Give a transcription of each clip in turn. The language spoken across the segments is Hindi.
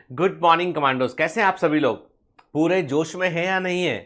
Good morning commandos. कैसे हैं आप सभी लोग? पूरे जोश में हैं या नहीं है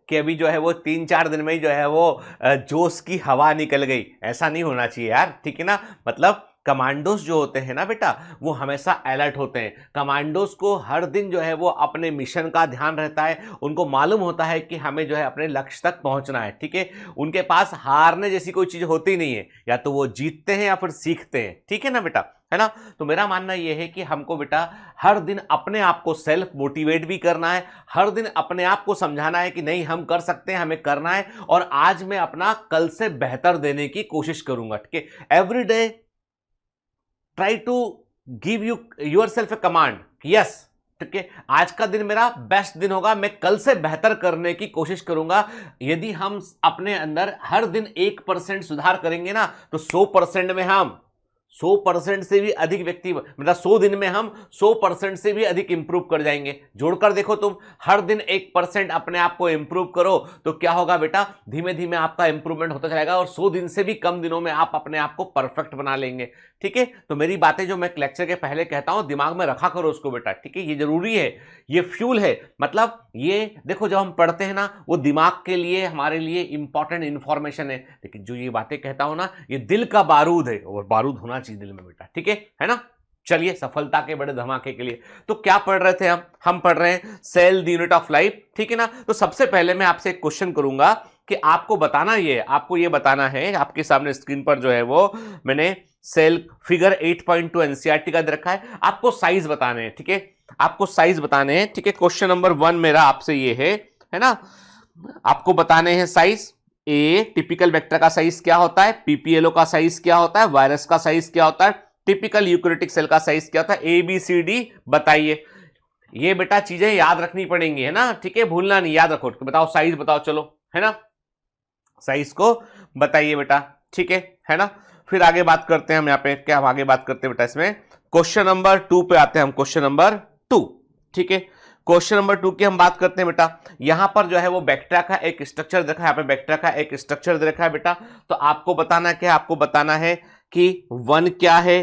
कि अभी जो है वो 3-4 दिन में ही जो है वो जोश की हवा निकल गई? ऐसा नहीं होना चाहिए यार, ठीक है ना। मतलब कमांडोज जो होते हैं ना बेटा, वो हमेशा अलर्ट होते हैं। कमांडोज को हर दिन जो है वो अपने मिशन का ध्यान रहता है। उनको मालूम होता है कि हमें जो है अपने लक्ष्य तक पहुंचना है, ठीक है। उनके पास हारने जैसी कोई चीज होती नहीं है, या तो वो जीतते हैं या फिर सीखते हैं, ठीक है ना बेटा, है ना। तो मेरा मानना यह है कि हमको बेटा हर दिन अपने आप को सेल्फ मोटिवेट भी करना है। हर दिन अपने आप को समझाना है कि नहीं, हम कर सकते हैं, हमें करना है, और आज मैं अपना कल से बेहतर देने की कोशिश करूंगा, ठीक है। Every day try to give you yourself a command, yes, ठीक है, आज का दिन मेरा बेस्ट दिन होगा, मैं कल से बेहतर करने की कोशिश करूंगा। यदि हम अपने अंदर हर दिन 1% सुधार करेंगे ना, तो 100% में हम 100% से भी अधिक व्यक्ति, मतलब 100 दिन में हम 100% से भी अधिक इंप्रूव कर जाएंगे। जोड़कर देखो, तुम हर दिन 1% अपने आप को इंप्रूव करो तो क्या होगा बेटा, धीमे धीमे आपका इंप्रूवमेंट होता जाएगा और 100 दिन से भी कम दिनों में आप अपने आप को परफेक्ट बना लेंगे, ठीक है। तो मेरी बातें जो मैं लेक्चर के पहले कहता हूं, दिमाग में रखा करो उसको बेटा, ठीक है। ये जरूरी है, ये फ्यूल है। मतलब ये देखो, जब हम पढ़ते हैं ना, वो दिमाग के लिए, हमारे लिए इंपॉर्टेंट इंफॉर्मेशन है, लेकिन जो ये बातें कहता हूं ना, ये दिल का बारूद है, और बारूद होना चाहिए दिल में बेटा, ठीक है ना। चलिए, सफलता के बड़े धमाके के लिए तो क्या पढ़ रहे थे हम पढ़ रहे हैं cell the unit of life, ठीक है ना। तो सबसे पहले मैं आपसे एक क्वेश्चन करूंगा कि आपको बताना, आपको ये बताना है, आपके सामने स्क्रीन पर जो है वो मैंने सेल फिगर 8.2 एनसीईआरटी का दे रखा है, आपको साइज बताने हैं, ठीक है, आपको साइज बताने हैं, ठीक है। क्वेश्चन नंबर 1 मेरा आपसे ये है ना, आपको बताने हैं साइज। ए, टिपिकल वेक्टर का साइज क्या होता है, पीपीएलओ का साइज क्या होता है, वायरस का साइज क्या होता है, टिपिकल यूकैरियोटिक सेल का साइज क्या होता है, ABCD बताइए। ये बेटा चीजें याद रखनी पड़ेंगी, है ना, ठीक है, भूलना नहीं, याद रखो। बताओ साइज बताओ, चलो, है ना, साइज को बताइए बेटा, ठीक है ना। फिर आगे बात करते हैं हम, यहाँ पे क्या हम आगे बात करते हैं बेटा, इसमें क्वेश्चन नंबर 2 पे आते हैं हम, क्वेश्चन नंबर 2, ठीक है। क्वेश्चन नंबर 2 की हम बात करते हैं बेटा। यहां पर जो है वो बैक्टीरिया का एक स्ट्रक्चर देखा है, यहाँ पे बैक्टीरिया का एक स्ट्रक्चर देखा है बेटा। तो आपको बताना क्या है, आपको बताना है कि 1 क्या है,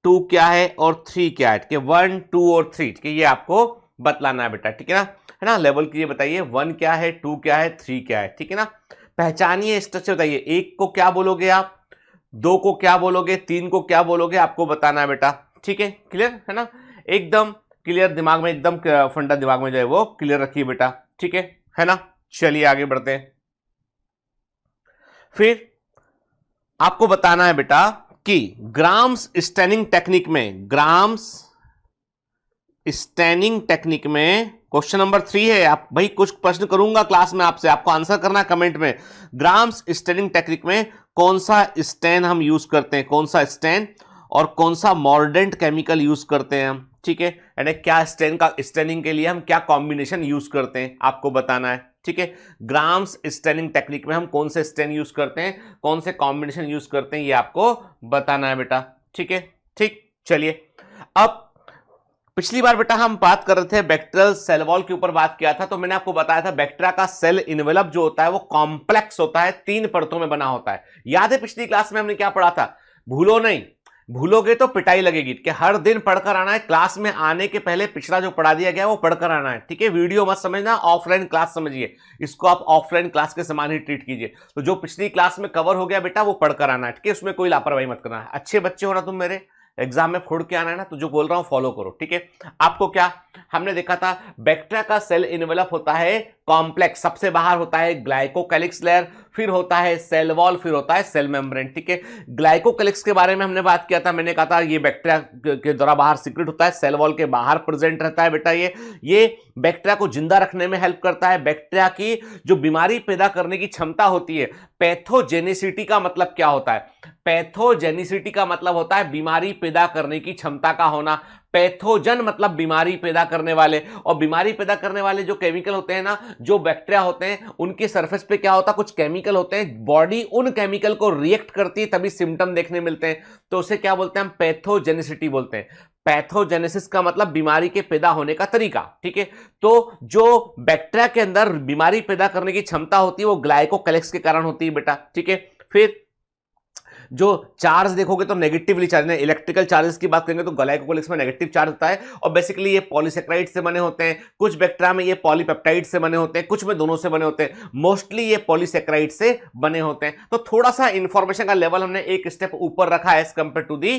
2 क्या है और 3 क्या है, ठीक है। 1, 2 और 3, ठीक है, ये आपको बतलाना है बेटा, ठीक है ना, लेवल कीजिए, बताइए 1 क्या है, 2 क्या है, 3 क्या है, ठीक है ना। पहचानिए स्ट्रक्चर, बताइए 1 को क्या बोलोगे आप, 2 को क्या बोलोगे, 3 को क्या बोलोगे, आपको बताना है बेटा, ठीक है। क्लियर है ना, एकदम क्लियर, दिमाग में एकदम फंडा दिमाग में जो है वो क्लियर रखिए बेटा, ठीक है ना। चलिए आगे बढ़ते हैं। फिर आपको बताना है बेटा कि ग्राम्स स्टैनिंग टेक्निक में, ग्राम्स स्टैनिंग टेक्निक में क्वेश्चन नंबर 3 है। आप भाई कुछ प्रश्न करूंगा क्लास में आपसे, आपको आंसर करना है कमेंट में। ग्राम्स स्टैनिंग टेक्निक में कौन सा स्टैन हम यूज करते हैं, कौन सा स्टैन और कौन सा मॉर्डेंट केमिकल यूज करते हैं हम, ठीक है, यानी क्या स्टैन का, स्टैनिंग के लिए हम क्या कॉम्बिनेशन यूज करते हैं, आपको बताना है, ठीक है। ग्राम्स स्टैनिंग टेक्निक में हम कौन से स्टैन यूज करते हैं, कौन से कॉम्बिनेशन यूज करते हैं, ये आपको बताना है बेटा, ठीक है, ठीक। चलिए, अब पिछली बार बेटा हम बात कर रहे थे बैक्टीरियल सेल वॉल के ऊपर बात किया था, तो मैंने आपको बताया था बैक्टीरिया का सेल इनवेलप जो होता है वो कॉम्प्लेक्स होता है, 3 परतों में बना होता है। याद है पिछली क्लास में हमने क्या पढ़ा था, भूलो नहीं, भूलोगे तो पिटाई लगेगी, कि हर दिन पढ़कर आना है, क्लास में आने के पहले पिछला जो पढ़ा दिया गया वो पढ़कर आना है, ठीक है। वीडियो मत समझना, ऑफलाइन क्लास समझिए, इसको आप ऑफलाइन क्लास के समान ही ट्रीट कीजिए। तो जो पिछली क्लास में कवर हो गया बेटा वो पढ़कर आना है, ठीक है, उसमें कोई लापरवाही मत करना है। अच्छे बच्चे हो ना तुम, मेरे एग्जाम में फोड़ के आना है ना, तो जो बोल रहा हूं फॉलो करो, ठीक है। आपको क्या हमने देखा था, बैक्टीरिया का सेल इनवेलप होता है कॉम्प्लेक्स, सबसे बाहर होता है ग्लाइकोकैलिक्स लेयर, फिर होता है सेल वॉल, फिर होता है सेल मेम्ब्रेन, ठीक है। ग्लाइकोकैलिक्स के बारे में हमने बात किया था, मैंने कहा था ये बैक्टीरिया के द्वारा बाहर सीक्रेट होता है, सेल वॉल के बाहर प्रेजेंट रहता है बेटा। ये बैक्टीरिया को जिंदा रखने में हेल्प करता है। बैक्टीरिया की जो बीमारी पैदा करने की क्षमता होती है, पैथोजेनिसिटी का मतलब क्या होता है, पैथोजेनिसिटी का मतलब होता है बीमारी पैदा करने की क्षमता का होना। पैथोजन मतलब बीमारी पैदा करने वाले, और बीमारी पैदा करने वाले जो केमिकल होते हैं ना, जो बैक्टीरिया होते हैं, उनके सरफेस पे क्या होता है, कुछ केमिकल होते हैं, बॉडी उन केमिकल को रिएक्ट करती है, तभी सिम्टम देखने मिलते हैं, तो उसे क्या बोलते हैं हम, पैथोजेनिसिटी बोलते हैं। पैथोजेनेसिस का मतलब बीमारी के पैदा होने का तरीका, ठीक है। तो जो बैक्टीरिया के अंदर बीमारी पैदा करने की क्षमता होती है वो ग्लाइकोकैलिक्स के कारण होती है बेटा, ठीक है। फिर जो चार्ज देखोगे तो नेगेटिवली चार्ज, इलेक्ट्रिकल चार्जेस की बात करेंगे तो ग्लाइकोलिसिस में नेगेटिव चार्ज होता है, और बेसिकली ये पॉलीसेक्राइड से बने होते हैं, कुछ बैक्टीरिया में ये पॉलीपेप्टाइड से बने होते हैं, कुछ में दोनों से बने होते हैं, मोस्टली ये पॉलीसेक्राइड से बने होते हैं। तो थोड़ा सा इंफॉर्मेशन का लेवल हमने एक स्टेप ऊपर रखा है as compare to the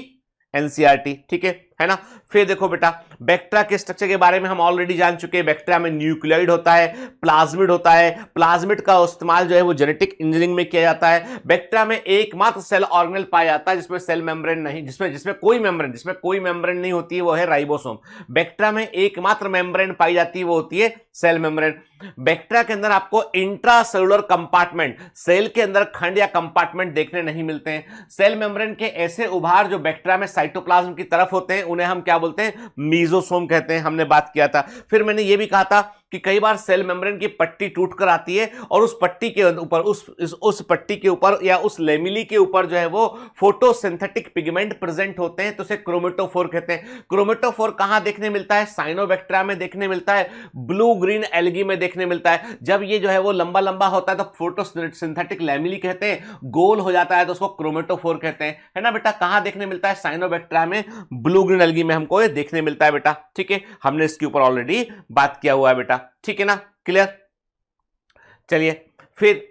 NCERT, ठीक है ना। फिर देखो बेटा, बैक्टीरिया के स्ट्रक्चर के बारे में हम ऑलरेडी जान चुके हैं। बैक्टीरिया में न्यूक्लियोइड होता है, प्लाज्मिड होता है, प्लाज्मिड का इस्तेमाल जो है वो जेनेटिक इंजीनियरिंग में किया जाता है। बैक्टीरिया में एकमात्र सेल ऑर्गेनेल पाया जाता है जिसमें सेल मेम्ब्रेन नहीं, जिसमें कोई मेम्ब्रेन नहीं होती है, वो है राइबोसोम। बैक्टीरिया में एकमात्र मेम्ब्रेन पाई जाती है, वो होती है सेल मेम्ब्रेन। बैक्टीरिया के अंदर आपको इंट्रासेलुलर कंपार्टमेंट, सेल के अंदर खंड या कंपार्टमेंट देखने नहीं मिलते हैं। सेल मेम्ब्रेन के ऐसे उभार जो बैक्टीरिया में साइटोप्लाज्म की तरफ होते हैं उन्हें हम क्या बोलते हैं, मीजोसोम कहते हैं, हमने बात किया था। फिर मैंने ये भी कहा था कि कई बार सेल मेम्ब्रेन की पट्टी टूट कर आती है और उस पट्टी के ऊपर उस पट्टी के ऊपर या उस लेमिली के ऊपर जो है वो फोटोसिंथेटिक पिगमेंट प्रेजेंट होते हैं, तो उसे क्रोमेटोफोर कहते हैं। क्रोमेटोफोर कहां देखने मिलता है, साइनोबैक्टीरिया में देखने मिलता है, ब्लू ग्रीन एल्गी में देखने मिलता है। जब ये जो है वो लंबा लंबा होता है तो फोटोसिंथेटिक लेमिली कहते हैं, गोल हो जाता है तो उसको क्रोमेटोफोर कहते हैं, है ना बेटा। कहां देखने मिलता है, साइनोबैक्टीरिया में, ब्लू ग्रीन एल्गी में हमको ये देखने मिलता है बेटा, ठीक है। हमने इसके ऊपर ऑलरेडी बात किया हुआ है बेटा, ठीक है ना, क्लियर। चलिए फिर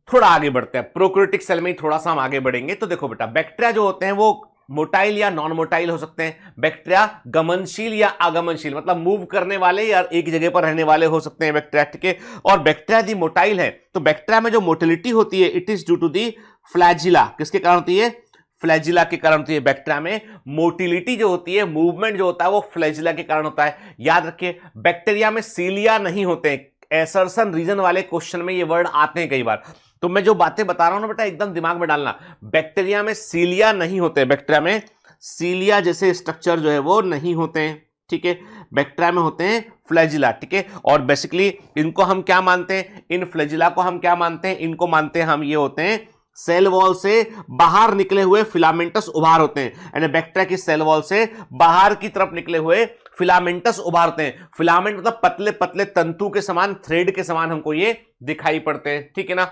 थोड़ा आगे बढ़ते हैं, प्रोकैरियोटिक सेल में ही थोड़ा सा हम आगे बढ़ेंगे। तो देखो बेटा, बैक्टीरिया जो होते हैं वो मोटाइल या नॉन मोटाइल हो सकते हैं। बैक्टीरिया गमनशील या आगमनशील, मतलब मूव करने वाले या एक जगह पर रहने वाले हो सकते हैं बैक्टीरिया, ठीक है। और बैक्टीरिया यदि मोटाइल है तो बैक्टीरिया में जो मोटिलिटी होती है it is due to the flagella. किसके कारण होती है, फ्लैजिला के कारण होती है। बैक्टीरिया में मोटिलिटी जो होती है, मूवमेंट जो होता है वो फ्लैजिला के कारण होता है। याद रखिए, बैक्टीरिया में सीलिया नहीं होते हैं। एसर्शन रीजन वाले क्वेश्चन में ये वर्ड आते हैं कई बार, तो मैं जो बातें बता रहा हूं ना बेटा एकदम दिमाग में डालना। बैक्टीरिया में सीलिया नहीं होते, बैक्टीरिया में सीलिया जैसे स्ट्रक्चर जो है वो नहीं होते हैं, ठीक है। बैक्टीरिया में होते हैं फ्लैजिला, ठीक है। और बेसिकली इनको हम क्या मानते हैं, इन फ्लैजिला को हम क्या मानते हैं, इनको मानते हैं हम ये होते हैं सेल वॉल से बाहर निकले हुए फिलामेंटस उभार होते हैं। यानी बैक्टीरिया की सेल वॉल से बाहर की तरफ निकले हुए फिलामेंटस उभार होते हैं। फिलामेंट मतलब पतले पतले तंतु के समान, थ्रेड के समान हमको ये दिखाई पड़ते हैं, ठीक है ना।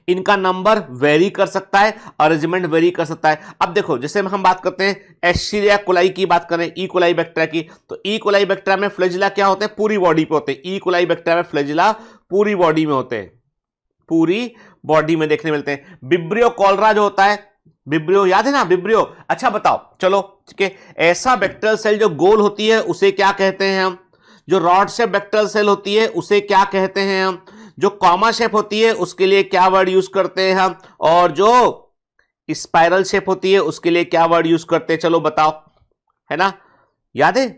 इनका नंबर वेरी कर सकता है, अरेंजमेंट वेरी कर सकता है। अब देखो, जैसे हम बात करते हैं एस्चेरिया कोलाई की बात करें, ई कोलाई बैक्टीरिया की, तो ई कोलाई बैक्टीरिया में फ्लैजिला क्या होते हैं, पूरी बॉडी पे होते हैं। ई कोलाई बैक्टीरिया में फ्लैजिला पूरी बॉडी में होते हैं, पूरी बॉडी में देखने मिलते हैं। विब्रियो कॉलरा जो होता है, विब्रियो याद है ना, विब्रियो। अच्छा बताओ, चलो ठीक है, ऐसा बैक्टीरियल सेल जो गोल होती है उसे क्या कहते हैं हम, जो रॉड शेप बैक्टीरियल सेल होती है उसे क्या कहते हैं हम, जो कॉमा शेप होती है उसके लिए क्या वर्ड यूज करते हैं हम, और जो स्पाइरल शेप होती है उसके लिए क्या वर्ड यूज करते हैं, चलो बताओ, है ना, याद है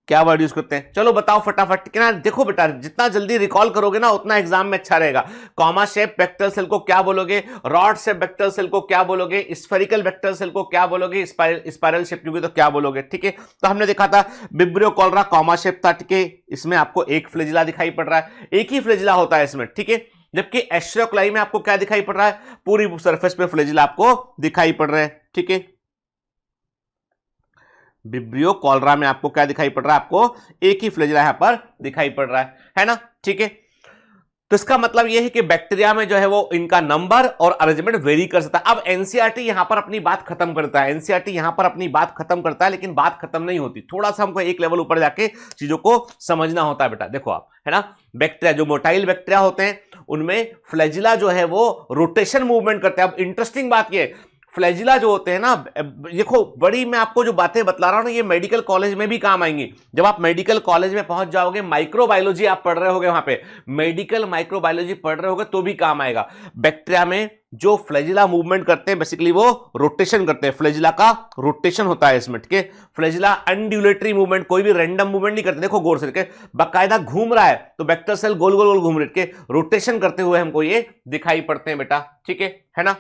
क्या वर्ड यूज करते हैं, चलो बताओ फटाफट, क्या देखो बेटा जितना जल्दी रिकॉल करोगे ना उतना एग्जाम में अच्छा रहेगा। कॉमा शेप बैक्टीरियल सेल को क्या बोलोगे, रॉड शेप बैक्टीरियल सेल को क्या बोलोगे, स्फेरिकल बैक्टीरियल सेल को क्या बोलोगे, स्पाइरल शेप क्योंकि तो क्या बोलोगे, ठीक है। तो हमने देखा था विब्रियो कॉलरा कॉमा शेप था, ठीक है। इसमें आपको एक फ्लैजिला दिखाई पड़ रहा है, एक ही फ्लैजिला होता है इसमें, ठीक है। जबकि एस्चेरिया कोलाई में आपको क्या दिखाई पड़ रहा है, पूरी सरफेस पे फ्लैजिला आपको दिखाई पड़ रहे हैं, ठीक है। विब्रियो कॉलरा में आपको क्या दिखाई पड़ रहा है, आपको एक ही फ्लैजिला यहां पर दिखाई पड़ रहा है ना, ठीक है। तो इसका मतलब यह है कि बैक्टीरिया में जो है वो इनका नंबर और अरेंजमेंट वेरी कर सकता है। अब एनसीईआरटी यहां पर अपनी बात खत्म करता है, एनसीईआरटी यहां पर अपनी बात खत्म करता है, लेकिन बात खत्म नहीं होती, थोड़ा सा हमको एक लेवल ऊपर जाके चीजों को समझना होता है बेटा। देखो आप, है ना, बैक्टीरिया जो मोटाइल बैक्टीरिया होते हैं उनमें फ्लैजिला जो है वो रोटेशन मूवमेंट करते हैं। अब इंटरेस्टिंग बात यह फ्लैजिला जो होते हैं ना, देखो बड़ी मैं आपको जो बातें बतला रहा हूं ना ये मेडिकल कॉलेज में भी काम आएंगी। जब आप मेडिकल कॉलेज में पहुंच जाओगे, माइक्रोबायोलॉजी आप पढ़ रहे होगे, वहां पे मेडिकल माइक्रोबायोलॉजी पढ़ रहे होगे तो भी काम आएगा। बैक्टीरिया में जो फ्लैजिला मूवमेंट करते हैं बेसिकली वो रोटेशन करते हैं, फ्लैजिला का रोटेशन होता है इसमें, ठीक है। फ्लैजिला अनड्यूलेटरी मूवमेंट, कोई भी रैंडम मूवमेंट नहीं करते, देखो गौर से देखें, बाकायदा घूम रहा है तो बैक्टीरियल सेल गोल गोल गोल घूम रहे के रोटेशन करते हुए हमको ये दिखाई पड़ते हैं बेटा, ठीक है ना।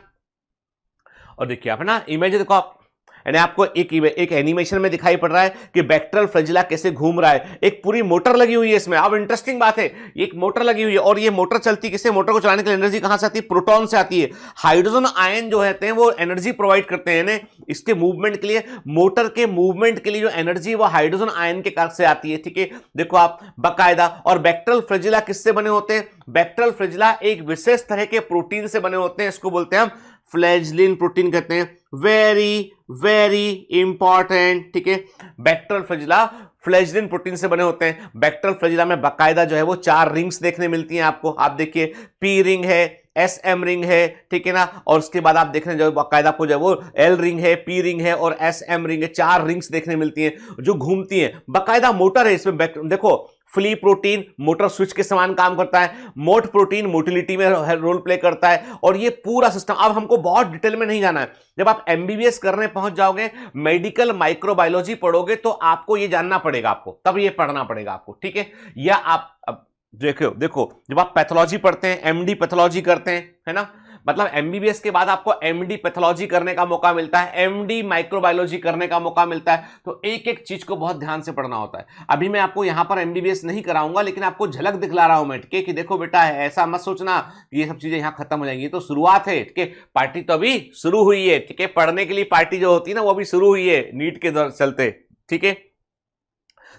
और देखिए आप, है ना, इमेज देखो आप, यानी आपको एक एनिमेशन में दिखाई पड़ रहा है कि बैक्टीरियल फ्लैजिला कैसे घूम रहा है, एक पूरी मोटर लगी हुई है इसमें। अब इंटरेस्टिंग बात है, एक मोटर लगी हुई है और ये मोटर चलती किससे, मोटर को चलाने के लिए एनर्जी कहां से आती है, प्रोटॉन से आती है। हाइड्रोजन आयन जो होते हैं वो एनर्जी प्रोवाइड करते हैं इसके मूवमेंट के लिए, मोटर के मूवमेंट के लिए जो एनर्जी वो हाइड्रोजन आयन के कारण से आती है, ठीक है। देखो आप बाकायदा, और बैक्टीरियल फ्लैजिला किससे बने होते हैं, बैक्टीरियल फ्लैजिला एक विशेष तरह के प्रोटीन से बने होते हैं, इसको बोलते हैं हम फ्लैजलिन प्रोटीन कहते हैं। वेरी वेरी इंपॉर्टेंट, ठीक है। बैक्टेरियल फ्लैजिला फ्लैजलिन प्रोटीन से बने होते हैं। बैक्टेरियल फ्लैजिला में बाकायदा जो है वो 4 रिंग्स देखने मिलती हैं आपको। आप देखिए पी रिंग है, एस एम रिंग है, ठीक है ना, और उसके बाद आप देख रहे हैं जो बाकायदा आपको जो है वो एल रिंग है, पी रिंग है और एस एम रिंग है। 4 रिंग्स देखने मिलती हैं जो घूमती हैं। बाकायदा मोटर है इसमें। देखो फ्ली प्रोटीन मोटर स्विच के समान काम करता है, मोट प्रोटीन मोटिलिटी में रोल प्ले करता है, और ये पूरा सिस्टम। अब हमको बहुत डिटेल में नहीं जाना है। जब आप एमबीबीएस करने पहुंच जाओगे, मेडिकल माइक्रोबायोलॉजी पढ़ोगे, तो आपको ये जानना पड़ेगा, आपको तब ये पढ़ना पड़ेगा आपको, ठीक है। या आप अब देखो जब आप पैथोलॉजी पढ़ते हैं, एमडी पैथोलॉजी करते हैं, है ना, मतलब एमबीबीएस के बाद आपको एमडी पैथोलॉजी करने का मौका मिलता है, एमडी माइक्रोबायोलॉजी करने का मौका मिलता है। तो एक एक चीज को बहुत ध्यान से पढ़ना होता है। अभी मैं आपको यहां पर एमबीबीएस नहीं कराऊंगा, लेकिन आपको झलक दिखला रहा हूं मैं, ठीक है, कि देखो बेटा ऐसा मत सोचना कि ये सब चीजें यहां खत्म हो जाएंगी। तो शुरुआत है, ठीक है, पार्टी तो अभी शुरू हुई है, ठीक है। पढ़ने के लिए पार्टी जो होती है ना, वो अभी शुरू हुई है नीट के दौर चलते, ठीक है।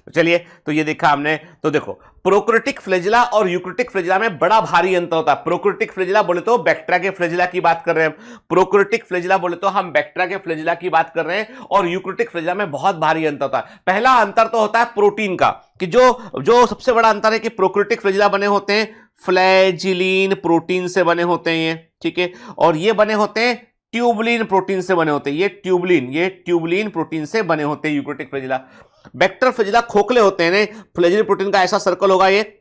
तो चलिए, तो ये देखा हमने। तो देखो प्रोक्रिटिक फ्लैजिला और यूक्रिटिक फ्लैजिला में बड़ा भारी अंतर होता है। प्रोक्रिटिक फ्लैजिला बोले तो बैक्टीरिया के फ्लैजिला की बात कर रहे हैं, प्रोक्रिटिक फ्लैजिला बोले तो हम बैक्टीरिया के फ्लैजिला की बात कर रहे हैं, और यूक्रिटिक फ्लैजिला में बहुत भारी अंतर होता है। पहला अंतर तो होता है प्रोटीन का, कि जो सबसे बड़ा अंतर है कि प्रोक्रिटिक फ्लैजिला बने होते हैं फ्लैजिलीन प्रोटीन से बने होते हैं ये, ठीक है, और ये बने होते हैं ट्यूबुलिन प्रोटीन से बने होते हैं। ये ट्यूबुलिन प्रोटीन से बने होते हैं यूक्रिटिक फ्लैजिला। बैक्टीरियल फ्लैजिला खोखले होते हैं। फ्लैजिलिन प्रोटीन का ऐसा सर्कल होगा, ये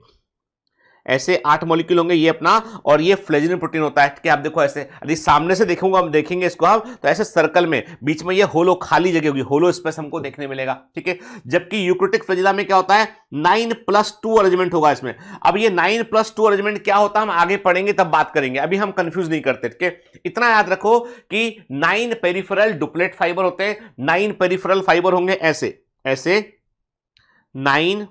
ऐसे 8 मॉलिक्यूल होंगे ये अपना, और ये फ्लैजिलिन प्रोटीन होता है, कि आप देखो ऐसे, यदि सामने से देखूंगा, हम देखेंगे इसको हम, तो ऐसे सर्कल में बीच में ये होलो खाली जगह होगी, होलो स्पेस हमको देखने मिलेगा, ठीक है। जबकि यूक्रिटिक फ्लैजिला में क्या होता है, 9+2 अरेंजमेंट होगा इसमें। अब ये 9+2 अरेंजमेंट क्या होता है हम आगे पढ़ेंगे तब बात करेंगे, अभी हम कंफ्यूज नहीं करते, ठीक है। इतना याद रखो कि 9 पेरिफेरल डुप्लेट फाइबर होते हैं। 9 पेरिफेरल फाइबर होंगे ऐसे ऐसे 9,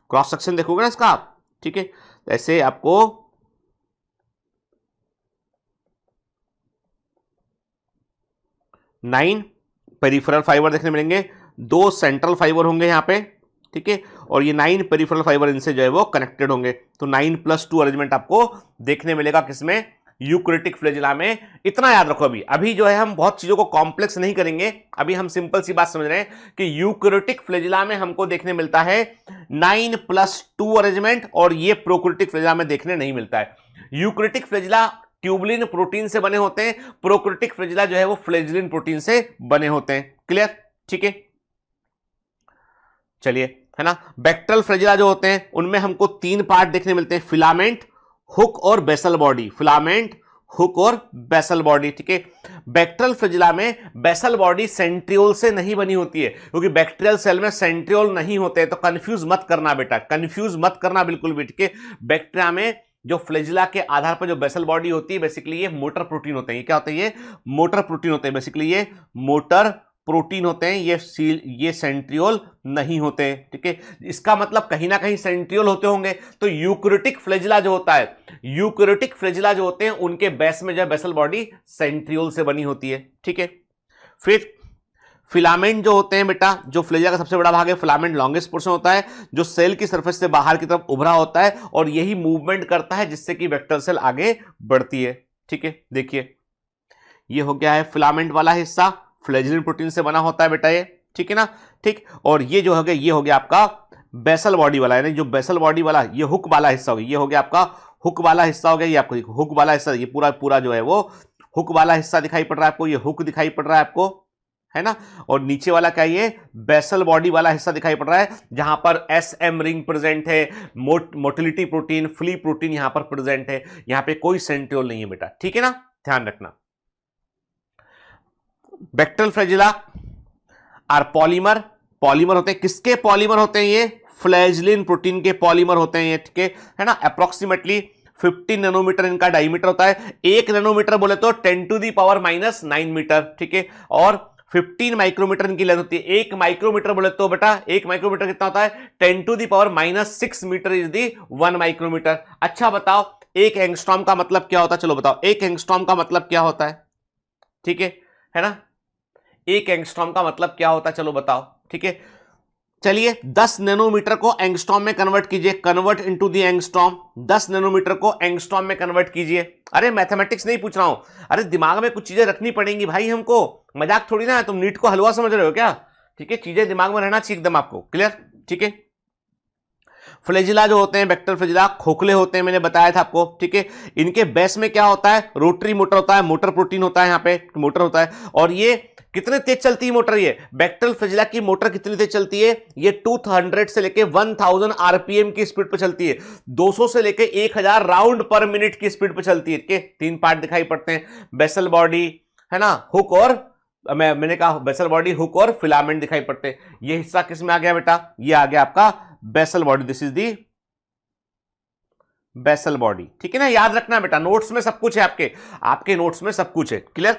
क्रॉस सेक्शन देखोगे ना इसका आप, ठीक है, ऐसे आपको 9 पेरिफेरल फाइबर देखने मिलेंगे। 2 सेंट्रल फाइबर होंगे यहां पे, ठीक है, और ये 9 पेरिफेरल फाइबर इनसे जो है वो कनेक्टेड होंगे। तो 9+2 अरेंजमेंट आपको देखने मिलेगा किसमें, यूक्रिटिक फ्लैजिला में। इतना याद रखो। अभी जो है हम बहुत चीजों को कॉम्प्लेक्स नहीं करेंगे, अभी हम सिंपल सी बात समझ रहे हैं कि यूक्रिटिक फ्लैजिला में हमको देखने मिलता है 9+2 अरेंजमेंट, और ये प्रोक्रिटिक फ्लैजिला में देखने नहीं मिलता है। यूक्रिटिक फ्लैजिला ट्यूबुलिन प्रोटीन से बने होते हैं, प्रोक्रिटिक फ्लैजिला जो है वो फ्लैजिलिन प्रोटीन से बने होते हैं। क्लियर, ठीक है। चलिए, है ना, बैक्टीरियल फ्लैजिला जो होते हैं उनमें हमको 3 पार्ट देखने मिलते हैं, फिलामेंट, हुक और बेसल बॉडी। फिलामेंट, हुक और बेसल बॉडी, ठीक है। बैक्टीरियल फ्लैजिला में बेसल बॉडी सेंट्रियोल से नहीं बनी होती है, क्योंकि बैक्टीरियल सेल में सेंट्रियोल नहीं होते हैं। तो कंफ्यूज मत करना बेटा, कंफ्यूज मत करना बिल्कुल भी, ठीक है। बैक्टीरिया में जो फ्लैजिला के आधार पर जो बेसल बॉडी होती है, बेसिकली ये मोटर प्रोटीन होते हैं। ये क्या होते हैं, ये मोटर प्रोटीन होते हैं, बेसिकली ये मोटर प्रोटीन होते हैं। ये सेंट्रियोल नहीं होते हैं, ठीक है। इसका मतलब कहीं ना कहीं सेंट्रियोल होते होंगे। तो यूक्रिटिक फ्लैजिला जो होता है, यूक्रिटिक फ्लैजिला जो होते हैं उनके बेस में जो बेसल बॉडी सेंट्रियोल से बनी होती है, ठीक है। फिर फिलामेंट जो होते हैं बेटा, जो फ्लैजिला का सबसे बड़ा भाग है, फिलामेंट लॉन्गेस्ट पोर्शन होता है, जो सेल की सरफेस से बाहर की तरफ उभरा होता है, और यही मूवमेंट करता है जिससे कि वेक्टर सेल आगे बढ़ती है, ठीक है। देखिए ये हो गया है फिलामेंट वाला हिस्सा, फ्लैजिलिन प्रोटीन से बना होता है बेटा ये, ठीक है ना, ठीक। और ये जो हो गया, ये हो गया आपका बेसल बॉडी वाला, यानी जो बेसल बॉडी वाला ये हुक वाला हिस्सा हो गया, ये हो गया आपका हुक वाला हिस्सा हो गया। ये आपको हुक वाला हिस्सा, ये पूरा जो है वो हुक वाला हिस्सा दिखाई पड़ रहा है आपको, ये हुक दिखाई पड़ रहा है आपको, है ना। और नीचे वाला क्या, ये बेसल बॉडी वाला हिस्सा दिखाई पड़ रहा है, जहां पर एस एम रिंग प्रेजेंट है, मोटिलिटी प्रोटीन, फ्ली प्रोटीन यहां पर प्रेजेंट है। यहां पे कोई सेंट्रियोल नहीं है बेटा, ठीक है ना, ध्यान रखना। बैक्टीरियल फ्लैजिला आर पॉलीमर होते हैं। किसके पॉलीमर होते हैं ये, फ्लैजिलिन प्रोटीन के पॉलीमर होते हैं ये, ठीक है ना। अप्रोक्सीमेटली 15 नैनोमीटर इनका डायमीटर होता है। 1 नैनोमीटर बोले तो 10⁻⁹ मीटर, ठीक है। और 15 माइक्रोमीटर इनकी लेंथ होती है। 1 माइक्रोमीटर बोले तो बेटा 1 माइक्रोमीटर कितना होता है, 10⁻⁻6 मीटर इज दी 1 माइक्रोमीटर। अच्छा बताओ 1 एंगस्ट्रॉम का मतलब क्या होता है, चलो बताओ 1 एंगस्ट्रॉम का मतलब क्या होता है, ठीक है ना। 1 एंगस्ट्रॉम का मतलब क्या होता है, चलो बताओ, ठीक है। चलिए 10 नैनोमीटर को एंगस्ट्रॉम में कन्वर्ट कीजिए, convert into the angstrom. 10 nanometre को एंगस्ट्रॉम में कन्वर्ट कीजिए। अरे मैथमेटिक्स नहीं पूछ रहा हूं, अरे दिमाग में कुछ चीजें रखनी पड़ेंगी भाई हमको, मजाक थोड़ी ना है। तुम नीट को हलवा समझ रहे हो क्या? ठीक है, चीजें दिमाग में रहना चाहिए एकदम आपको, क्लियर? ठीक है, फ्लैजिला जो होते हैं, वेक्टर फ्लैजिला खोखले होते हैं, मैंने बताया था आपको। ठीक है, इनके बेस में क्या होता है? रोटरी मोटर होता है, मोटर प्रोटीन होता है, यहां पे मोटर होता है। और ये कितने तेज चलती है मोटर? ये बैक्टेरियल फ्लैजिला की मोटर कितनी तेज चलती है? ये 200 से लेके 1000 आरपीएम की स्पीड पे चलती है, 200 से लेके 1000 राउंड पर मिनट की स्पीड पे चलती है। ठीक, तीन पार्ट दिखाई पड़ते हैं, बेसल बॉडी है ना, हुक और मैंने कहा बेसल बॉडी, हुक और फिलामेंट दिखाई पड़ते हैं। ये हिस्सा किस में आ गया बेटा? ये आ गया आपका basal body. This is the basal body. ठीक है ना, याद रखना बेटा, नोट्स में सब कुछ है, आपके नोट्स में सब कुछ है, क्लियर?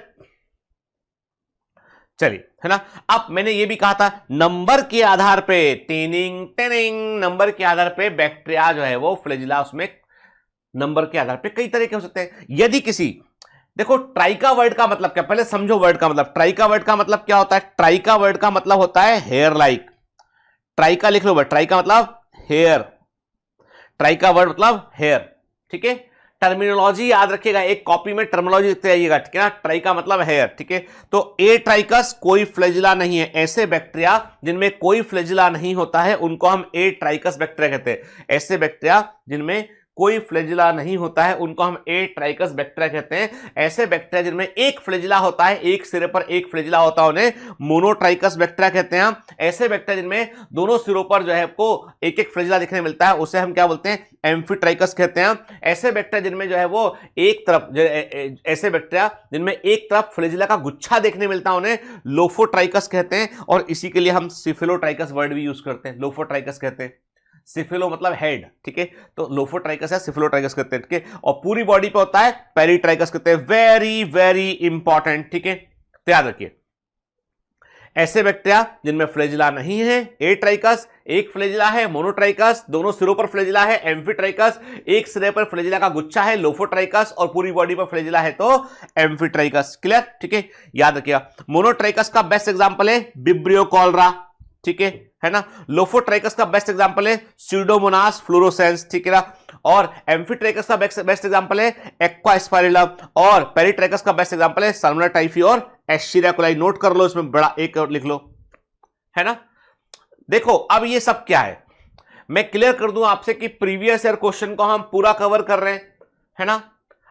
चलिए, है ना। अब मैंने ये भी कहा था नंबर के आधार पे, टेनिंग टेनिंग, नंबर के आधार पे बैक्टीरिया जो है वो फ्लैजिला, उसमें नंबर के आधार पे कई तरह के हो सकते हैं। यदि किसी, देखो ट्राइका वर्ड का मतलब क्या, पहले समझो वर्ड का मतलब। ट्राइका वर्ड का मतलब क्या होता है? ट्राइका वर्ड का मतलब होता है हेयर लाइक। ट्राइका लिख लो वर्ड, ट्राइका मतलब हेयर, ट्राइका वर्ड मतलब हेयर। ठीक है, टर्मिनोलॉजी याद रखिएगा, एक कॉपी में टर्मिनोलॉजी लिखते जाइएगा। ठीक है ना, ट्राइका मतलब हेयर। ठीक है, तो ए ट्राइकस कोई फ्लैजिला नहीं है। ऐसे बैक्टीरिया जिनमें कोई फ्लैजिला नहीं होता है उनको हम ए ट्राइकस बैक्टीरिया कहते हैं। ऐसे बैक्टीरिया जिनमें कोई फ्लैजिला नहीं होता है उनको हम ए ट्राइकस बैक्टीरिया कहते हैं। ऐसे बैक्टीरिया जिनमें एक फ्लैजिला होता है, एक सिरे पर एक फ्लैजिला होता है, उन्हें मोनोट्राइकस बैक्टीरिया कहते हैं। ऐसे बैक्टीरिया जिनमें दोनों सिरों पर जो है आपको एक एक फ्लैजिला दिखने मिलता है उसे हम क्या बोलते हैं? एम्फीट्राइकस कहते हैं। ऐसे बैक्टीरिया जिनमें जो है वो एक तरफ, ऐसे बैक्टीरिया जिनमें एक तरफ फ्लैजिला का गुच्छा देखने मिलता है उन्हें लोफोट्राइकस कहते हैं। और इसी के लिए हम सिफिलोट्राइकस वर्ड भी यूज करते हैं, लोफोट्राइकस कहते हैं। सिफिलो मतलब हेड, ठीक है, तो लोफोट्राइकस है, सिफिलोट्राइकस कहते हैं। ठीक है, और पूरी बॉडी पे होता है पेरीट्राइकस कहते हैं। Very very important. ठीक है, तो याद रखिए, ऐसे बैक्टीरिया जिनमें फ्लैजिला नहीं है ए ट्राइकस, एक फ्लैजिला है मोनोट्राइकस, दोनों सिरों पर फ्लैजिला है एम्फीट्राइकस, एक सिरे पर फ्लैजिला का गुच्छा है लोफोट्राइकस, और पूरी बॉडी पर फ्लैजिला है तो एम्फीट्राइकस। क्लियर? ठीक है, याद रखिएगा मोनोट्राइकस का बेस्ट एग्जांपल है विब्रियो कॉलरा। ठीक है ना। लोफोट्राइकस का बेस्ट एग्जांपल है स्यूडोमोनास फ्लोरोसेंस। ठीक है ना। और एम्फीट्राइकस का बेस्ट एग्जांपल है एक्वा स्पाइरिलम, और पेरीट्राइकस का बेस्ट एग्जांपल है साल्मोनेला टाइफी और एस्चेरिचिया कोलाई। नोट कर लो, इसमें बड़ा एक और लिख लो, है ना। देखो अब ये सब क्या है, मैं क्लियर कर दूं आपसे कि प्रीवियस ईयर क्वेश्चन को हम पूरा कवर कर रहे हैं, है ना।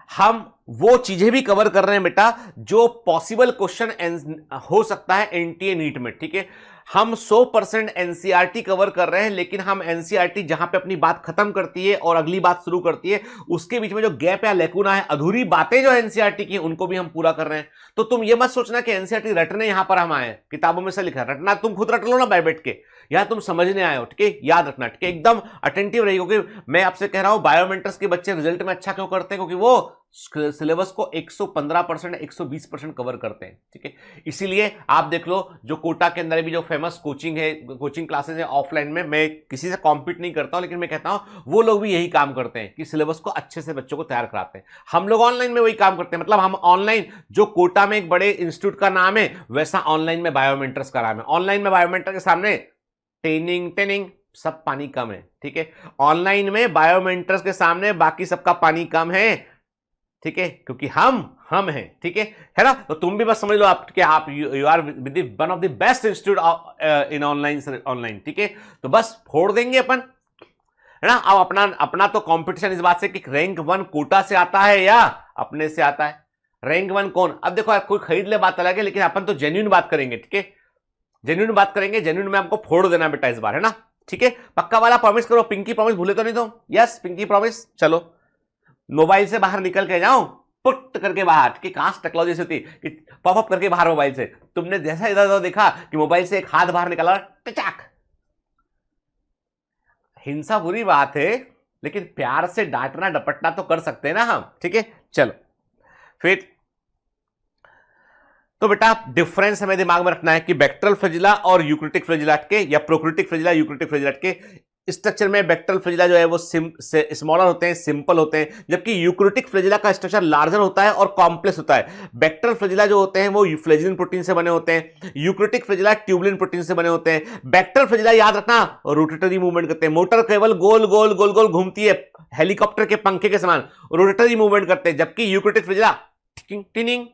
हम वो चीजें भी कवर कर रहे हैं बेटा जो पॉसिबल क्वेश्चन हो सकता है एनटीए नीट में। ठीक है, हम 100% एनसीईआरटी कवर कर रहे हैं, लेकिन हम एनसीईआरटी जहां पे अपनी बात खत्म करती है और अगली बात शुरू करती है, उसके बीच में जो गैप या लेकुना है, अधूरी बातें जो एनसीईआरटी की, उनको भी हम पूरा कर रहे हैं। तो तुम ये मत सोचना कि एनसीईआरटी रटने यहां पर हम आए, किताबों में से लिखा रटना तुम खुद रट लो ना बैठ के, यहां तुम समझने आए हो। ठीक है, याद रखना। ठीक है, एकदम अटेंटिव रहिए, क्योंकि मैं आपसे कह रहा हूं बायोमेंटर्स के बच्चे रिजल्ट में अच्छा क्यों करते हैं? क्योंकि वो सिलेबस को 115% 120% कवर करते हैं। ठीक है, इसीलिए आप देख लो, जो कोटा के अंदर भी जो फेमस कोचिंग है, कोचिंग क्लासेस है ऑफलाइन में, मैं किसी से कॉम्पीट नहीं करता हूं, लेकिन मैं कहता हूं वो लोग भी यही काम करते हैं कि सिलेबस को अच्छे से बच्चों को तैयार कराते हैं। हम लोग ऑनलाइन में वही काम करते हैं, मतलब हम ऑनलाइन, जो कोटा में एक बड़े इंस्टीट्यूट का नाम है, वैसा ऑनलाइन में बायोमेंटर्स का नाम है। ऑनलाइन में बायोमेंटर के सामने टेनिंग सब पानी कम है। ठीक है, ऑनलाइन में बायोमेंटर्स के सामने बाकी सबका पानी कम है। ठीक है, क्योंकि हम हैं। ठीक है ना। तो तुम भी बस समझ लो आप कि आप you are with one of the best institute in online. ठीक है, तो बस फोड़ देंगे अपन, है ना। अब अपना तो कंपटीशन इस बात से कि रैंक 1 कोटा से आता है या अपने से आता है। रैंक 1 कौन, अब देखो कोई खरीद ले बात अलग है, लेकिन अपन तो जेन्युइन बात करेंगे। ठीक है, जेन्युइन बात करेंगे, जेन्युइन में आपको फोड़ देना बेटा इस बार, है ना। ठीक है, पक्का वाला प्रॉमिस करो, पिंकी प्रॉमिस भूले तो नहीं तुम? Yes, pinky promise. चलो मोबाइल से बाहर निकल के जाओ, पुट करके बाहर, कि कहां टेक्नोलॉजी से होती कि पॉपअप करके बाहर मोबाइल से। तुमने जैसा इधर उधर देखा कि मोबाइल से एक हाथ बाहर निकाला, टचाक। हिंसा बुरी बात है, लेकिन प्यार से डांटना डपटना तो कर सकते हैं ना हम। ठीक है, चलो फिर तो बेटा डिफरेंस हमें दिमाग में रखना है कि बैक्टीरियल फ्लैजिला और यूक्रेटिक फ्लैजिला के, या प्रोक्रिटिक फ्लैजिला यूक्रेटिक फ्लैजिला के, स्ट्रक्चर में बैक्टीरियल फ्लैजिला जो है वो स्मॉलर होते हैं, सिंपल होते हैं, जबकि यूकैरियोटिक फ्लैजिला का स्ट्रक्चर लार्जर होता है और कॉम्प्लेक्स होता है। बैक्टीरियल फ्लैजिला जो होते हैं वो फ्लैजिलिन प्रोटीन से बने होते हैं, यूकैरियोटिक फ्लैजिला ट्यूबुलिन प्रोटीन से बने होते हैं। बैक्टीरियल फ्लैजिला याद रखना रोटेटरी मूवमेंट करते हैं, मोटर केवल गोल गोल गोल गोल घूमती है, हेलीकॉप्टर के पंखे के समान रोटेटरी मूवमेंट करते हैं, जबकि eukaryotic flagella tinning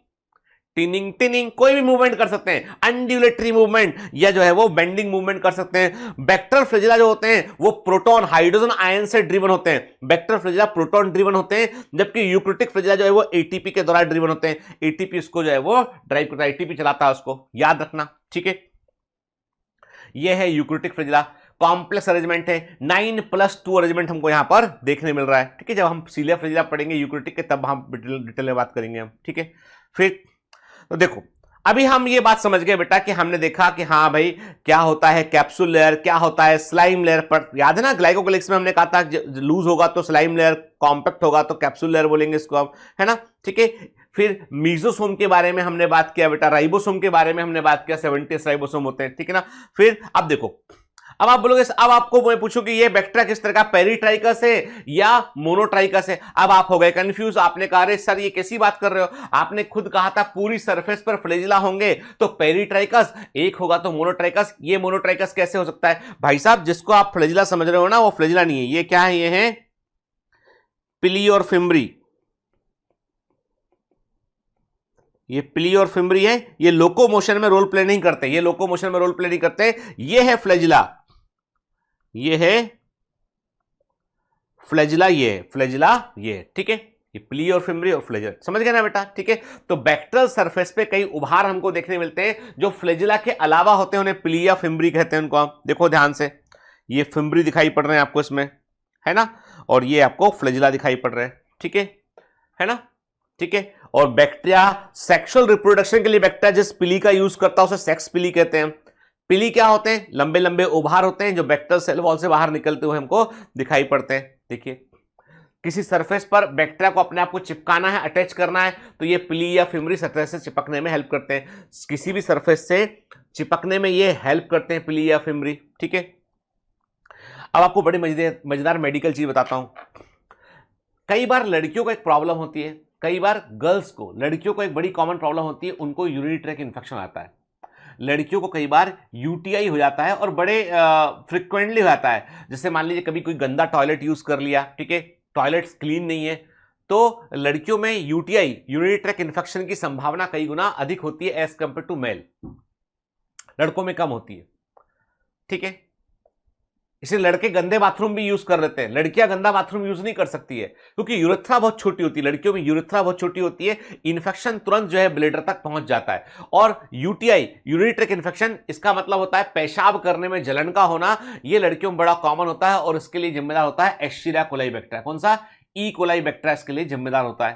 tinning tinning कोई भी मूवमेंट कर सकते हैं, अनड्यूलेटरी मूवमेंट या जो है वो बेंडिंग मूवमेंट कर सकते हैं। बैक्टीरियल फ्लैजिला जो होते हैं वो प्रोटॉन हाइड्रोजन आयन से ड्रिवन होते हैं, बैक्टीरियल फ्लैजिला प्रोटॉन ड्रिवन होते हैं, जबकि यूकैरियोटिक फ्लैजिला जो है वो एटीपी के द्वारा ड्रिवन होते हैं। एटीपी उसको जो है वो ड्राइव करता है, एटीपी चलाता है उसको, याद रखना, ठीक है। ये है यूकैरियोटिक फ्लैजिला, कॉम्प्लेक्स अरेंजमेंट है, 9+2 अरेंजमेंट हमको यहां पर देखने मिल रहा है, ठीक है। जब हम सीलिया फ्लैजिला पढ़ेंगे यूकैरियोटिक के तब हम डिटेल में बात करेंगे हम, ठीक है। फिर तो देखो अभी हम ये बात समझ गए बेटा कि हमने देखा कि हाँ भाई क्या होता है कैप्सूल लेयर, क्या होता है स्लाइम लेयर। पर याद है ना ग्लाइकोलिसिस में हमने कहा था लूज होगा तो स्लाइम लेयर, कॉम्पैक्ट होगा तो कैप्सूल लेयर बोलेंगे इसको अब, है ना, ठीक है। फिर मीजोसोम के बारे में हमने बात किया बेटा, राइबोसोम के बारे में हमने बात किया, 70 राइबोसोम होते हैं, ठीक है ना। फिर अब देखो, अब आप बोलोगे, अब आपको मैं पूछूं कि ये बैक्टीरिया किस तरह का, पेरीट्राइकस है या मोनोट्राइकस है। अब आप हो गए कंफ्यूज, आपने कहा अरे सर ये कैसी बात कर रहे हो, आपने खुद कहा था पूरी सरफेस पर फ्लैजिला होंगे तो पेरीट्राइकस, एक होगा तो मोनोट्राइकस, ये मोनोट्राइकस कैसे हो सकता है। भाई साहब जिसको आप फ्लैजिला समझ रहे हो ना वो फ्लैजिला नहीं है, ये क्या है, ये है पिली और फिम्बरी, ये पिली और फिम्बरी है, ये लोकोमोशन में रोल प्ले नहीं करते, ये लोकोमोशन में रोल प्ले नहीं करते, ये है फ्लैजिला, ये है फ्लैजिला, ये फ्लैजिला, ये ठीक है, ये प्ली और फिम्बरी और फ्लैजिला, समझ गए ना बेटा, ठीक है। तो बैक्टीरियल सरफेस पे कई उभार हमको देखने मिलते हैं जो फ्लैजिला के अलावा होते हैं, उन्हें प्ली या फिम्बरी कहते हैं उनको हम। देखो ध्यान से, ये फिम्बरी दिखाई पड़ रहे हैं आपको इसमें, है ना, और ये आपको फ्लैजिला दिखाई पड़ रहे हैं, ठीक है ना, ठीक है। और बैक्टीरिया सेक्सुअल रिप्रोडक्शन के लिए बैक्टीरिया जिस पिली का यूज करता है उसे सेक्स पिली कहते हैं। पिली क्या होते हैं, लंबे लंबे उभार होते हैं जो बैक्टीरियल सेल वॉल से बाहर निकलते हुए हमको दिखाई पड़ते हैं। देखिए किसी सरफेस पर बैक्टीरिया को अपने आप को चिपकाना है, अटैच करना है, तो ये पिली या फिम्बरी सतह से चिपकने में हेल्प करते हैं, किसी भी सरफेस से चिपकने में ये हेल्प करते हैं पिली या फिम्बरी, ठीक है। अब आपको बड़ी मजेदार मेडिकल चीज बताता हूं। कई बार लड़कियों को एक प्रॉब्लम होती है, कई बार गर्ल्स को, लड़कियों को एक बड़ी कॉमन प्रॉब्लम होती है, उनको यूरिनरी ट्रैक इन्फेक्शन आता है। लड़कियों को कई बार यूटीआई हो जाता है और बड़े फ्रिक्वेंटली हो जाता है। जैसे मान लीजिए कभी कोई गंदा टॉयलेट यूज कर लिया, ठीक है, टॉयलेट्स क्लीन नहीं है, तो लड़कियों में यूटीआई, यूरिनरी ट्रैक इन्फेक्शन की संभावना कई गुना अधिक होती है एज कंपेयर टू मेल, लड़कों में कम होती है, ठीक है। इसलिए लड़के गंदे बाथरूम भी यूज कर लेते हैं, लड़कियां गंदा बाथरूम यूज नहीं कर सकती है क्योंकि यूरेथ्रा बहुत छोटी होती है, लड़कियों में यूरेथ्रा बहुत छोटी होती है, इन्फेक्शन तुरंत जो है ब्लेडर तक पहुंच जाता है। और यूटीआई, यूरिनरी ट्रैक इन्फेक्शन, इसका मतलब होता है पेशाब करने में जलन का होना, यह लड़कियों में बड़ा कॉमन होता है और इसके लिए जिम्मेदार होता है एस्चेरिचिया कोलाई बैक्टीरिया। कौन सा, ई कोलाई बैक्टीरिया इसके लिए जिम्मेदार होता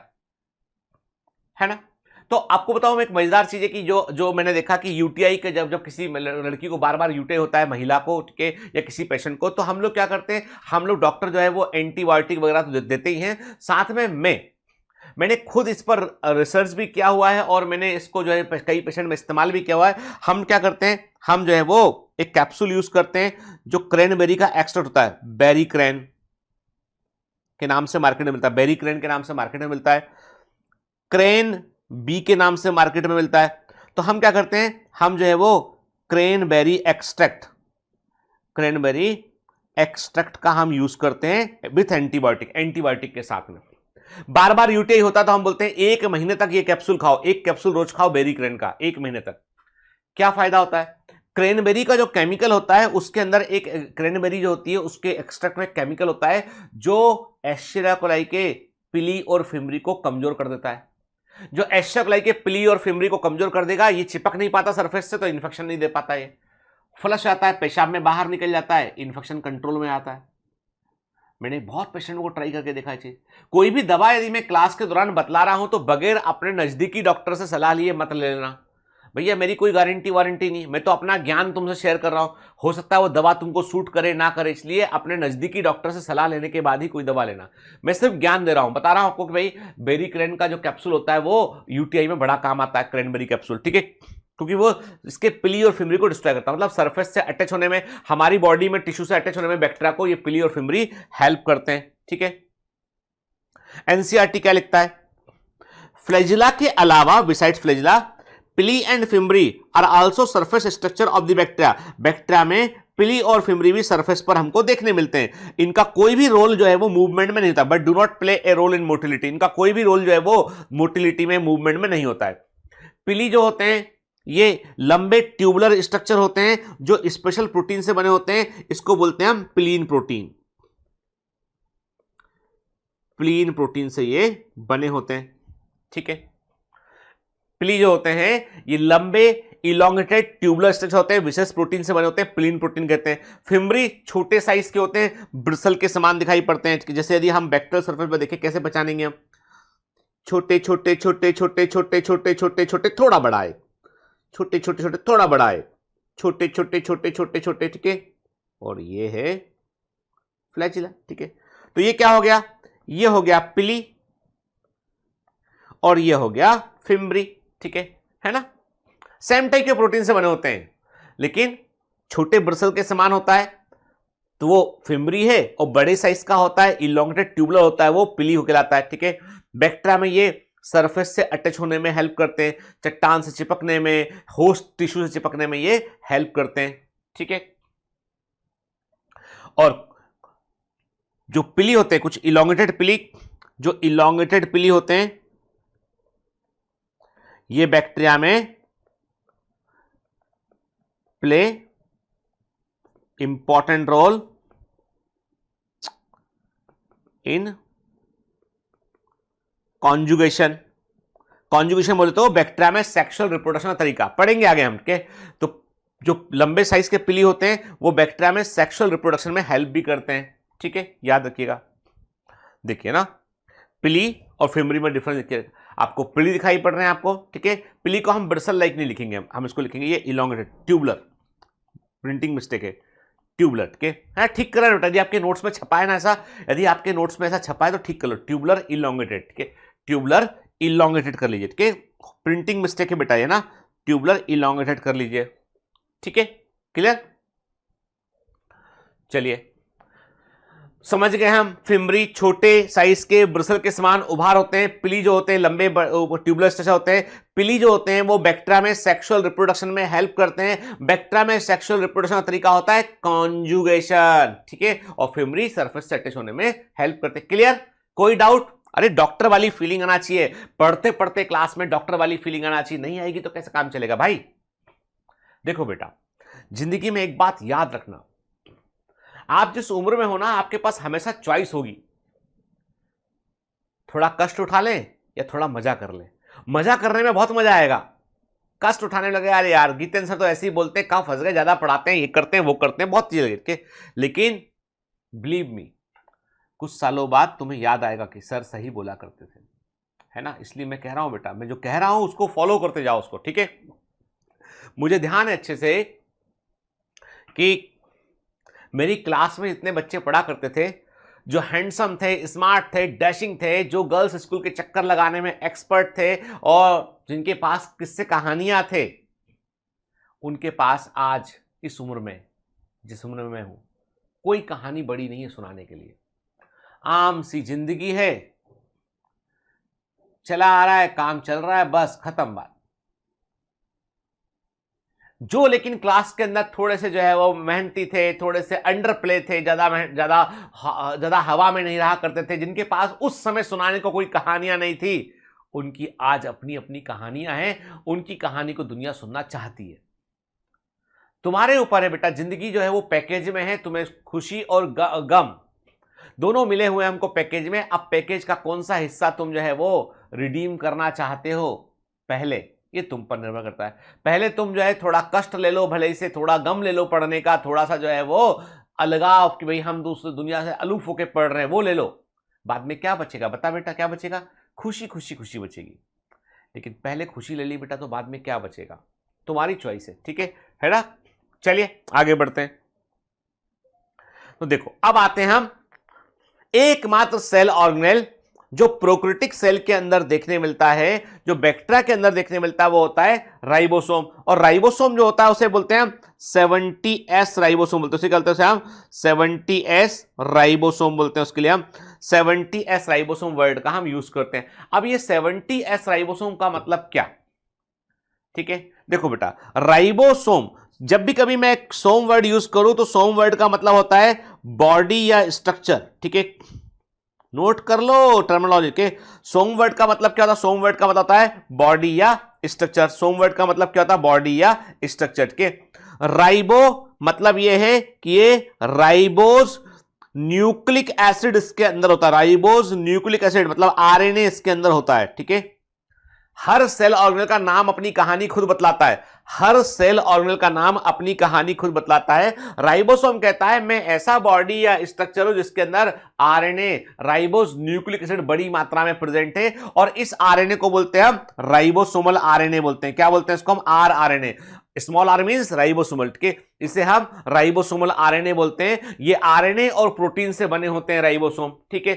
है ना। तो आपको बताऊं एक मजेदार चीज है कि जो मैंने देखा कि यूटीआई के जब किसी लड़की को बार बार यूटीआई होता है, महिला को, ठीक है, या किसी पेशेंट को, तो हम लोग क्या करते हैं, हम लोग डॉक्टर जो है वो एंटीबायोटिक वगैरह तो देते ही हैं, साथ में मैंने खुद इस पर रिसर्च भी किया हुआ है और मैंने इसको जो है कई पेशेंट में इस्तेमाल भी किया हुआ है। हम क्या करते हैं, हम जो है वो एक कैप्सूल यूज करते हैं जो क्रैनबेरी का एक्सट्रैक्ट होता है, बेरी क्रैन के नाम से मार्केट में मिलता है, बेरी क्रैन के नाम से मार्केट में मिलता है, क्रेन बी के नाम से मार्केट में मिलता है। तो हम क्या करते हैं, हम जो है वो क्रैनबेरी एक्सट्रैक्ट का हम यूज करते हैं विथ एंटीबायोटिक के साथ में। बार बार यूटीआई होता तो हम बोलते हैं 1 महीने तक ये कैप्सूल खाओ, 1 कैप्सूल रोज खाओ बेरी क्रैन का 1 महीने तक। क्या फायदा होता है, क्रैनबेरी का जो केमिकल होता है उसके अंदर एक क्रैनबेरी जो होती है उसके एक्सट्रैक्ट में केमिकल होता है जो एस्चेरिचिया कोलाई के पिली और फिम्बरी को कमजोर कर देता है। जो एस्चेरिचिया कोलाई के पिली और फिम्बरी को कमजोर कर देगा, ये चिपक नहीं पाता सरफेस से तो इन्फेक्शन नहीं दे पाता, है फ्लश आता है, पेशाब में बाहर निकल जाता है, इन्फेक्शन कंट्रोल में आता है। मैंने बहुत पेशेंट को ट्राई करके देखा है। कोई भी दवा यदि मैं क्लास के दौरान बतला रहा हूं तो बगैर अपने नजदीकी डॉक्टर से सलाह लिए मत ले लेना भैया, मेरी कोई गारंटी वारंटी नहीं, मैं तो अपना ज्ञान तुमसे शेयर कर रहा हूं, हो सकता है वो दवा तुमको सूट करे ना करे, इसलिए अपने नजदीकी डॉक्टर से सलाह लेने के बाद ही कोई दवा लेना। मैं सिर्फ ज्ञान दे रहा हूं, बता रहा हूं आपको कि भाई बेरी क्रैन का जो कैप्सूल होता है वो यूटीआई में बड़ा काम आता है, क्रैनबेरी कैप्सूल, ठीक है। क्योंकि वो इसके पिली और फिमरी को डिस्ट्रॉय करता है। मतलब सरफेस से अटैच होने में, हमारी बॉडी में टिश्यू से अटैच होने में बैक्टीरिया को ये पिली और फिमरी हेल्प करते हैं। ठीक है, एनसीईआरटी क्या लिखता है, फ्लैजिला के अलावा besides flagella, pili and fimbriae are also surface structure of the bacteria. Bacteria में पिली और फिमरी भी सरफेस पर हमको देखने मिलते हैं। इनका कोई भी रोल जो है वो मूवमेंट में नहीं होता, but do not play a role in motility. इनका कोई भी रोल जो है वो मोटिलिटी में, मूवमेंट में नहीं होता है। पिली जो होते हैं ये लंबे ट्यूबुलर स्ट्रक्चर होते हैं जो स्पेशल प्रोटीन से बने होते हैं, इसको बोलते हैं हम पिलीन प्रोटीन। पिलीन प्रोटीन से ये बने होते हैं। ठीक है, पिली जो होते हैं ये लंबे इलोंगेटेड ट्यूबुलर स्ट्रक्चर होते हैं, विशेष प्रोटीन से बने होते हैं, पिलीन प्रोटीन कहते हैं। फिमरी छोटे साइज के होते हैं, ब्रिसल के समान दिखाई पड़ते हैं। जैसे यदि हम बैक्टीरियल सरफेस पर देखें, कैसे पहचानेंगे हम, छोटे छोटे छोटे छोटे छोटे छोटे छोटे छोटे थोड़ा बड़ा है, छोटे छोटे छोटे थोड़ा बड़ा है, छोटे छोटे छोटे छोटे छोटे। ठीक है, और ये है फ्लैजिला। ठीक है, तो ये क्या हो गया, ये हो गया पिली और ये हो गया फिमरी। ठीक है ना, सेम टाइप के प्रोटीन से बने होते हैं, लेकिन छोटे ब्रिसल के समान होता है तो वो फिमरी है, और बड़े साइज का होता है, इलोंगेटेड ट्यूबुलर होता है, वो पिली होकर आता है। ठीक है, बैक्टीरिया में ये सरफेस से अटैच होने में हेल्प करते हैं, चट्टान से चिपकने में, होस्ट टिश्यू से चिपकने में ये हेल्प करते हैं। ठीक है, और जो पिली होते हैं, कुछ इलोंगेटेड पिली, जो इलोंगेटेड पिली होते हैं ये बैक्टीरिया में play important role in conjugation. Conjugation बोले तो बैक्टीरिया में सेक्सुअल रिप्रोडक्शन का तरीका पढ़ेंगे आगे हम के। तो जो लंबे साइज के पिली होते हैं वो बैक्टीरिया में सेक्सुअल रिप्रोडक्शन में हेल्प भी करते हैं। ठीक है, याद रखिएगा। देखिए ना, पिली और फिमरी में डिफरेंस देखिए, आपको पिली दिखाई पड़ रहे हैं आपको। ठीक है, पिली को हम ब्रिसल लाइक नहीं लिखेंगे, हम इसको लिखेंगे ये इलोंगेटेड ट्यूबुलर, प्रिंटिंग मिस्टेक है, ट्यूबुलर। ठीक है, ठीक करा बेटा, यदि आपके नोट्स में छपा है ना ऐसा, यदि आपके नोट्स में ऐसा छपा है तो ठीक कर लो, ट्यूबुलर इलोंगेटेड। ठीक है, ट्यूबुलर इलोंगेटेड कर लीजिए। ठीक है, प्रिंटिंग मिस्टेक है बेटा ये ना, ट्यूबुलर इलोंगेटेड कर लीजिए। ठीक है, क्लियर। चलिए, समझ गए हम। फिमरी छोटे साइज के ब्रिसल के समान उभार होते हैं, पिली जो होते हैं लंबे ट्यूबुलर स्ट्रक्चर होते हैं। पिली जो होते हैं वो बैक्टीरिया में सेक्सुअल रिप्रोडक्शन में हेल्प करते हैं। बैक्टीरिया में सेक्सुअल रिप्रोडक्शन का तरीका होता है कॉन्जुगेशन। ठीक है, और फिमरी सरफेस से अटैच होने में हेल्प करते हैं। क्लियर, कोई डाउट? अरे डॉक्टर वाली फीलिंग आना चाहिए, पढ़ते पढ़ते क्लास में डॉक्टर वाली फीलिंग आना चाहिए, नहीं आएगी तो कैसे काम चलेगा भाई। देखो बेटा, जिंदगी में एक बात याद रखना, आप जिस उम्र में हो ना, आपके पास हमेशा चॉइस होगी, थोड़ा कष्ट उठा लें या थोड़ा मजा कर लें। मजा करने में बहुत मजा आएगा, कष्ट उठाने लगे यार यार गीतेंद्र सर तो ऐसे ही बोलते हैं, कहाँ फंस गए, ज्यादा पढ़ाते हैं, ये करते हैं वो करते हैं, बहुत चीजें लगे। लेकिन बिलीव मी, कुछ सालों बाद तुम्हें याद आएगा कि सर सही बोला करते थे, है ना। इसलिए मैं कह रहा हूं बेटा, मैं जो कह रहा हूं उसको फॉलो करते जाओ उसको। ठीक है, मुझे ध्यान है अच्छे से कि मेरी क्लास में इतने बच्चे पढ़ा करते थे जो हैंडसम थे, स्मार्ट थे, डैशिंग थे, जो गर्ल्स स्कूल के चक्कर लगाने में एक्सपर्ट थे और जिनके पास किस्से कहानियां थे, उनके पास आज इस उम्र में, जिस उम्र में मैं हूं, कोई कहानी बड़ी नहीं है सुनाने के लिए। आम सी जिंदगी है, चला आ रहा है, काम चल रहा है, बस खत्म बात। जो लेकिन क्लास के अंदर थोड़े से जो है वो मेहनती थे, थोड़े से अंडर प्ले थे, ज्यादा हवा में नहीं रहा करते थे, जिनके पास उस समय सुनाने को कोई कहानियां नहीं थी, उनकी आज अपनी अपनी कहानियां हैं, उनकी कहानी को दुनिया सुनना चाहती है। तुम्हारे ऊपर है बेटा, जिंदगी जो है वो पैकेज में है, तुम्हें खुशी और गम दोनों मिले हुए हमको पैकेज में। अब पैकेज का कौन सा हिस्सा तुम जो है वो रिडीम करना चाहते हो, पहले ये तुम पर निर्भर करता है। पहले तुम जो है थोड़ा कष्ट ले लो, भले ही से थोड़ा गम ले लो पढ़ने का, थोड़ा सा जो है वो अलगाव कि भाई हम दूसरी दुनिया से अलूफ होके पढ़ रहे हैं, वो ले लो। बाद में क्या बचेगा बता बेटा, क्या बचेगा? खुशी खुशी खुशी बचेगी। लेकिन पहले खुशी ले ली बेटा तो बाद में क्या बचेगा? तुम्हारी चॉइस है। ठीक है ना। चलिए आगे बढ़ते हैं। तो देखो अब आते हैं हम एकमात्र सेल ऑर्गेनेल जो प्रोकैरियोटिक सेल के अंदर देखने मिलता है, जो बैक्टीरिया के अंदर देखने मिलता है, वो होता है राइबोसोम। और राइबोसोम जो होता है उसे बोलते हैं हम 70S राइबोसोम बोलते हैं। उसे क्या बोलते हैं हम 70S राइबोसोम बोलते हैं। उसके लिए हम 70S राइबोसोम वर्ड का हम यूज करते हैं। अब ये 70S राइबोसोम का मतलब क्या, ठीक है, देखो बेटा, राइबोसोम, जब भी कभी मैं सोम वर्ड यूज करूं तो सोम वर्ड का मतलब होता है बॉडी या स्ट्रक्चर, ठीक है, नोट कर लो टर्मिनोलॉजी के। सोम वर्ड का मतलब क्या होता है? सोम वर्ड का मतलब होता है बॉडी या स्ट्रक्चर। सोम वर्ड का मतलब क्या होता है? बॉडी या स्ट्रक्चर के। राइबो मतलब यह है कि ये राइबोज न्यूक्लिक एसिड इसके अंदर होता है। राइबोज न्यूक्लिक एसिड मतलब आरएनए इसके अंदर होता है, ठीक है। हर सेल ऑर्गेनेल का नाम अपनी कहानी खुद बतलाता है। हर सेल ऑर्गेनेल का नाम अपनी कहानी खुद बतलाता है। राइबोसोम कहता है मैं ऐसा बॉडी या स्ट्रक्चर हूं जिसके अंदर आरएनए, राइबोस न्यूक्लिक एसिड बड़ी मात्रा में प्रेजेंट है, और इस आरएनए को बोलते हैं हम राइबोसोमल आरएनए बोलते हैं। क्या बोलते हैं इसको हम? RNA. Small R means ribosomal, ठीक है, इसे हम राइबोसोमल आरएनए बोलते हैं। ये आरएनए और प्रोटीन से बने होते हैं राइबोसोम, ठीक है।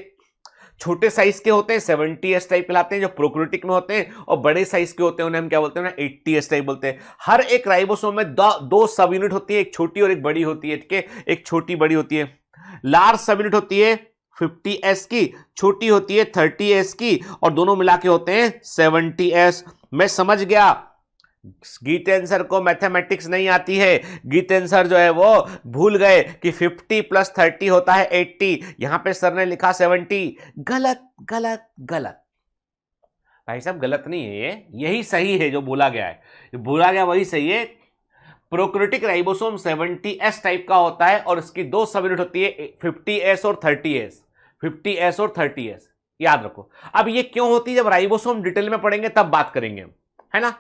छोटे साइज के होते हैं 70S टाइप कहलाते हैं जो प्रोकैरियोटिक में होते हैं, और बड़े साइज के होते हैं उन्हें हम क्या बोलते हैं? 80S टाइप बोलते हैं। हर एक राइबोसोम में दो सब यूनिट होती है, एक छोटी और एक बड़ी होती है, ठीक है, एक छोटी बड़ी होती है। लार्ज सब यूनिट होती है 50S की, छोटी होती है 30S की, और दोनों मिला के होते हैं 70S। मैं समझ गया, गीतेन सर को मैथमेटिक्स नहीं आती है। गीतेन सर जो है वो भूल गए कि 50 + 30 होता है 80। यहां पे सर ने लिखा 70। गलत गलत गलत भाई साहब, गलत नहीं है ये, यही सही है। जो बोला गया है, बोला गया वही सही है। प्रोकैरियोटिक राइबोसोम 70S टाइप का होता है, और इसकी दो सब यूनिट होती है 50S और 30S। 50S और 30S याद रखो। अब ये क्यों होती है, जब राइबोसोम डिटेल में पढ़ेंगे तब बात करेंगे, है ना,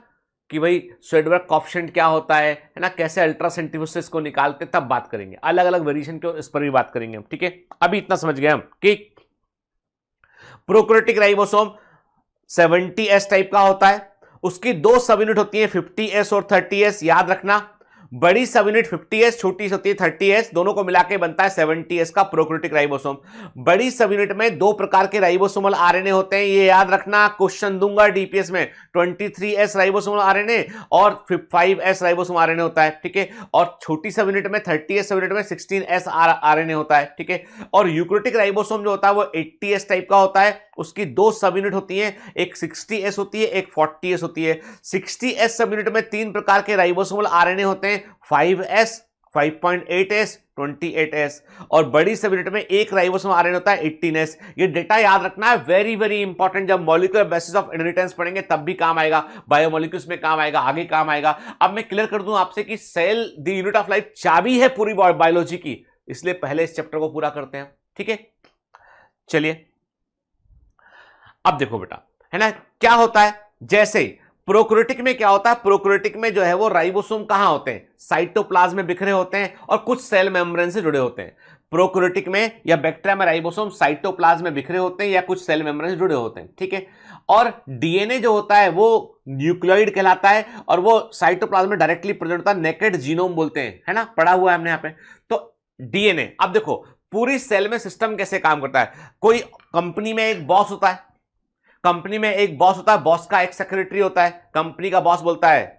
कि भाई स्वेडबर्ग कोएफिशिएंट क्या होता है ना, कैसे अल्ट्रासेंट्रीफ्यूगेशन को निकालते, तब बात करेंगे। अलग अलग वेरिएशन के इस पर भी बात करेंगे हम, ठीक है। अभी इतना समझ गए हम कि प्रोकैरियोटिक राइबोसोम 70S टाइप का होता है, उसकी दो सब यूनिट होती है 50S और 30S। याद रखना, बड़ी सब यूनिट 50S, छोटी होती है 30S, दोनों को मिला के बनता है 70S का प्रोकैरियोटिक राइबोसोम। बड़ी सब यूनिट में दो प्रकार के राइबोसोमल आरएनए होते हैं, ये याद रखना, क्वेश्चन दूंगा डीपीएस में। 23S राइबोसोमल आरएनए और 5S राइबोसोमल आरएनए होता है, ठीक है। और छोटी सब यूनिट में 30S सब यूनिट में 16S आरएनए होता है, ठीक है। और यूकैरियोटिक राइबोसोम जो होता है वो 80S टाइप का होता है, उसकी दो सब यूनिट होती है, एक 60S होती है, एक 40S होती है। 60S सब यूनिट में तीन प्रकार के राइबोसोमल आरएनए होते हैं, 5S, 5.8S, 28S, और बड़ी सब यूनिट में एक राइबोसोम आरएनए होता है 18S। ये डेटा याद रखना है, वेरी वेरी इंपॉर्टेंट। जब मॉलिक्यूलर बेसिस ऑफ इनहेरिटेंस पढ़ेंगे तब भी काम आएगा, बायोमोलिक्यूल्स में काम आएगा, आगे काम आएगा। अब मैं क्लियर कर दूं आपसे कि cell the unit of life चाबी है पूरी बायोलॉजी की, इसलिए पहले इस चैप्टर को पूरा करते हैं, ठीक है। चलिए अब देखो बेटा, है ना, क्या होता है, जैसे प्रोकैरियोटिक में क्या होता है, प्रोकैरियोटिक में जो है वो राइबोसोम कहां होते हैं? साइटोप्लाज्म में बिखरे होते हैं और कुछ सेल मेम्ब्रेन से जुड़े होते हैं। प्रोकैरियोटिक में या बैक्टीरिया में राइबोसोम साइटोप्लाज्म में बिखरे होते हैं या कुछ सेल मेम्ब्रेन से जुड़े होते हैं, ठीक है। और डीएनए जो होता है वो न्यूक्लियोइड कहलाता है, और वो साइटोप्लाज्म में डायरेक्टली प्रेजेंट होता है, नेकेड जीनोम बोलते हैं, है ना, पढ़ा हुआ है हमने यहां पे। तो डीएनए, अब देखो पूरी सेल में सिस्टम कैसे काम करता है। कोई कंपनी में एक बॉस होता है, कंपनी में एक बॉस होता है, बॉस का एक सेक्रेटरी होता है, कंपनी का बॉस बोलता है,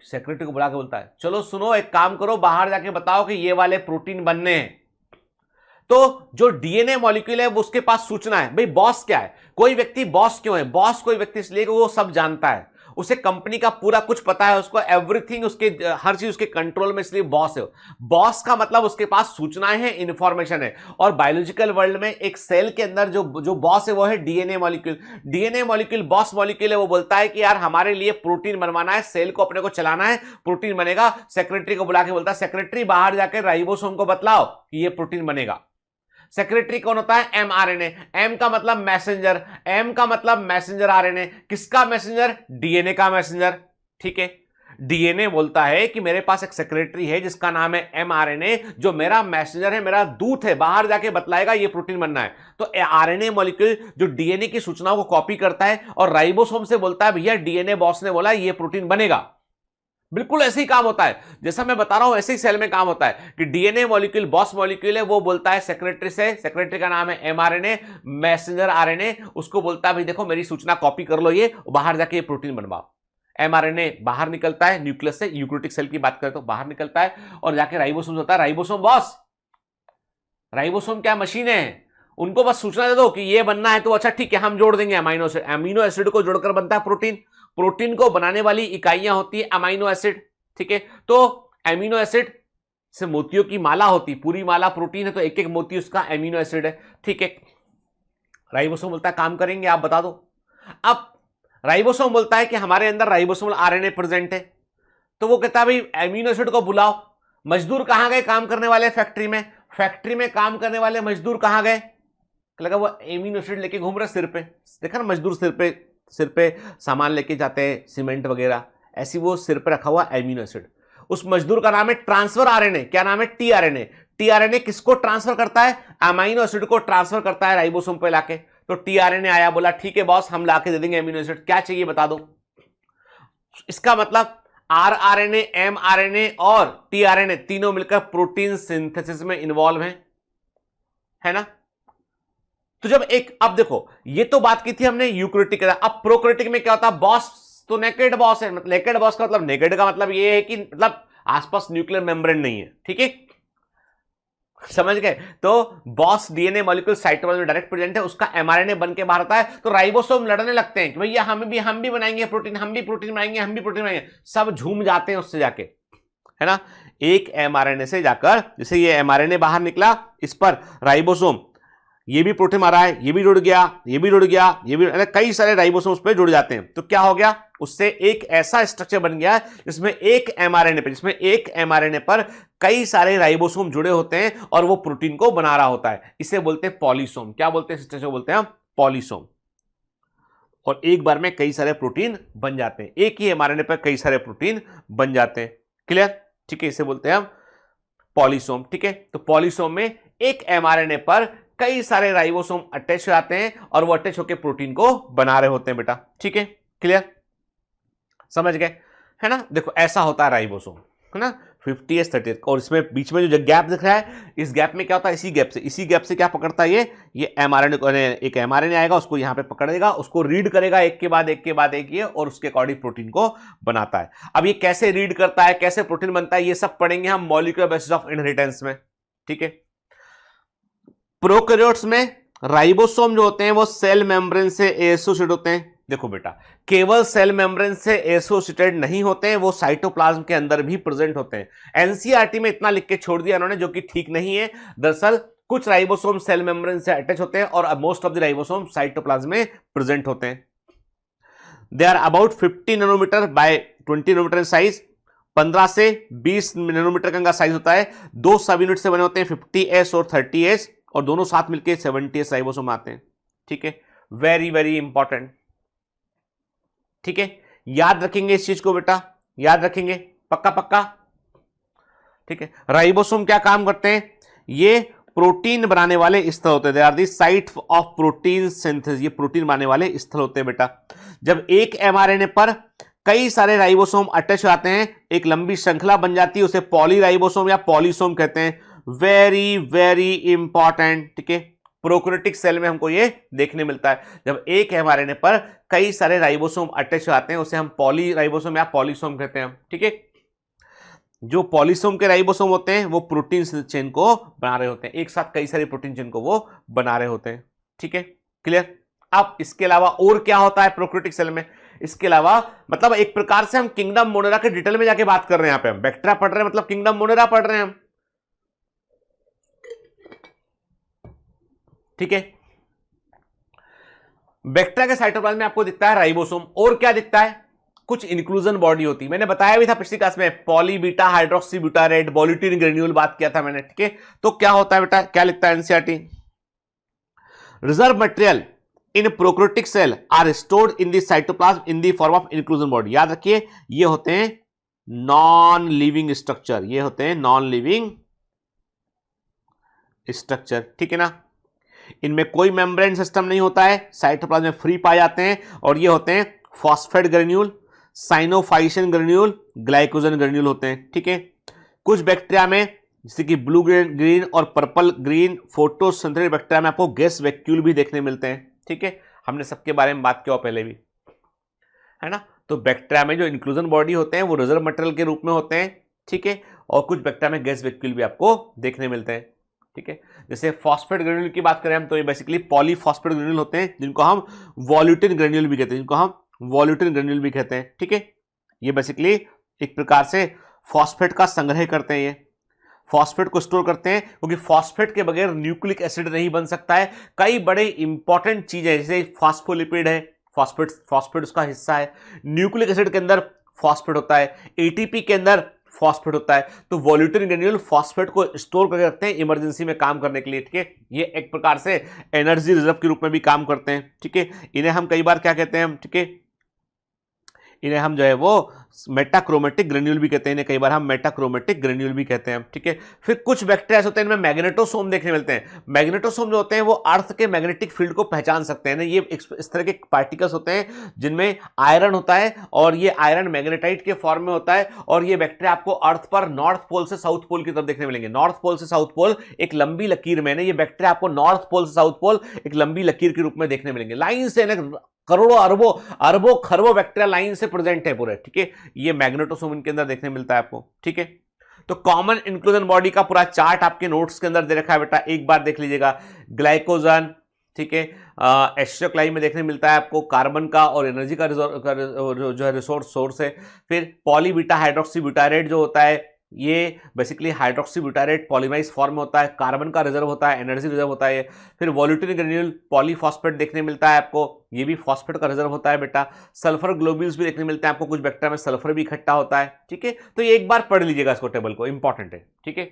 सेक्रेटरी को बुला के बोलता है चलो सुनो एक काम करो, बाहर जाके बताओ कि ये वाले प्रोटीन बनने हैं। तो जो डीएनए मॉलिक्यूल है वो उसके पास सूचना है। भाई बॉस क्या है, कोई व्यक्ति बॉस क्यों है? बॉस कोई व्यक्ति इसलिए कि वो सब जानता है, उसे कंपनी का पूरा कुछ पता है, उसको एवरीथिंग, उसके हर चीज उसके कंट्रोल में, इसलिए बॉस है। बॉस का मतलब उसके पास सूचनाएं हैं, इंफॉर्मेशन है। और बायोलॉजिकल वर्ल्ड में एक सेल के अंदर जो बॉस है वो है DNA molecule. DNA molecule boss molecule है, वो बोलता है कि यार हमारे लिए प्रोटीन बनवाना है, सेल को अपने को चलाना है, प्रोटीन बनेगा। सेक्रेटरी को बुला के बोलता है सेक्रेटरी बाहर जाकर राइबोसोम को बतलाओ कि ये प्रोटीन बनेगा। सेक्रेटरी कौन होता है? एमआरएनए। एम का मतलब मैसेंजर, एम का मतलब मैसेंजर आरएनए। किसका मैसेंजर? डीएनए का मैसेंजर, ठीक है। डीएनए बोलता है कि मेरे पास एक सेक्रेटरी है जिसका नाम है एमआरएनए, जो मेरा मैसेंजर है, मेरा दूत है, बाहर जाके बतलाएगा ये प्रोटीन बनना है। तो आरएनए मॉलिक्यूल जो डीएनए की सूचनाओं को कॉपी करता है और राइबोसोम से बोलता है भैया डीएनए बॉस ने बोला ये प्रोटीन बनेगा। बिल्कुल ऐसे ही काम होता है, जैसा मैं बता रहा हूं ऐसे ही सेल में काम होता है कि डीएनए मॉलिक्यूल बॉस मॉलिक्यूल है, वो बोलता है सेक्रेटरी से, सेक्रेटरी का नाम है एमआरएनए, मैसेंजर आरएनए, उसको बोलता है भाई देखो मेरी सूचना कॉपी कर लो, ये बाहर जाके ये प्रोटीन बनवाओ। एमआरएनए बाहर निकलता है न्यूक्लियस से, यूकेरियोटिक सेल की बात करें तो बाहर निकलता है और जाके राइबोसोम होता है। राइबोसोम बॉस, राइबोसोम क्या मशीन है, उनको बस सूचना दे दो कि ये बनना है तो अच्छा ठीक है हम जोड़ देंगे अमीनो एसिड, अमीनो एसिड को जोड़कर बनता है प्रोटीन, प्रोटीन को बनाने वाली इकाइयां होती है अमीनो एसिड, ठीक है। तो अमीनो एसिड से मोतियों की माला होती, पूरी माला प्रोटीन है तो एक एक मोती उसका अमीनो एसिड है, ठीक है। राइबोसोम बोलता है काम करेंगे आप बता दो। अब राइबोसोम बोलता है कि हमारे अंदर राइबोसोमल आरएनए प्रेजेंट है, तो वो कहता है भाई अमीनो एसिड को बुलाओ। मजदूर कहां गए काम करने वाले, फैक्ट्री में, फैक्ट्री में काम करने वाले मजदूर कहां गए, लगा वो एमिनो एसिड लेके घूम रहे सिर पे, देखा ना मजदूर सिर पे सामान लेके जाते हैं सीमेंट वगैरह, ऐसी वो सिर पे रखा हुआ एमिनो एसिड। उस मजदूर का नाम है ट्रांसफर आरएनए, क्या नाम है, टीआरएनए। टीआरएनए किसको ट्रांसफर करता है, अमीनो एसिड को ट्रांसफर करता है राइबोसोम पे लाके। तो टीआरएनए आया, बोला ठीक है बॉस हम लाके दे देंगे एमिनो एसिड, क्या चाहिए बता दो। इसका मतलब आरआरएनए, एमआरएनए और टीआरएनए तीनों मिलकर प्रोटीन सिंथेसिस में इन्वॉल्व है ना। तो जब एक, अब देखो ये तो बात की थी हमने यूकेरियोटिक, अब प्रोकैरियोटिक में क्या होता है, बॉस तो नेकेड बॉस है, मतलब नेकेड बॉस का मतलब, नेकेड का मतलब ये है कि मतलब आसपास न्यूक्लियर मेम्ब्रेन नहीं है, ठीक है, समझ गए। तो बॉस डीएनए मॉलिक्यूल साइटोप्लाज्म में डायरेक्ट प्रेजेंट है, उसका एमआरएनए बन के बाहर आता है, तो राइबोसोम लड़ने लगते हैं कि भैया हम भी बनाएंगे प्रोटीन, हम भी प्रोटीन बनाएंगे, हम भी प्रोटीन बनाएंगे, सब झूम जाते हैं उससे जाके, है ना। एक एमआरएनए से जाकर, जैसे ये एमआरएनए बाहर निकला, इस पर राइबोसोम, ये भी प्रोटीन आ रहा है, ये भी जुड़ गया, ये भी जुड़ गया, ये भी, कई सारे राइबोसोम उस पर जुड़ जाते हैं, तो क्या हो गया, उससे एक ऐसा स्ट्रक्चर बन गया जिसमें एक एमआरएनए पर कई सारे राइबोसोम जुड़े होते हैं और वो प्रोटीन को बना रहा होता है, इसे बोलते हैं पॉलीसोम। क्या बोलते हैं स्ट्रक्चर, बोलते हैं पॉलीसोम। और एक बार में कई सारे प्रोटीन बन जाते हैं, एक ही एमआरएनए पर कई सारे प्रोटीन बन जाते हैं, क्लियर, ठीक है, इसे बोलते हैं हम पॉलीसोम, ठीक है। तो पॉलीसोम में एक एमआरएनए पर कई सारे राइबोसोम अटैच हो जाते हैं और वो अटैच होकर प्रोटीन को बना रहे होते हैं बेटा, ठीक है, क्लियर, समझ गए, है ना। देखो ऐसा होता है राइबोसोम, है ना, 50s 30s, और इसमें बीच में जो गैप दिख रहा है, इस गैप में क्या होता है, इसी गैप से क्या पकड़ता है, ये एमआरएनए, एक एमआरएनए आएगा, उसको यहां पे पकड़ेगा, उसको रीड करेगा एक के बाद एक ये, और उसके अकॉर्डिंग प्रोटीन को बनाता है। अब ये कैसे रीड करता है, कैसे प्रोटीन बनता है, ये सब पढ़ेंगे हम मॉलिक्यूलर बेसिस ऑफ इनहेरिटेंस में, ठीक है। प्रोकैरियोट्स में राइबोसोम जो होते हैं वो सेल मेम्ब्रेन से एसोसिएटेड होते हैं। देखो बेटा, केवल सेल मेम्ब्रेन से एसोसिएटेड नहीं होते हैं, वो साइटोप्लाज्म के अंदर भी प्रेजेंट होते हैं। एनसीईआरटी में इतना लिख के छोड़ दिया उन्होंने, जो कि ठीक नहीं है। दरअसल कुछ राइबोसोम सेल मेम्ब्रेन से अटैच होते हैं और most of the ribosome cytoplasm में प्रेजेंट होते हैं। They are about 50 nanometre by 20 nanometre size, 15 से 20 नैनोमीटर का साइज होता है। दो सब यूनिट से बने होते हैं, 50s और 30s, और दोनों साथ मिलकर 70s राइबोसोम आते हैं, ठीक है। वेरी वेरी इंपॉर्टेंट, ठीक है, याद रखेंगे इस चीज को बेटा, याद रखेंगे, पक्का पक्का, ठीक है। राइबोसोम क्या काम करते हैं, ये प्रोटीन बनाने वाले स्थल होते हैं, they are the site of protein synthesis, ये प्रोटीन बनाने वाले स्थल होते हैं बेटा। जब एक एमआरएनए पर कई सारे राइबोसोम अटैच आते हैं, एक लंबी श्रृंखला बन जाती है, उसे पॉलीराइबोसोम या पॉलीसोम कहते हैं। वेरी वेरी इंपॉर्टेंट, ठीक है। प्रोकैरियोटिक सेल में हमको ये देखने मिलता है, जब एक एमआरएनए पर कई सारे राइबोसोम अटैच आते हैं, उसे हम पॉलीराइबोसोम या पॉलीसोम कहते हैं, ठीक है। जो पॉलीसोम के राइबोसोम होते हैं वो प्रोटीन चेन को बना रहे होते हैं, एक साथ कई सारे प्रोटीन चेन को वो बना रहे होते हैं, ठीक है, क्लियर। अब इसके अलावा और क्या होता है प्रोकैरियोटिक सेल में, इसके अलावा मतलब एक प्रकार से हम किंगडम मोनेरा के डिटेल में जाके बात कर रहे हैं, यहां पे हम बैक्टीरिया पढ़ रहे हैं, मतलब किंगडम मोनेरा पढ़ रहे हैं हम, ठीक है। बैक्टीरिया के साइटोप्लाज्म में आपको दिखता है राइबोसोम, और क्या दिखता है, कुछ इंक्लूजन बॉडी होती है, मैंने बताया भी था पिछली क्लास में, poly beta hydroxy butyrate volutin granule बात किया था मैंने, ठीक है। तो क्या होता है बेटा, क्या लिखता है NCERT, reserve material in prokaryotic cell are stored in the cytoplasm in the form of inclusion body. याद रखिए ये होते हैं नॉन लिविंग स्ट्रक्चर, ये होते हैं नॉन लिविंग स्ट्रक्चर, ठीक है ना। इनमें कोई मेम्ब्रेन सिस्टम नहीं होता है, साइटोप्लाज्म में फ्री पाए जाते हैं, और ये होते हैं phosphate granule, cyanophycin granule, glycogen granule होते हैं, ठीक है। कुछ बैक्टीरिया में जैसे कि ब्लू ग्रीन और पर्पल ग्रीन फोटोसिंथेटिक बैक्टीरिया में आपको गैस वैक्यूल भी देखने मिलते हैं, ठीक है। हमने सबके बारे में बात किया पहले भी, है ना। तो बैक्टीरिया में जो इंक्लूजन बॉडी होते हैं वो रिजर्व मटेरियल के रूप में होते हैं, ठीक है। और कुछ बैक्टीरिया में गैस वैक्यूल भी आपको देखने मिलते हैं, ठीक है। जैसे फॉस्फेट ग्रेन्यूल की बात करें हम तो ये बेसिकली पॉलीफॉस्फेट ग्रेन्यूल होते हैं जिनको हम वॉल्यूटिन ग्रेन्यूल भी कहते हैं, भी कहते हैं, ठीक है। ये बेसिकली एक प्रकार से फॉस्फेट का संग्रह करते हैं, ये फॉस्फेट को स्टोर करते हैं क्योंकि फॉस्फेट के बगैर न्यूक्लिक एसिड नहीं बन सकता है। कई बड़े इंपॉर्टेंट चीजें जैसे फॉस्फोलिपिड है, फॉस्फेट उसका हिस्सा है, न्यूक्लिक एसिड के अंदर फॉस्फेट होता है, एटीपी के अंदर फॉस्फेट होता है। तो वॉल्यूटिन ग्रेन्यूल फॉस्फेट को स्टोर करके रखते हैं इमरजेंसी में काम करने के लिए, ठीक है। ये एक प्रकार से एनर्जी रिजर्व के रूप में भी काम करते हैं, ठीक है। इन्हें हम कई बार क्या कहते हैं, ठीक है, इन्हें हम जो है वो मेटाक्रोमेटिक ग्रेन्यूल भी कहते हैं, इन्हें कई बार हम मेटाक्रोमेटिक ग्रेन्यूल भी कहते हैं, ठीक है। फिर कुछ बैक्टीरिया होते हैं इनमें मैग्नेटोसोम देखने मिलते हैं। मैग्नेटोसोम जो होते हैं वो अर्थ के मैग्नेटिक फील्ड को पहचान सकते हैं ना। ये इस तरह के पार्टिकल्स होते हैं जिनमें आयरन होता है और ये आयरन मैग्नेटाइट के फॉर्म में होता है। और ये बैक्टीरिया आपको अर्थ पर नॉर्थ पोल से साउथ पोल की तरफ देखने मिलेंगे। नॉर्थ पोल से साउथ पोल एक लंबी लकीर में, ये बैक्टीरिया आपको नॉर्थ पोल से साउथ पोल एक लंबी लकीर के रूप में देखने मिलेंगे। लाइन से करोड़ों अरबों खरबों बैक्टीरिया लाइन से प्रेजेंट है पूरे, ठीक है। ये मैग्नेटोसोम इनके अंदर देखने मिलता है आपको, ठीक है। तो कॉमन इंक्लूजन बॉडी का पूरा चार्ट आपके नोट्स के अंदर दे रखा है बेटा, एक बार देख लीजिएगा। ग्लाइकोजन, ठीक है, एस्ट्रोक्लाई में देखने मिलता है आपको कार्बन का और एनर्जी का जो है रिसोर्स सोर्स है। फिर पॉलीबीटा हाइड्रोक्सी ब्यूटारेट जो होता है ये basically hydroxy butyrate polymerise form में होता है, कार्बन का रिजर्व होता है, एनर्जी रिजर्व होता है। फिर वॉल्यूटिन ग्रेन्यूल पॉलीफॉस्फेट देखने मिलता है आपको, ये भी फॉस्फेट का रिजर्व होता है बेटा। सल्फर ग्लोब्यूल्स भी देखने मिलते हैं आपको, कुछ बैक्टीरिया में सल्फर भी इकट्ठा होता है, ठीक है। तो ये एक बार पढ़ लीजिएगा इसको, टेबल को, इंपॉर्टेंट है, ठीक है।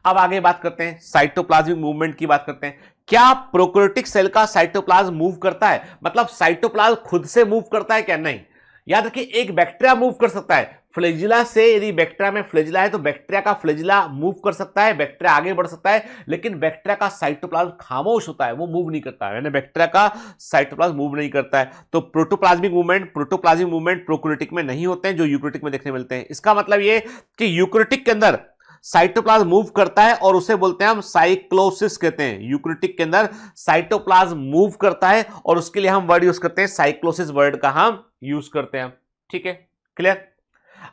अब आगे बात करते हैं साइटोप्लाज्मिक मूवमेंट की बात करते हैं। क्या प्रोकैरियोटिक सेल का साइटोप्लाज्म मूव करता है, मतलब साइटोप्लाज्म खुद से मूव करता है क्या? नहीं। याद रखिए एक बैक्टीरिया मूव कर सकता है फ्लैजिला से, यदि बैक्टीरिया में फ्लैजिला है तो बैक्टीरिया का फ्लैजिला मूव कर सकता है, बैक्टीरिया आगे बढ़ सकता है, लेकिन बैक्टीरिया का साइटोप्लाज्म खामोश होता है, वो मूव नहीं करता है, यानी बैक्टीरिया का साइटोप्लाज्म मूव नहीं करता है। तो प्रोटोप्लाज्मिक मूवमेंट प्रोकैरियोटिक में नहीं होते हैं जो यूकैरियोटिक में देखने मिलते हैं। इसका मतलब ये कि यूकैरियोटिक के अंदर साइटोप्लाज्म मूव करता है और उसे बोलते हैं हम साइक्लोसिस कहते हैं। यूकैरियोटिक के अंदर साइटोप्लाज्म मूव करता है और उसके लिए हम वर्ड यूज करते हैं साइक्लोसिस, वर्ड का हम यूज करते हैं, ठीक है, क्लियर।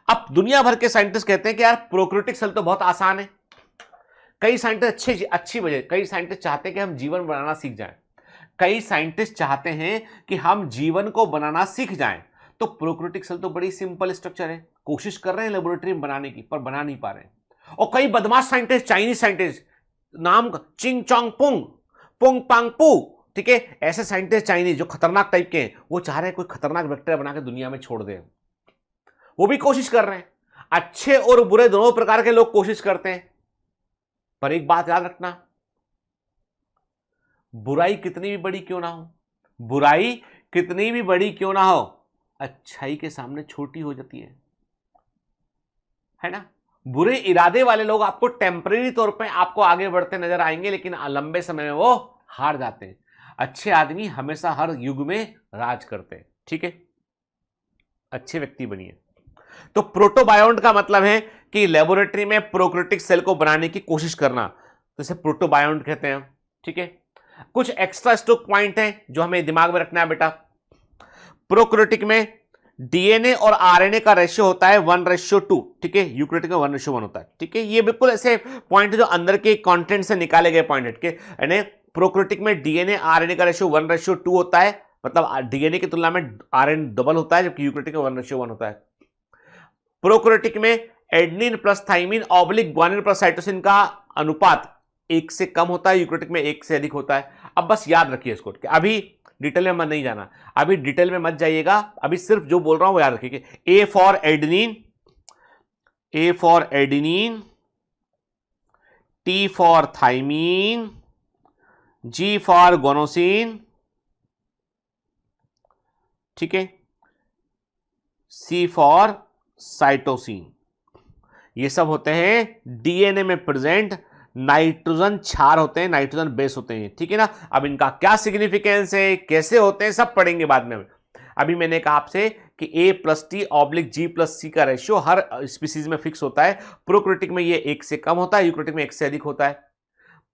अब दुनिया भर के साइंटिस्ट कहते हैं कि यार प्रोकैरियोटिक सेल तो बहुत आसान है। कई साइंटिस्ट अच्छी वजह, कई साइंटिस्ट चाहते हैं कि हम जीवन बनाना सीख जाएं, कई साइंटिस्ट चाहते हैं कि हम जीवन को बनाना सीख जाएं। तो प्रोकैरियोटिक सेल तो बड़ी सिंपल स्ट्रक्चर है, कोशिश कर रहे हैं लेबोरेटरी में बनाने की, पर बना नहीं पा रहे हैं। और कई बदमाश साइंटिस्ट, चाइनीज साइंटिस्ट, नाम चिंग चोंग पुंग, पुंग पांग पू, ठीक है, ऐसे साइंटिस्ट चाइनीज जो खतरनाक टाइप के हैं, वो चाह रहे हैं कोई खतरनाक बैक्टीरिया बना के दुनिया में छोड़ दे। वो भी कोशिश कर रहे हैं। अच्छे और बुरे दोनों प्रकार के लोग कोशिश करते हैं, पर एक बात याद रखना, बुराई कितनी भी बड़ी क्यों ना हो, बुराई कितनी भी बड़ी क्यों ना हो, अच्छाई के सामने छोटी हो जाती है ना। बुरे इरादे वाले लोग आपको टेम्परेरी तौर पे आपको आगे बढ़ते नजर आएंगे, लेकिन लंबे समय में वो हार जाते हैं। अच्छे आदमी हमेशा हर युग में राज करते हैं, ठीक है, अच्छे व्यक्ति बनिए। तो प्रोटोबायोंट का मतलब है कि लेबोरेटरी में प्रोकैरियोटिक सेल को बनाने की कोशिश करना, तो इसे प्रोटोबायोंट कहते हैं, ठीक है। कुछ एक्स्ट्रा स्टोक पॉइंट हैं जो हमें दिमाग में रखना है बेटा। प्रोकैरियोटिक में डीएनए और आरएनए का रेशियो होता है 1:2, ठीक है, यूकैरियोटिक में 1:1 होता है, ठीक है। ये बिल्कुल ऐसे पॉइंट जो अंदर के कंटेंट से निकाले गए पॉइंट है, ठीक है। यानी प्रोकैरियोटिक में डीएनए आरएनए का रेशियो 1:2 होता है, मतलब डीएनए की तुलना में आरएनए डबल होता है, जबकि यूकैरियोटिक में 1:1 होता है। प्रोकैरियोटिक में adenine plus thymine oblique guanine plus cytosine का अनुपात 1 से कम होता है, यूकैरियोटिक में 1 से अधिक होता है। अब बस याद रखिए इसको, अभी डिटेल में मत नहीं जाना, अभी डिटेल में मत जाइएगा, अभी सिर्फ जो बोल रहा हूं वो याद रखिए। A for adenine, T for thymine, G for guanosine, ठीक है, सी फॉर साइटोसिन। ये सब होते हैं डीएनए में प्रेजेंट नाइट्रोजन क्षार होते हैं, नाइट्रोजन बेस होते हैं, ठीक है ना। अब इनका क्या सिग्निफिकेंस है, कैसे होते हैं, सब पढ़ेंगे बाद में। अभी मैंने कहा आपसे कि A+T/G+C का रेशियो हर स्पीसीज में फिक्स होता है। प्रोकैरियोटिक में ये 1 से कम होता है, यूकैरियोटिक में 1 से अधिक होता है।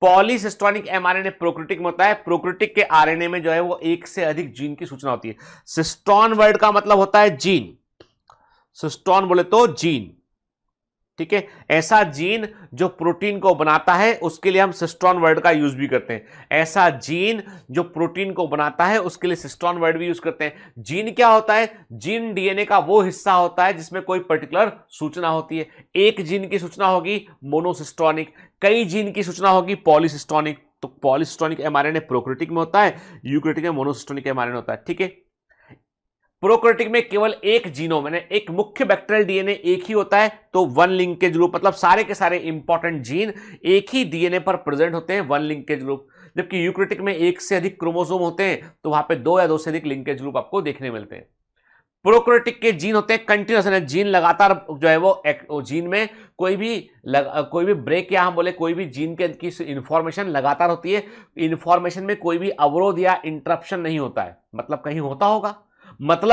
पॉलीसिस्टोनिक mRNA प्रोकैरियोटिक में होता है। प्रोकैरियोटिक के आरएनए में जो है वो 1 से अधिक जीन की सूचना होती है। सिस्टोन वर्ड का मतलब होता है जीन, सिस्टोन बोले तो जीन, ठीक है। ऐसा जीन जो प्रोटीन को बनाता है उसके लिए हम सिस्टोन वर्ड का यूज भी करते हैं। ऐसा जीन जो प्रोटीन को बनाता है उसके लिए सिस्टोन वर्ड भी यूज करते हैं। जीन क्या होता है? जीन डीएनए का वो हिस्सा होता है जिसमें कोई पर्टिकुलर सूचना होती है। एक जीन की सूचना होगी मोनोसिस्टोनिक, कई जीन की सूचना होगी पॉलीसिस्टोनिक। तो पॉलीसिस्टोनिक mRNA प्रोकैरियोटिक में होता है, यूकैरियोटिक में मोनोसिस्टोनिक mRNA होता है, ठीक है। प्रोकैरियोटिक में केवल एक जीनोम यानी एक मुख्य बैक्टीरियल डीएनए एक ही होता है, तो वन लिंकेज ग्रुप, मतलब सारे के सारे इंपॉर्टेंट जीन एक ही डीएनए पर प्रेजेंट होते हैं, वन लिंकेज ग्रुप। जबकि यूकैरियोटिक में एक से अधिक क्रोमोसोम होते हैं, तो वहां पे 2 या 2 से अधिक लिंकेज ग्रुप आपको देखने मिलते हैं। प्रोकैरियोटिक के जीन होते हैं कंटिन्यूअस, जीन लगातार जो है वो जीन में कोई भी ब्रेक या हम बोले कोई भी जीन के की इंफॉर्मेशन लगातार होती है। इंफॉर्मेशन में कोई भी अवरोध या इंटरप्शन नहीं होता है। मतलब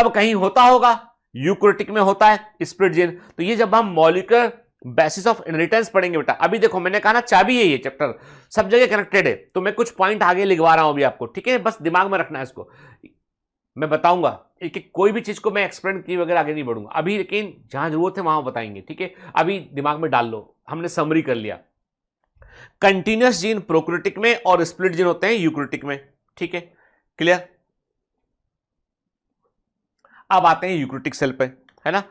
कहीं होता होगा, यूकैरियोटिक में होता है स्प्लिट जीन। तो ये जब हम मॉलिक्यूलर बेसिस ऑफ इनहेरिटेंस पढ़ेंगे बेटा, अभी देखो मैंने कहा ना चाबी है ये चैप्टर, सब जगह कनेक्टेड है। तो मैं कुछ पॉइंट आगे लिखवा रहा हूं अभी आपको, ठीक है, बस दिमाग में रखना है इसको। मैं बताऊंगा एक एक कोई भी चीज को मैं एक्सप्लेन किए वगैरह आगे नहीं बढ़ूंगा अभी, लेकिन जहां जरूरत है वहां बताएंगे, ठीक है। अभी दिमाग में डाल लो, हमने समरी कर लिया। कंटिन्यूअस जीन प्रोकैरियोटिक में और स्प्लिट जीन होते हैं यूकैरियोटिक में, ठीक है, क्लियर। अब आते हैं यूकैरियोटिक सेल पे, है ना।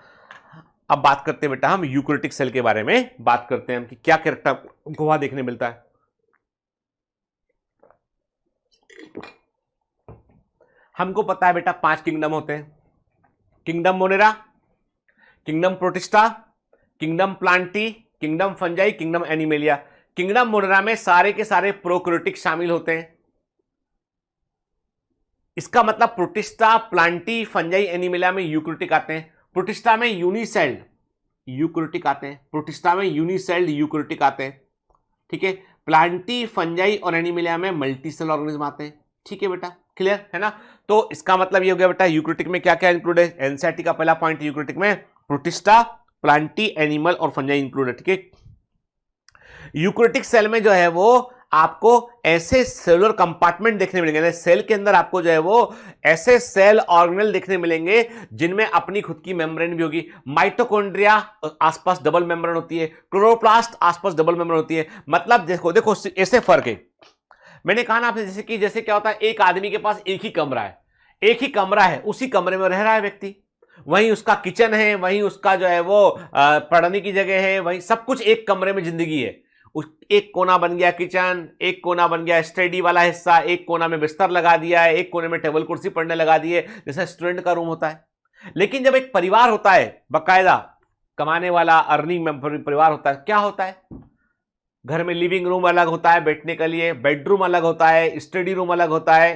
अब बात करते हैं बेटा हम यूकैरियोटिक सेल के बारे में बात करते हैं कि क्या कैरेक्टर उनको वहां देखने मिलता है। हमको पता है बेटा 5 किंगडम होते हैं। Kingdom Monera, kingdom protista, kingdom Plantae, kingdom fungi, kingdom animalia. Kingdom Monera में सारे के सारे प्रोकैरियोटिक शामिल होते हैं। इसका मतलब प्रोटिस्टा, प्लांटी, फंजाई, एनिमेलिया में यूकैरियोटिक आते हैं। प्रोटिस्टा में यूनिसेल्ड यूकैरियोटिक आते हैं, प्रोटिस्टा में यूनिसेल्ड यूकैरियोटिक आते हैं, ठीक है। प्लांटी, फंजाई और एनिमेलिया में मल्टीसेल ऑर्गेनिज्म आते हैं, ठीक है बेटा, क्लियर है ना। तो इसका मतलब ये हो गया बेटा यूकैरियोटिक में क्या क्या इंक्लूड है। एनसीईआरटी का पहला पॉइंट यूकैरियोटिक में प्रोटिस्टा, प्लांटी, एनिमल और फंजाई इंक्लूड है, ठीक है। यूकैरियोटिक सेल में जो है वो आपको ऐसे सेलुलर कंपार्टमेंट देखने मिलेंगे, सेल के अंदर आपको जो है वो ऐसे सेल ऑर्गेनेल देखने मिलेंगे जिनमें अपनी खुद की मेम्ब्रेन भी होगी। माइटोकॉन्ड्रिया आसपास डबल मेम्ब्रेन होती है, क्लोरोप्लास्ट आसपास डबल मेम्ब्रेन होती है। मतलब देखो ऐसे फर्क है। मैंने कहा ना आपसे जैसे क्या होता है, एक आदमी के पास एक ही कमरा है, उसी कमरे में रह रहा है व्यक्ति, वहीं उसका किचन है, वहीं उसका जो है वो पढ़ने की जगह है, वहीं सब कुछ एक कमरे में जिंदगी है। एक कोना बन गया किचन, एक कोना बन गया स्टडी वाला हिस्सा, एक कोना में बिस्तर लगा दिया है, एक कोने में टेबल कुर्सी पढ़ने लगा दी है, जैसे स्टूडेंट का रूम होता है। लेकिन जब एक परिवार होता है, बाकायदा कमाने वाला अर्निंग परिवार होता है, क्या होता है, घर में लिविंग रूम अलग होता है बैठने के लिए, बेडरूम अलग होता है, स्टडी रूम अलग होता है,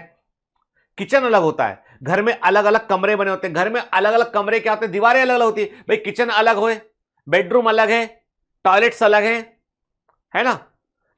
किचन अलग होता है। घर में अलग अलग कमरे बने होते हैं। घर में अलग अलग कमरे क्या होते हैं, दीवारें अलग अलग होती है भाई। किचन अलग हो, बेडरूम अलग है, टॉयलेट्स अलग है ना,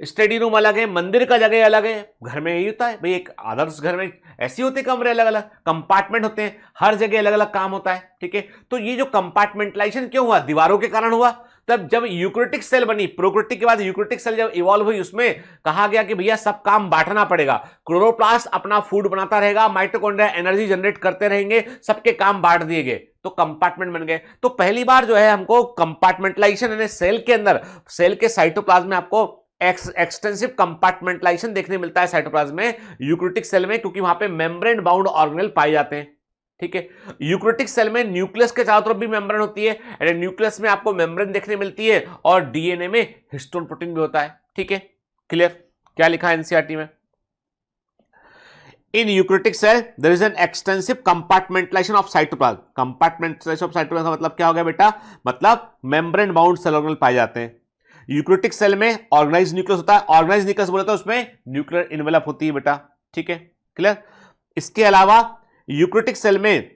स्टडी रूम अलग है, मंदिर का जगह अलग है। घर में यही होता है भाई, एक आदर्श घर में ऐसे होते कमरे, अलग अलग कंपार्टमेंट होते हैं, हर जगह अलग अलग काम होता है, ठीक है। तो ये जो कंपार्टमेंटलाइजेशन क्यों हुआ, दीवारों के कारण हुआ। तब जब यूकैरियोटिक सेल बनी, प्रोकैरियोटिक के बाद यूकैरियोटिक सेल जब इवॉल्व हुई, उसमें कहा गया कि भैया सब काम बांटना पड़ेगा। क्लोरोप्लास्ट अपना फूड बनाता रहेगा, माइटोकॉन्ड्रिया एनर्जी जनरेट करते रहेंगे, सबके काम बांट दिए गए, तो कंपार्टमेंट बन गए। तो पहली बार जो है हमको कंपार्टमेंटलाइजेशन यानी सेल के अंदर, सेल के साइटोप्लाज्म में आपको एक्सटेंसिव कंपार्टमेंटलाइजेशन देखने मिलता है साइटोप्लाज्म में, यूकैरियोटिक सेल में, क्योंकि वहां पे मेम्ब्रेन बाउंड ऑर्गेनेल पाए जाते हैं, ठीक है। यूकैरियोटिक सेल में न्यूक्लियस के चारों तरफ भी मेम्ब्रेन होती है, यानी न्यूक्लियस में आपको मेम्ब्रेन देखने मिलती है, और डीएनए में हिस्टोन प्रोटीन भी होता है, ठीक है, क्लियर। क्या लिखा है एनसीईआरटी में, in eukaryotic cell there is an extensive compartmentalisation of cytoplasm. Compartmentalisation of cytoplasm का मतलब क्या हो गया बेटा, मतलब मेम्ब्रेन बाउंड सेल ऑर्गेनेल पाए जाते हैं। यूकैरियोटिक सेल में ऑर्गेनाइज्ड न्यूक्लियस होता है, ऑर्गेनाइज्ड न्यूक्लियस बोले तो उसमें न्यूक्लियर इनवेलप होती है बेटा, ठीक है, क्लियर। इसके अलावा यूकैरियोटिक सेल में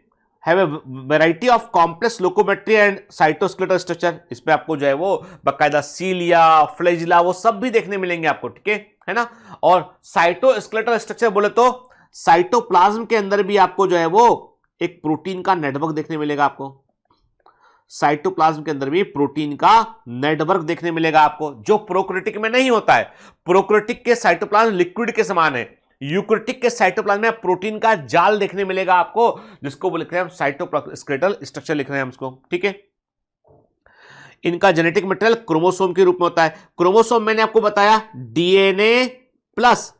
have a variety of complex locomotory and cytoskeletal structure. इसमें आपको जो है वो बाकायदा सीलिया, फ्लैजिला, वो सब भी देखने मिलेंगे आपको, ठीक है ना। और साइटोस्केलेटल स्ट्रक्चर बोले तो साइटोप्लाज्म के अंदर भी आपको जो है वो एक प्रोटीन का नेटवर्क देखने मिलेगा आपको। साइटोप्लाज्म के अंदर भी प्रोटीन का नेटवर्क देखने मिलेगा आपको, जो प्रोकैरियोटिक में नहीं होता है। प्रोकैरियोटिक के साइटोप्लाज्म लिक्विड के समान है, यूकैरियोटिक के साइटोप्लाज्म में प्रोटीन का जाल देखने मिलेगा आपको, जिसको वो लिख रहे हैं हम साइटोस्केलेटल स्ट्रक्चर लिख रहे हैं हम इसको, ठीक है। इनका जेनेटिक मटेरियल क्रोमोसोम के रूप में होता है। क्रोमोसोम मैंने आपको बताया डीएनए प्लस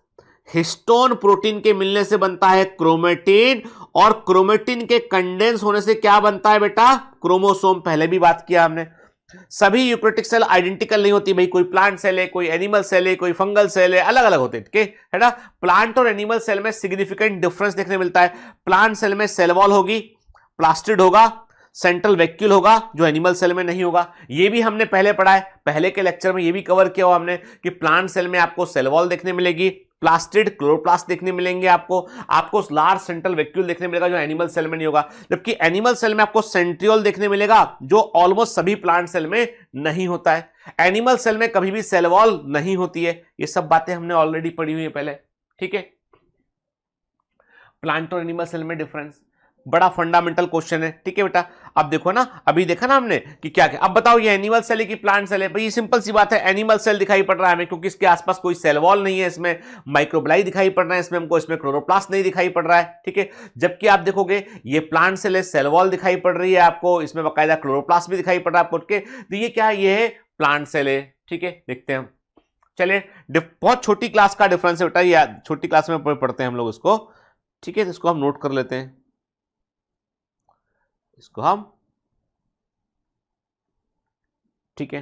हिस्टोन प्रोटीन के मिलने से बनता है क्रोमेटिन, और क्रोमेटिन के कंडेंस होने से क्या बनता है बेटा, क्रोमोसोम। पहले भी बात किया हमने। सभी यूकैरियोटिक सेल आइडेंटिकल नहीं होती भाई, कोई प्लांट सेल है, कोई एनिमल सेल है, कोई फंगल सेल है, अलग अलग होते हैं, ठीक है ना। प्लांट और एनिमल सेल में सिग्निफिकेंट डिफरेंस देखने मिलता है। प्लांट सेल में सेल वॉल होगी, प्लास्टिड होगा, सेंट्रल वैक्यूल होगा, जो एनिमल सेल में नहीं होगा। ये भी हमने पहले पढ़ा है, पहले के लेक्चर में ये भी कवर किया हुआ हमने कि प्लांट सेल में आपको सेल वॉल देखने मिलेगी, प्लास्टिड क्लोरोप्लास्ट देखने मिलेंगे आपको लार्ज सेंट्रल वैक्यूल देखने मिलेगा, जो एनिमल सेल में नहीं होगा। जबकि एनिमल सेल में आपको सेंट्रियोल देखने मिलेगा, जो ऑलमोस्ट सभी प्लांट सेल में नहीं होता है। एनिमल सेल में कभी भी सेल वॉल नहीं होती है। ये सब बातें हमने ऑलरेडी पढ़ी हुई है पहले, ठीक है। प्लांट और एनिमल सेल में डिफरेंस बड़ा फंडामेंटल क्वेश्चन है, ठीक है बेटा। अब देखो ना, अभी देखा ना हमने कि क्या क्या। अब बताओ ये एनिमल सेल है कि प्लांट सेल है? भाई सिंपल सी बात है, एनिमल सेल दिखाई पड़ रहा है हमें, क्योंकि इसके आसपास कोई सेल वॉल नहीं है, इसमें माइक्रोब्लाई दिखाई पड़ रहा है, इसमें हमको इसमें क्लोरोप्लास्ट नहीं दिखाई पड़ रहा है, ठीक है। जबकि आप देखोगे ये प्लांट सेल है, सेल वॉल दिखाई पड़ रही है आपको, इसमें बाकायदा क्लोरोप्लास्ट भी दिखाई पड़ रहा है आपको, ठीक है। तो ये क्या है, ये है प्लांट सेल है, ठीक है। देखते हैं हम, चलिए बहुत छोटी क्लास का डिफरेंस है बेटा, ये छोटी क्लास में पढ़ते हैं हम लोग इसको, ठीक है। इसको हम नोट कर लेते हैं, इसको हम, ठीक है।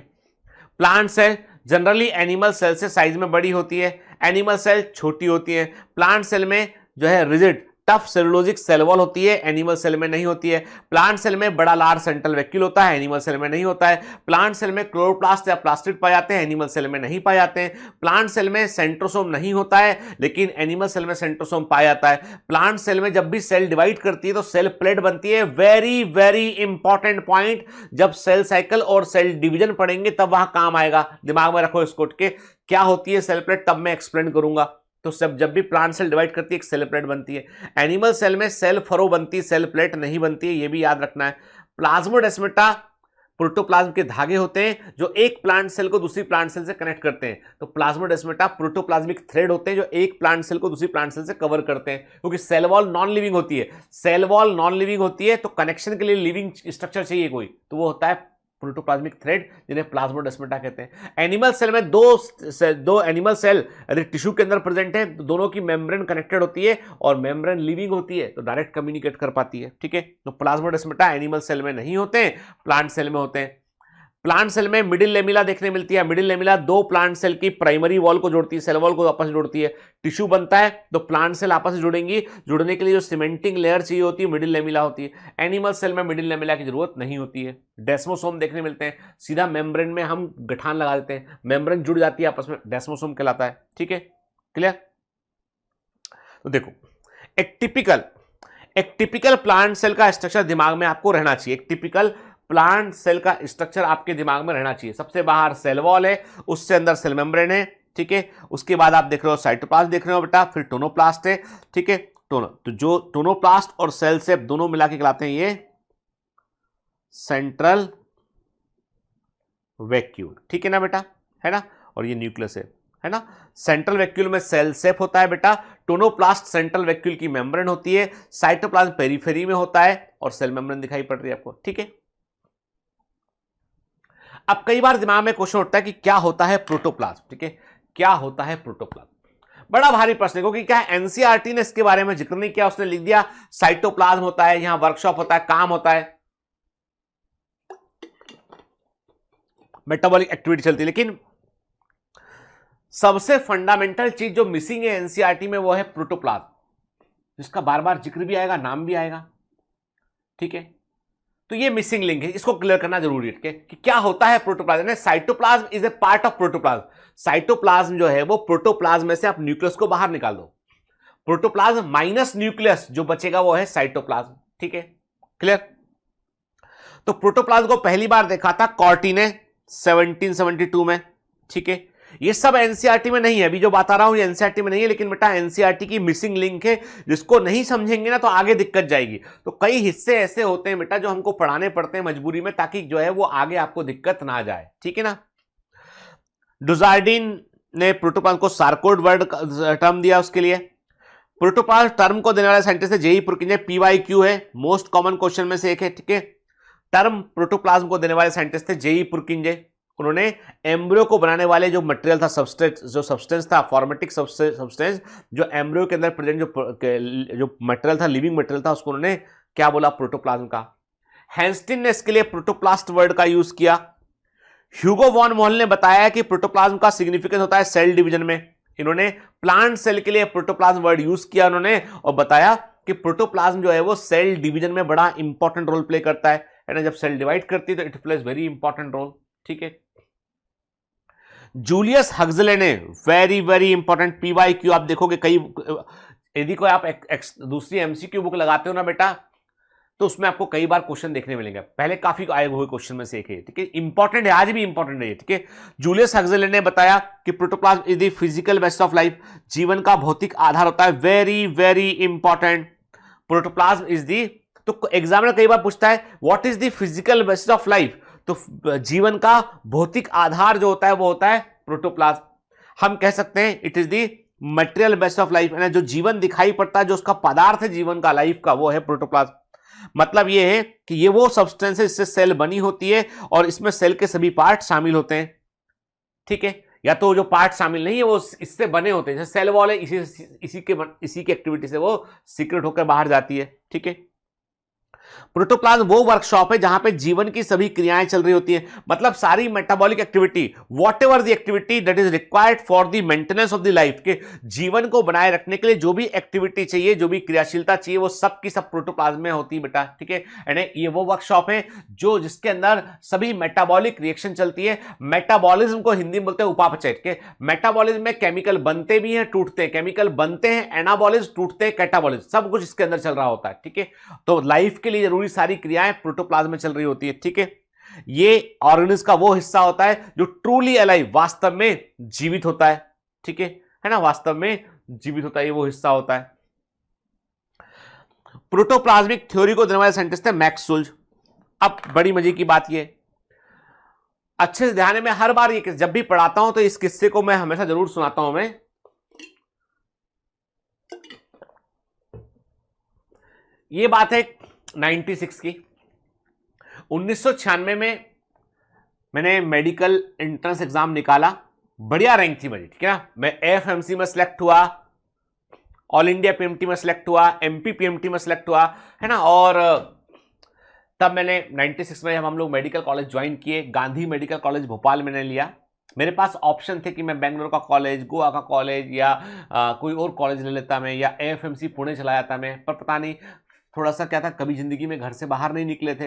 Plant cell generally animal cell से साइज में बड़ी होती है, एनिमल सेल छोटी होती है। प्लांट सेल में जो है rigid tough cellulosic cell wall होती है, एनिमल सेल में नहीं होती है। प्लांट सेल में बड़ा लार्ज सेंट्रल वैक्यूल होता है, एनिमल सेल में नहीं होता है। प्लांट सेल में क्लोरोप्लास्ट या प्लास्टिड पाए जाते हैं, एनिमल सेल में नहीं पाए जाते हैं। प्लांट सेल में सेंट्रोसोम नहीं होता है, लेकिन एनिमल सेल में सेंट्रोसोम पाया जाता है। प्लांट सेल में जब भी सेल डिवाइड करती है तो सेल प्लेट बनती है। वेरी वेरी इंपॉर्टेंट पॉइंट, जब सेल साइकिल और सेल डिवीजन पढ़ेंगे तब वहां काम आएगा, दिमाग में रखो इसको, के क्या होती है सेल प्लेट, तब मैं एक्सप्लेन करूंगा। तो जब भी प्लांट सेल डिवाइड करती है एक सेल प्लेट बनती है। एनिमल सेल में सेल फरो बनती है, सेल प्लेट नहीं बनती है, ये भी याद रखना है। प्लाज्मोडेस्माटा प्रोटोप्लाज्म के धागे होते हैं जो एक प्लांट सेल को दूसरी प्लांट सेल से कनेक्ट करते हैं। तो प्लाज्मोडेस्माटा प्रोटोप्लाज्मिक थ्रेड होते हैं जो एक प्लांट सेल को दूसरी प्लांट सेल से कवर करते हैं, क्योंकि सेल वॉल नॉन लिविंग होती है। सेल वॉल नॉन लिविंग होती है तो कनेक्शन के लिए लिविंग स्ट्रक्चर चाहिए कोई, तो वो होता है प्रोटोप्लाज्मिक थ्रेड, जिन्हें प्लाज्मोडेस्माटा कहते हैं। एनिमल सेल में दो एनिमल सेल यदि टिश्यू के अंदर प्रेजेंट है तो दोनों की मेम्ब्रेन कनेक्टेड होती है, और मेम्ब्रेन लिविंग होती है तो डायरेक्ट कम्युनिकेट कर पाती है, ठीक है। तो प्लाज्मोडेस्माटा एनिमल सेल में नहीं होते हैं, प्लांट सेल में होते हैं। प्लांट सेल में मिडिल लेमिला देखने मिलती है। मिडिल लेमिला दो प्लांट सेल की प्राइमरी वॉल को जोड़ती है, सेल वॉल को आपस में जोड़ती है। टिश्यू बनता है तो प्लांट सेल आपस में जुड़ेंगी, जुड़ने के लिए जो सीमेंटिंग लेयर चाहिए होती है मिडिल लेमिला होती है। एनिमल सेल में मिडिल लेमिला की जरूरत नहीं होती है। डेस्मोसोम देखने मिलते हैं, सीधा मेम्ब्रेन में हम गठान लगा देते हैं, मेम्ब्रेन जुड़ जाती है आपस में, डेस्मोसोम कहलाता है, ठीक है, क्लियर। तो देखो एक टिपिकल प्लांट सेल का स्ट्रक्चर दिमाग में आपको रहना चाहिए। एक टिपिकल प्लांट सेल का स्ट्रक्चर आपके दिमाग में रहना चाहिए। सबसे बाहर सेल वॉल है, उससे अंदर सेल मेम्ब्रेन है, ठीक है। उसके बाद आप देख रहे हो साइटोप्लाज्म देख रहे हो बेटा, फिर टोनोप्लास्ट है, ठीक है। तो जो टोनोप्लास्ट और सेल सेप दोनों मिला के कहलाते हैं ये सेंट्रल वैक्यूल, ठीक है ना बेटा, है ना। और ये न्यूक्लियस है ना। सेंट्रल वैक्यूल में सेल सेप होता है बेटा, टोनोप्लास्ट सेंट्रल वैक्यूल की मेम्ब्रेन होती है, साइटोप्लाज्म पेरिफेरी में होता है, और सेल मेम्ब्रेन दिखाई पड़ रही है आपको, ठीक है। अब कई बार दिमाग में क्वेश्चन उठता है कि क्या होता है प्रोटोप्लाज्म, ठीक है, क्या होता है प्रोटोप्लाज्म। बड़ा भारी प्रश्न है, क्योंकि क्या एनसीईआरटी ने इसके बारे में जिक्र नहीं किया, उसने लिख दिया साइटोप्लाज्म होता है, यहां वर्कशॉप होता है, काम होता है, मेटाबॉलिक एक्टिविटी चलती है। लेकिन सबसे फंडामेंटल चीज जो मिसिंग है एनसीईआरटी में वो है प्रोटोप्लाज्म, जिसका बार बार जिक्र भी आएगा, नाम भी आएगा, ठीक है। तो ये मिसिंग लिंक है, इसको क्लियर करना जरूरी है कि क्या होता है protoplasm. Cytoplasm is a part of protoplasm. Cytoplasm जो है वो प्रोटोप्लाज्म में से आप न्यूक्लियस को बाहर निकाल दो, प्रोटोप्लाज्म माइनस न्यूक्लियस जो बचेगा वो है साइटोप्लाज्म, ठीक है, क्लियर। तो प्रोटोप्लाज्म को पहली बार देखा था कॉर्टी ने 1772 में, ठीक है। ये सब एनसीईआरटी में नहीं है, अभी जो बता रहा हूं ये एनसीईआरटी में नहीं है, लेकिन बेटा एनसीईआरटी की मिसिंग लिंक है, जिसको नहीं समझेंगे ना तो आगे दिक्कत जाएगी। तो कई हिस्से ऐसे होते हैं बेटा जो हमको पढ़ाने पड़ते हैं मजबूरी में, ताकि जो है वो आगे आपको दिक्कत ना जाए, ठीक है ना। डुजार्डिन ने प्रोटोप्लाज्म को सार्कोड वर्ड टर्म दिया उसके लिए। प्रोटोप्लाज्म टर्म को देने वाले साइंटिस्ट है जेई पुरकिंजे, पीवाईक्यू है, मोस्ट कॉमन क्वेश्चन में से एक है, ठीक है। टर्म प्रोटोप्लाज्म को देने वाले साइंटिस्ट थे जेई पुरकिंजे। उन्होंने एम्ब्रियो को बनाने वाले जो मटेरियल था, सब्सटेंस था, फॉर्मेटिक सब्सटेंस, जो एम्ब्रियो के अंदर प्रेजेंट जो मटेरियल था, लिविंग मटेरियल था, उसको उन्होंने क्या बोला, प्रोटोप्लाज्म का। हैंस्टिन ने इसके लिए प्रोटोप्लास्ट वर्ड का यूज किया। ह्यूगो वॉन मोहल ने बताया कि प्रोटोप्लाज्म का सिग्निफिकेंस होता है सेल डिवीजन में। इन्होंने प्लांट सेल के लिए प्रोटोप्लाज्म वर्ड यूज किया उन्होंने, और बताया कि प्रोटोप्लाज्म जो है वो सेल डिवीजन में बड़ा इंपॉर्टेंट रोल प्ले करता है ना। जब सेल डिवाइड करती है तो it plays very important role, ठीक है। जूलियस हक्सले ने, वेरी वेरी इंपॉर्टेंट, पीवाईक्यू आप देखोगे कई, यदि कोई आप दूसरी एमसीक्यू बुक लगाते हो ना बेटा, तो उसमें आपको कई बार क्वेश्चन देखने मिलेंगे। पहले काफी आए हुए क्वेश्चन में से एक है, ठीक है, इंपॉर्टेंट है, आज भी इंपॉर्टेंट है, ठीक है। जूलियस हक्सले ने बताया कि protoplasm is the physical basis of life, जीवन का भौतिक आधार होता है, very very important. Protoplasm is the, तो एग्जामिनर कई बार पूछता है what is the physical basis of life, तो जीवन का भौतिक आधार जो होता है वो होता है प्रोटोप्लाज्म। हम कह सकते हैं it is the material basis of life, जो जीवन दिखाई पड़ता है, जो उसका पदार्थ है जीवन का, लाइफ का, वो है प्रोटोप्लाज्म। मतलब ये है कि ये वो सब्सटेंस है जिससे सेल बनी होती है, और इसमें सेल के सभी पार्ट शामिल होते हैं, ठीक है। या तो जो पार्ट शामिल नहीं है वो इससे बने होते हैं, जैसे सेल वॉल है, इसी की एक्टिविटी से वो सीक्रेट होकर बाहर जाती है, ठीक है। प्रोटोप्लाज्म वो वर्कशॉप है जहां पे जीवन की सभी क्रियाएं चल रही होती हैं, मतलब सारी metabolic activity, whatever the activity that is required for the maintenance of the life, के जीवन को बनाए रखने के लिए जो भी एक्टिविटी चाहिए, जो भी क्रियाशीलता चाहिए, वो सब की सब प्रोटोप्लाज्म में होती है बेटा, ठीक है। यानी ये वो वर्कशॉप है जो जिसके अंदर सभी मेटाबॉलिक रिएक्शन चलती है। मेटाबॉलिज्म को हिंदी में बोलते हैं उपापचय, ठीक है। मेटाबॉलिज्म में केमिकल बनते भी हैं, टूटते हैं, केमिकल बनते हैं, एनाबॉलिज्म, टूटते हैं, कैटाबॉलिज्म, सब कुछ इसके अंदर चल रहा होता है, ठीक है। तो लाइफ के लिए जरूरी सारी क्रियाएं प्रोटोप्लाज्म में चल रही होती है, ठीक है। ये ऑर्गेनिज्म का वो हिस्सा होता है जो ट्रूली अलाइव, वास्तव में जीवित होता है, ठीक है ना, वास्तव में जीवित होता है, ये वो हिस्सा होता है। प्रोटोप्लाज्मिक थ्योरी को देने वाले साइंटिस्ट है मैक्स सुल्ज। अब बड़ी मजे की बात ये, अच्छे से ध्यान है, मैं हर बार ये जब भी पढ़ाता हूं तो इस किस्से को मैं हमेशा जरूर सुनाता हूं। मैं ये बात है 96 की। 1996 में मैंने मेडिकल एंट्रेंस एग्जाम निकाला, बढ़िया रैंक थी मेरी, ठीक है ना। मैं एफएमसी में सिलेक्ट हुआ, ऑल इंडिया पीएमटी में सिलेक्ट हुआ, एमपी पीएमटी में सिलेक्ट हुआ, है ना। और तब मैंने 96 में हम लोग मेडिकल कॉलेज ज्वाइन किए, गांधी मेडिकल कॉलेज भोपाल मैंने लिया। मेरे पास ऑप्शन थे कि मैं बेंगलोर का कॉलेज, गोवा का कॉलेज, या कोई और कॉलेज ले लेता मैं, या एएफएमसी पुणे चला जाता मैं, पर पता नहीं थोड़ा सा क्या था, कभी जिंदगी में घर से बाहर नहीं निकले थे,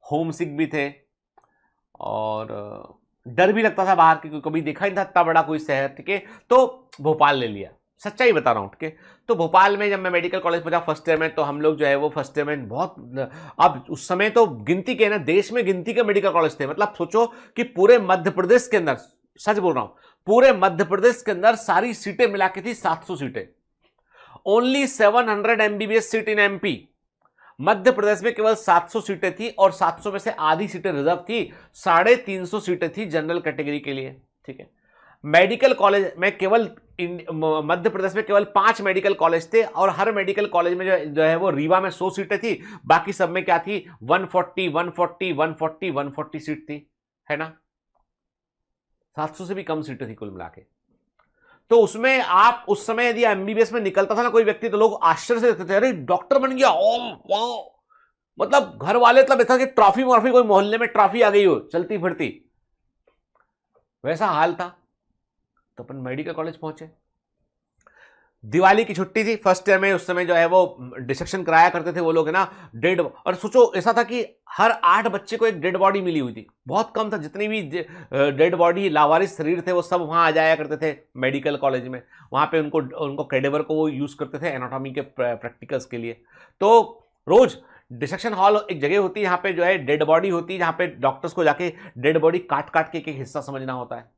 होम सिक भी थे, और डर भी लगता था बाहर, क्योंकि कभी देखा ही था इतना बड़ा कोई शहर, ठीक है। तो भोपाल ले लिया, सच्चाई बता रहा हूँ, ठीक है। तो भोपाल में जब मैं मेडिकल कॉलेज पहुंचा फर्स्ट ईयर में, तो हम लोग जो है वो फर्स्ट ईयर में बहुत, अब उस समय तो गिनती के ना, देश में गिनती के मेडिकल कॉलेज थे। मतलब सोचो कि पूरे मध्य प्रदेश के अंदर, सच बोल रहा हूं, पूरे मध्य प्रदेश के अंदर सारी सीटें मिला के थी 700 सीटें, only 700 MBBS seat in MP. Madhya Pradesh में केवल 700 सीटें थी, और 700 में से आधी सीटें रिजर्व थी, 350 सीटें थी जनरल कैटेगरी के लिए, ठीक है। मेडिकल कॉलेज में केवल मध्य प्रदेश में केवल 5 मेडिकल कॉलेज थे, और हर मेडिकल कॉलेज में जो है वो रीवा में 100 सीटें थी, बाकी सब में क्या थी 140 140 140 140 सीट थी, है ना। 700 से भी कम सीटें थी कुल मिला के। तो उसमें आप उस समय यदि एमबीबीएस में निकलता था ना कोई व्यक्ति, तो लोग आश्चर्य से देखते थे, अरे डॉक्टर बन गया, ओ वाओ, मतलब घर वाले मतलब ऐसा कि ट्रॉफी मॉर्फी, कोई मोहल्ले में ट्रॉफी आ गई हो चलती फिरती, वैसा हाल था। तो अपन मेडिकल कॉलेज पहुंचे, दिवाली की छुट्टी थी फर्स्ट ईयर में। उस समय जो है वो डिसेक्शन कराया करते थे वो लोग, है ना, डेड। और सोचो ऐसा था कि हर 8 बच्चे को एक डेड बॉडी मिली हुई थी, बहुत कम था, जितनी भी डेड बॉडी लावारिस शरीर थे वो सब वहां आ जाया करते थे मेडिकल कॉलेज में। वहां पे उनको कैडेवर को वो यूज करते थे एनाटॉमी के प्रैक्टिकल्स के लिए। तो रोज डिसेक्शन हॉल एक जगह होती है यहाँ पे जो है डेड बॉडी होती है, जहाँ पे डॉक्टर्स को जाके डेड बॉडी काट काट के एक हिस्सा समझना होता है।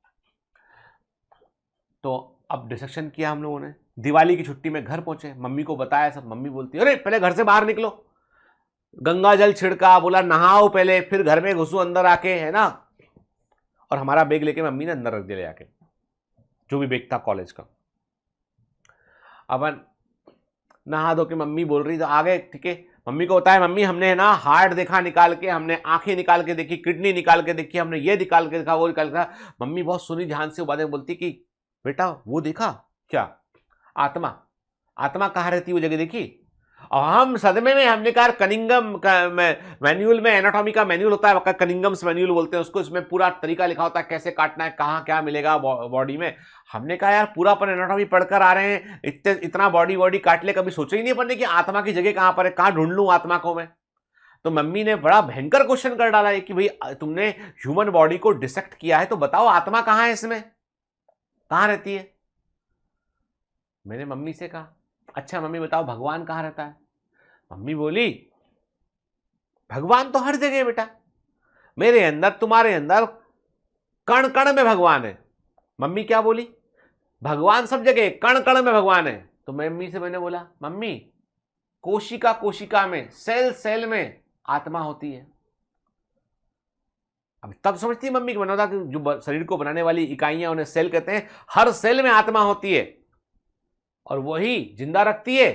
तो अब डिसेक्शन किया हम लोगों ने, दिवाली की छुट्टी में घर पहुंचे, मम्मी को बताया सब। मम्मी बोलती है अरे पहले घर से बाहर निकलो, गंगा जल छिड़का, बोला नहाओ पहले, फिर घर में घुसो अंदर आके, है ना। और हमारा बैग लेके मम्मी ने अंदर रख दिया ले आके, जो भी बैग था कॉलेज का। अपन नहा धो के मम्मी बोल रही तो आ गए, ठीक है। मम्मी को बताया मम्मी हमने है ना हार्ट देखा निकाल के, हमने आंखें निकाल के देखी, किडनी निकाल के देखी, हमने ये निकाल के देखा, वो निकाल के देखा। मम्मी बहुत सुनी ध्यान से बातें, बोलती कि बेटा वो देखा क्या, आत्मा, आत्मा कहाँ रहती है वो जगह देखी। और हम सदमे में, हमने कहा कनिंगम मैन्यूअल में, एनाटॉमी का मैन्यूअल होता है, कनिंगम्स मैन्यूअल बोलते हैं उसको, इसमें पूरा तरीका लिखा होता है कैसे काटना है, कहाँ क्या मिलेगा बॉडी में। हमने कहा यार पूरा अपन एनाटॉमी पढ़कर आ रहे हैं, इतना बॉडी काट ले, कभी सोचा ही नहीं अपन ने कि आत्मा की जगह कहाँ पर है, कहाँ ढूंढ लूं आत्मा को मैं। तो मम्मी ने बड़ा भयंकर क्वेश्चन कर डाला है कि भाई तुमने ह्यूमन बॉडी को डिसेक्ट किया है तो बताओ आत्मा कहाँ है, इसमें कहाँ रहती है। मैंने मम्मी से कहा अच्छा मम्मी बताओ भगवान कहाँ रहता है। मम्मी बोली भगवान तो हर जगह है बेटा, मेरे अंदर तुम्हारे अंदर कण कण में भगवान है। मम्मी क्या बोली, भगवान सब जगह, कण कण में भगवान है। तो मम्मी से मैंने बोला मम्मी कोशिका कोशिका में, सेल सेल में आत्मा होती है। अब तब समझती है मम्मी कि मैंने कि जो शरीर को बनाने वाली इकाइयां उन्हें सेल कहते हैं, हर सेल में आत्मा होती है और वही जिंदा रखती है।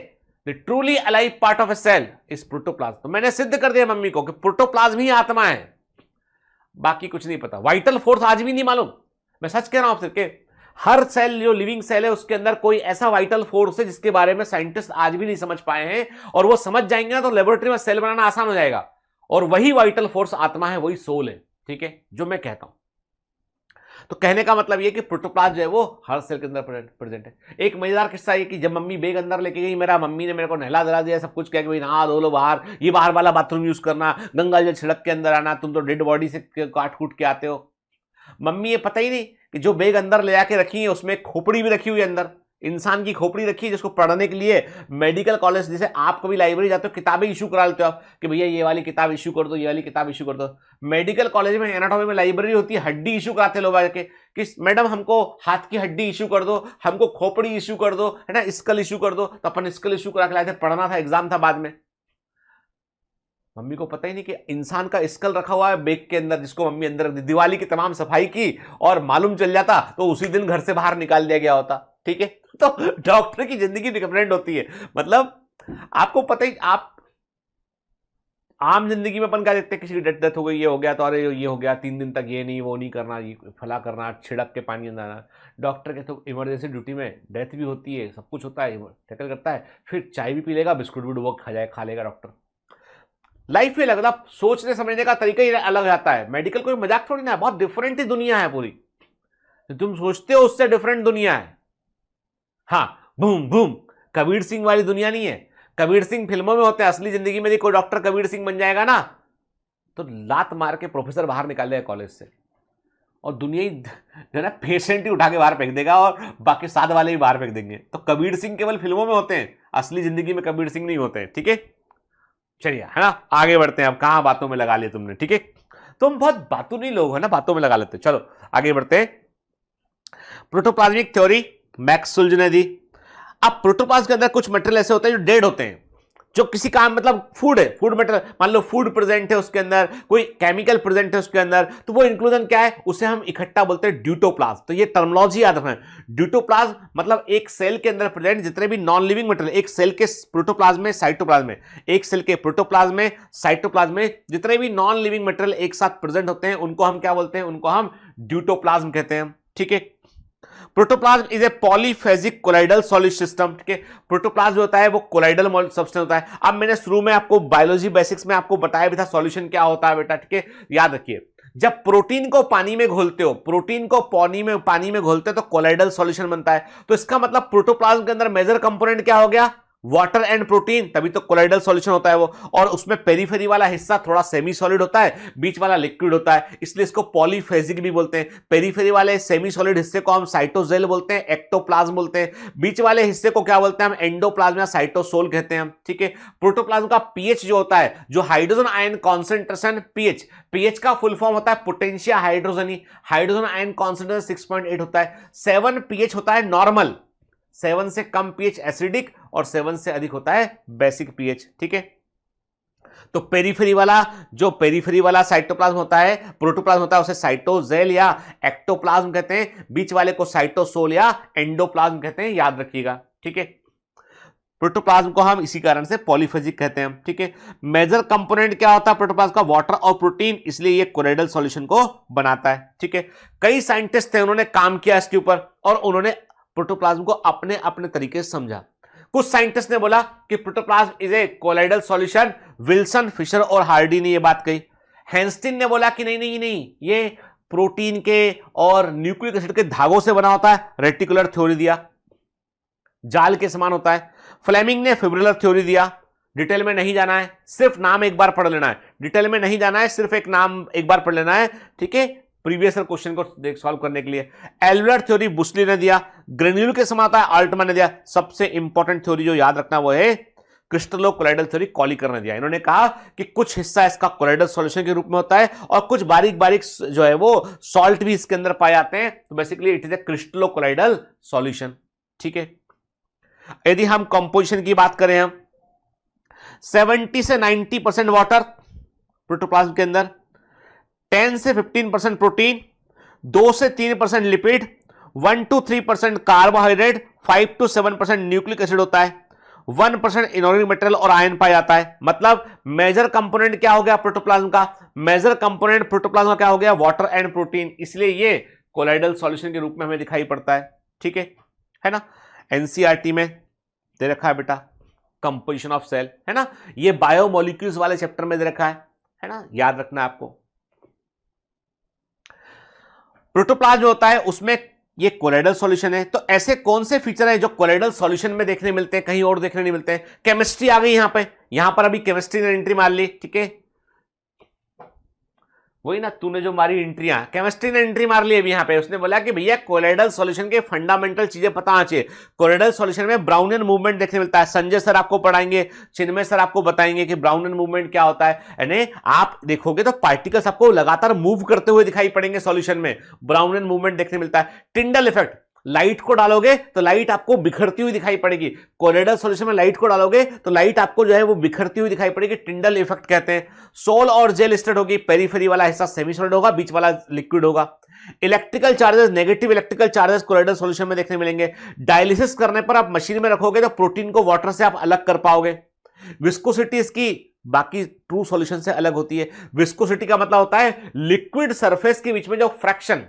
The truly alive part of a cell is protoplasm. तो मैंने सिद्ध कर दिया मम्मी को कि प्रोटोप्लाज्म ही आत्मा है, बाकी कुछ नहीं पता। वाइटल फोर्स आज भी नहीं मालूम, मैं सच कह रहा हूं आपसे, हर सेल जो लिविंग सेल है उसके अंदर कोई ऐसा वाइटल फोर्स है जिसके बारे में साइंटिस्ट आज भी नहीं समझ पाए हैं, और वो समझ जाएंगे ना तो लेबोरेटरी में सेल बनाना आसान हो जाएगा। और वही वाइटल फोर्स आत्मा है, वही सोल है, ठीक है, जो मैं कहता हूं। तो कहने का मतलब ये कि प्रोटोप्लाज्म जो है वो हर सेल के अंदर प्रेजेंट है। एक मजेदार किस्सा ये कि जब मम्मी बैग अंदर लेके गई मेरा, मम्मी ने मेरे को नहला धला दिया, सब कुछ कह के भाई नहा धो लो बाहर, ये बाहर वाला बाथरूम यूज करना, गंगा जल छिड़क के अंदर आना, तुम तो डेड बॉडी से काट कूट के आते हो। मम्मी ये पता ही नहीं कि जो बैग अंदर ले आके रखी है उसमें खोपड़ी भी रखी हुई है, अंदर इंसान की खोपड़ी रखी है, जिसको पढ़ने के लिए मेडिकल कॉलेज, जैसे आप कभी लाइब्रेरी जाते हो किताबें इशू करा लेते हो आप कि भैया ये वाली किताब इशू कर दो, ये वाली किताब इशू कर दो। मेडिकल कॉलेज में एनाटॉमी में लाइब्रेरी होती है, हड्डी इशू कराते लोग आके कि मैडम हमको हाथ की हड्डी इशू कर दो, हमको खोपड़ी इशू कर दो, है ना, स्कल इशू कर दो। तो अपन स्कल इशू करा के लाए थे, पढ़ना था, एग्जाम था बाद में। मम्मी को पता ही नहीं कि इंसान का स्कल रखा हुआ है बैग के अंदर, जिसको मम्मी अंदर रख दी। दिवाली की तमाम सफाई की और मालूम चल जाता तो उसी दिन घर से बाहर निकाल दिया गया होता, ठीक है। तो डॉक्टर की जिंदगी डिफरेंट होती है, मतलब आपको पता ही, आप आम जिंदगी में अपन क्या देखते हैं, किसी की डेथ हो गई, ये हो गया तो अरे ये हो गया, 3 दिन तक ये नहीं वो नहीं करना, ये फला करना, छिड़क के पानी अंदर आना। डॉक्टर के तो इमरजेंसी ड्यूटी में डेथ भी होती है, सब कुछ होता है, टैकल करता है, फिर चाय भी पी लेगा, बिस्कुट भी वो खा लेगा डॉक्टर। लाइफ में लगता, सोचने समझने का तरीका ही अलग आता है। मेडिकल कोई मजाक थोड़ी ना है, बहुत डिफरेंट ही दुनिया है पूरी, तुम सोचते हो उससे डिफरेंट दुनिया है। हाँ बूम बूम, कबीर सिंह वाली दुनिया नहीं है। कबीर सिंह फिल्मों में होते हैं, असली जिंदगी में कोई डॉक्टर कबीर सिंह बन जाएगा ना तो लात मार के प्रोफेसर बाहर निकाल देगा कॉलेज से, और दुनिया ही जो है पेशेंट ही उठा के बाहर फेंक देगा और बाकी साथ वाले भी बाहर फेंक देंगे। तो कबीर सिंह केवल फिल्मों में होते हैं, असली जिंदगी में कबीर सिंह नहीं होते हैं, ठीक है। चलिए, है ना, आगे बढ़ते हैं। अब कहां बातों में लगा लिया तुमने, ठीक है, तुम बहुत बातों नहीं लोग है ना, बातों में लगा लेते। चलो आगे बढ़ते हैं। प्रोटोप्लाज्मिक थ्योरी मैक्स सुल्ज ने दी। अब प्रोटोप्लाज्म के अंदर कुछ मटेरियल ऐसे होते हैं जो डेड होते हैं, जो किसी काम, मतलब फूड है, फूड मटेरियल, मान लो फूड प्रेजेंट है उसके अंदर, कोई केमिकल प्रेजेंट है उसके अंदर, तो वो इंक्लूजन क्या है, उसे हम इकट्ठा बोलते हैं ड्यूटोप्लाज्म। तो ये टर्मिनोलॉजी याद रखना है। ड्यूटोप्लाज्म मतलब एक सेल के अंदर प्रेजेंट जितने भी नॉन लिविंग मटेरियल, एक सेल के प्रोटोप्लाज्म में, साइटोप्लाज्म में, एक सेल के प्रोटोप्लाज्म में, साइटोप्लाज्म में जितने भी नॉन लिविंग मटेरियल एक साथ प्रेजेंट होते हैं उनको हम क्या बोलते हैं, उनको हम ड्यूटोप्लाज्म कहते हैं, ठीक है। Protoplasm is a polyphasic colloidal solid system, ठीक है। प्रोटोप्लाज्म जो होता है वो कोलाइडल सब्सटेंस होता है। अब मैंने शुरू में आपको बायोलॉजी बेसिक्स में आपको बताया भी था सॉल्यूशन क्या होता है बेटा, ठीक है, याद रखिए। जब प्रोटीन को पानी में घोलते हो, प्रोटीन को पानी में घोलते हो तो कोलाइडल सॉल्यूशन बनता है। तो इसका मतलब प्रोटोप्लाज्म के अंदर मेजर कंपोनेंट क्या हो गया, वाटर एंड प्रोटीन, तभी तो कोलाइडल सॉल्यूशन होता है वो। और उसमें पेरीफेरी वाला हिस्सा थोड़ा सेमी सॉलिड होता है, बीच वाला लिक्विड होता है, इसलिए इसको पॉलीफेजिक भी बोलते हैं। पेरीफेरी वाले सेमी सॉलिड हिस्से को हम साइटोजेल बोलते हैं, एक्टोप्लाज्म बोलते हैं। बीच वाले हिस्से को क्या बोलते हैं हम, एंडोप्लाज्म या साइटोसोल कहते हैं हम, ठीक है। प्रोटोप्लाज्म का पीएच जो होता है, जो hydrogen ion concentration pH, pH का फुल फॉर्म होता है पोटेंशिया हाइड्रोजनी, हाइड्रोजन आयन कॉन्सेंट्रेशन 6.8 होता है। 7 पीएच होता है नॉर्मल, 7 से कम पीएच एसिडिक और 7 से अधिक होता है बेसिक पीएच, ठीक है। तो पेरीफेरी वाला साइटोप्लाज्म होता है, प्रोटोप्लाज्म होता है, उसे साइटोजेल या एक्टोप्लाज्म कहते हैं। बीच वाले को साइटोसोल या एंडोप्लाज्म कहते हैं, याद रखिएगा, ठीक है। प्रोटोप्लाज्म को हम इसी कारण से पॉलीफेजिक कहते हैं, ठीक है। मेजर कंपोनेंट क्या होता है प्रोटोप्लाज्म का, वाटर और प्रोटीन, इसलिए ये कोलाइडल सॉल्यूशन को बनाता है, ठीक है। कई साइंटिस्ट थे, उन्होंने काम किया इसके ऊपर और उन्होंने प्रोटोप्लाज्म को अपने अपने तरीके से समझा। कुछ साइंटिस्ट ने बोला कि protoplasm is a colloidal solution, Wilson, Fischer और हार्डी ने यह बात कही। हैंस्टिन ने बोला कि नहीं नहीं नहीं, ये प्रोटीन के और न्यूक्लिक एसिड के धागों से बना होता है, रेटिकुलर थ्योरी दिया, जाल के समान होता है। फ्लेमिंग ने फिब्रिलर थ्योरी दिया, डिटेल में नहीं जाना है, सिर्फ नाम एक बार पढ़ लेना है, डिटेल में नहीं जाना है, सिर्फ एक नाम एक बार पढ़ लेना है, ठीक है, प्रीवियस क्वेश्चन को सॉल्व करने के लिए। एल्वेलर थ्योरी बुशली ने दिया, ग्रेन्यूल के समान होता है, आल्टमैन ने दिया। सबसे इंपॉर्टेंट थ्योरी जो याद रखना वो है क्रिस्टलो कोलाइडल थ्योरी, कॉलिकर ने दिया। इन्होंने कहा कि कुछ हिस्सा इसका कोलाइडल सॉल्यूशन के रूप में होता है और कुछ बारीक बारीक जो है वो सॉल्ट भी इसके अंदर पाए जाते हैं, तो basically it is a crystallo colloidal solution, ठीक है। यदि हम कंपोजिशन की बात करें, हम 70 से 90% वाटर प्रोटोप्लाज्म के अंदर, 10 से 15% प्रोटीन, 2 से 3% lipid, 1 to 3% carbohydrate, 5 to 7% nucleic acid होता है, 1% इनऑर्गेनिक मटेरियल और आयन पाया जाता है। मतलब मेजर कंपोनेंट क्या हो गया प्रोटोप्लाज्म का, मेजर कंपोनेंट प्रोटोप्लाज्म का क्या हो गया, वाटर एंड प्रोटीन, इसलिए ये कोलाइडल सॉल्यूशन के रूप में हमें दिखाई पड़ता है, ठीक है ना। एनसीईआरटी में दे रखा है बेटा कंपोजिशन ऑफ सेल, है ना, ये बायोमोलिक्यूल्स वाले चैप्टर में दे रखा है ना, याद रखना आपको। प्रोटोप्लाज्म होता है उसमें ये कोलाइडल सॉल्यूशन है। तो ऐसे कौन से फीचर है जो कोलाइडल सॉल्यूशन में देखने मिलते हैं, कहीं और देखने नहीं मिलते हैं। केमिस्ट्री आ गई यहां पर अभी केमिस्ट्री ने एंट्री मार ली, ठीक है, वही ना, तूने जो मारी एंट्रियां, केमिस्ट्री ने एंट्री मार ली अभी यहाँ पे। उसने बोला कि भैया कोलाइडल सॉल्यूशन के फंडामेंटल चीजें पता होना चाहिए। कोलाइडल सॉल्यूशन में ब्राउनियन मूवमेंट देखने मिलता है, संजय सर आपको पढ़ाएंगे, चिन्मय सर आपको बताएंगे कि ब्राउनियन मूवमेंट क्या होता है। यानी आप देखोगे तो पार्टिकल्स आपको लगातार मूव करते हुए दिखाई पड़ेंगे सॉल्यूशन में, ब्राउनियन मूवमेंट देखने मिलता है। टिंडल इफेक्ट, लाइट को डालोगे तो लाइट आपको बिखरती हुई दिखाई पड़ेगी, कोलाइडल सॉल्यूशन में लाइट को डालोगे तो लाइट आपको जो है वो बिखरती हुई दिखाई पड़ेगी, टिंडल इफेक्ट कहते हैं। सोल और जेल स्टेट होगी, पेरीफेरी वाला हिस्सा सेमी सॉलिड होगा, बीच वाला लिक्विड होगा। Electrical charges, negative electrical charges colloidal solution में देखने मिलेंगे। डायलिसिस करने पर आप मशीन में रखोगे तो प्रोटीन को वाटर से आप अलग कर पाओगे। विस्कोसिटी इसकी बाकी ट्रू सॉल्यूशन से अलग होती है। विस्कोसिटी का मतलब होता है लिक्विड सरफेस के बीच में जो फ्रैक्शन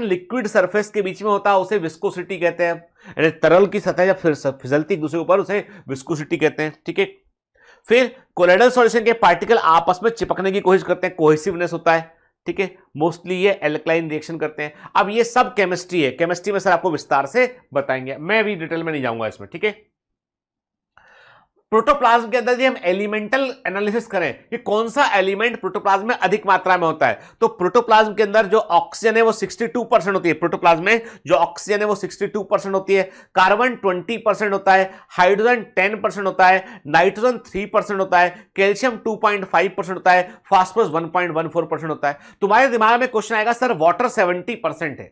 लिक्विड सरफेस के बीच में होता है उसे विस्कोसिटी कहते हैं। यानी तरल की सतह जब फिसलती एक दूसरे ऊपर उसे विस्कोसिटी कहते हैं, ठीक है। फिर कोलाइडल सॉल्यूशन के पार्टिकल आपस में चिपकने की कोशिश करते हैं, कोहेसिवनेस होता है, ठीक है। मोस्टली ये एल्कलाइन रिएक्शन करते हैं। अब ये सब केमिस्ट्री है, केमिस्ट्री में सर आपको विस्तार से बताएंगे, मैं भी डिटेल में नहीं जाऊंगा इसमें, ठीक है। प्रोटोप्लाज्म के अंदर यदि हम एलिमेंटल एनालिसिस करें कि कौन सा एलिमेंट प्रोटोप्लाज्म में अधिक मात्रा में होता है, तो प्रोटोप्लाज्म के अंदर जो ऑक्सीजन है वो 62% होती है। प्रोटोप्लाज्म में जो ऑक्सीजन है वो 62% होती है, कार्बन 20% होता है, हाइड्रोजन 10% होता है, नाइट्रोजन 3% होता है, कैल्शियम 2.5% होता है, फास्फोरस 1.14% होता है। तुम्हारे दिमाग में क्वेश्चन आएगा सर वाटर 70% है,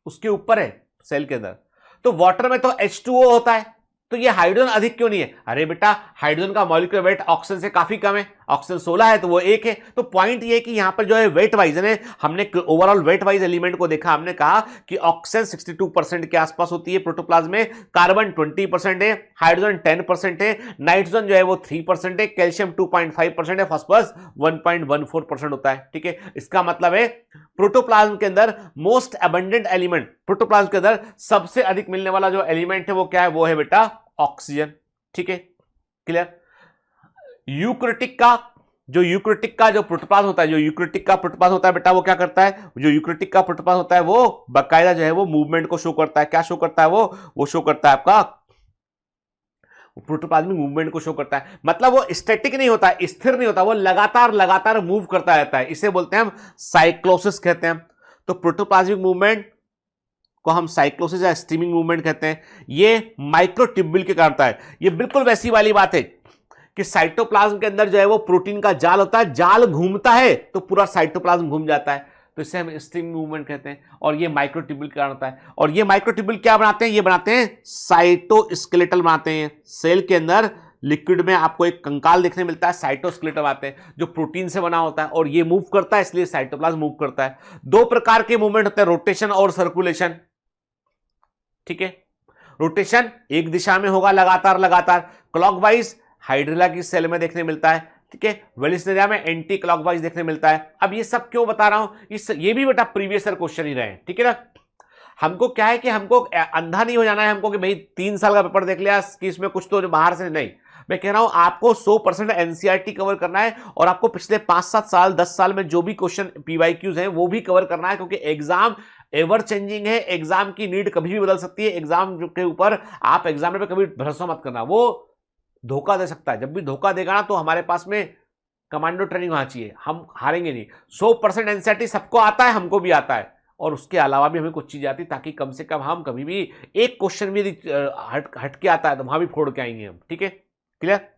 उसके ऊपर है सेल के अंदर, तो वाटर में तो H2O होता है, तो ये हाइड्रोजन अधिक क्यों नहीं है। अरे बेटा हाइड्रोजन का मॉलिक्यूलर वेट ऑक्सीजन से काफी कम है, ऑक्सीजन 16 है तो वो 1 है। तो पॉइंट ये है कि यहां पर जो है वेट वाइज है, हमने ओवरऑल वेट वाइज एलिमेंट को देखा, हमने कहा कि ऑक्सीजन 62% के आसपास होती है प्रोटोप्लाज्म में, कार्बन 20% है, हाइड्रोजन 10% है, नाइट्रोजन जो है वो 3% है, कैल्शियम 2.5% है, फास्फोरस 1.14% होता है, ठीक है। इसका मतलब है प्रोटोप्लाज्म के अंदर मोस्ट अबंडेंट एलिमेंट, प्रोटोप्लाज्म के अंदर सबसे अधिक मिलने वाला जो एलिमेंट है वो क्या है, वो है बेटा ऑक्सीजन, ठीक है, क्लियर। यूक्रेटिक का जो प्रोटोप्लाज्म होता है, जो यूक्रेटिक का प्रोटोप्लाज्म होता है बेटा वो क्या करता है, जो यूक्रेटिक का प्रोटोप्लाज्म होता है वो बकायदा जो है वो मूवमेंट को शो करता है। क्या शो करता है वो शो करता है आपका प्रोटोप्लाज्मिक मूवमेंट को शो करता है। मतलब वो स्टैटिक नहीं होता, स्थिर नहीं होता, वो लगातार लगातार मूव करता रहता है। इसे बोलते हैं हम साइक्लोसिस कहते हैं। तो प्रोटोप्लाज्मिक मूवमेंट को हम साइक्लोसिस या स्ट्रीमिंग मूवमेंट कहते हैं। ये माइक्रोट्यूब्यूल के कारण होता है। ये बिल्कुल वैसी वाली बात है कि साइटोप्लाज्म के अंदर जो है वो प्रोटीन का जाल होता है, जाल घूमता है तो पूरा साइटोप्लाज्म घूम जाता है, तो इसे हम स्ट्रिंग मूवमेंट कहते हैं। और ये माइक्रोट्यूब्यूल के कारण होता है। और ये माइक्रोट्यूब्यूल क्या बनाते हैं? ये बनाते हैं साइटोस्केलेटल बनाते हैं। सेल के अंदर लिक्विड में आपको एक कंकाल देखने मिलता है, साइटोस्केलेटल आते हैं, जो प्रोटीन से बना होता है और ये मूव करता है, इसलिए साइटोप्लाज्म मूव करता है। दो प्रकार के मूवमेंट होते हैं, रोटेशन और सर्कुलेशन। ठीक है, रोटेशन एक दिशा में होगा लगातार लगातार, क्लॉकवाइज हाइड्रिला की सेल में देखने मिलता है। ठीक है, वेलिस्नेरिया में एंटी क्लॉकवाइज देखने मिलता है। अब ये सब क्यों बता रहा हूं? ये भी बेटा प्रीवियस ईयर क्वेश्चन ही रहे। ठीक है ना, हमको क्या है कि हमको अंधा नहीं हो जाना है हमको कि भाई 3 साल का पेपर देख लिया कि इसमें कुछ तो बाहर से नहीं। मैं कह रहा हूं आपको 100% एनसीईआरटी कवर करना है और आपको पिछले 5-7 साल 10 साल में जो भी क्वेश्चन पीवाईक्यूज हैं वो भी कवर करना है, क्योंकि एग्जाम एवर चेंजिंग है। एग्जाम की नीड कभी भी बदल सकती है। एग्जाम के ऊपर आप एग्जाम पे कभी भरोसा मत करना, वो धोखा दे सकता है। जब भी धोखा देगा ना तो हमारे पास में कमांडो ट्रेनिंग होना चाहिए, हम हारेंगे नहीं। 100% एनसीईआरटी सबको आता है, हमको भी आता है, और उसके अलावा भी हमें कुछ चीज आती है, ताकि कम से कम हम कभी भी एक क्वेश्चन भी हट के आता है तो वहां भी फोड़ के आएंगे हम। ठीक है, क्लियर?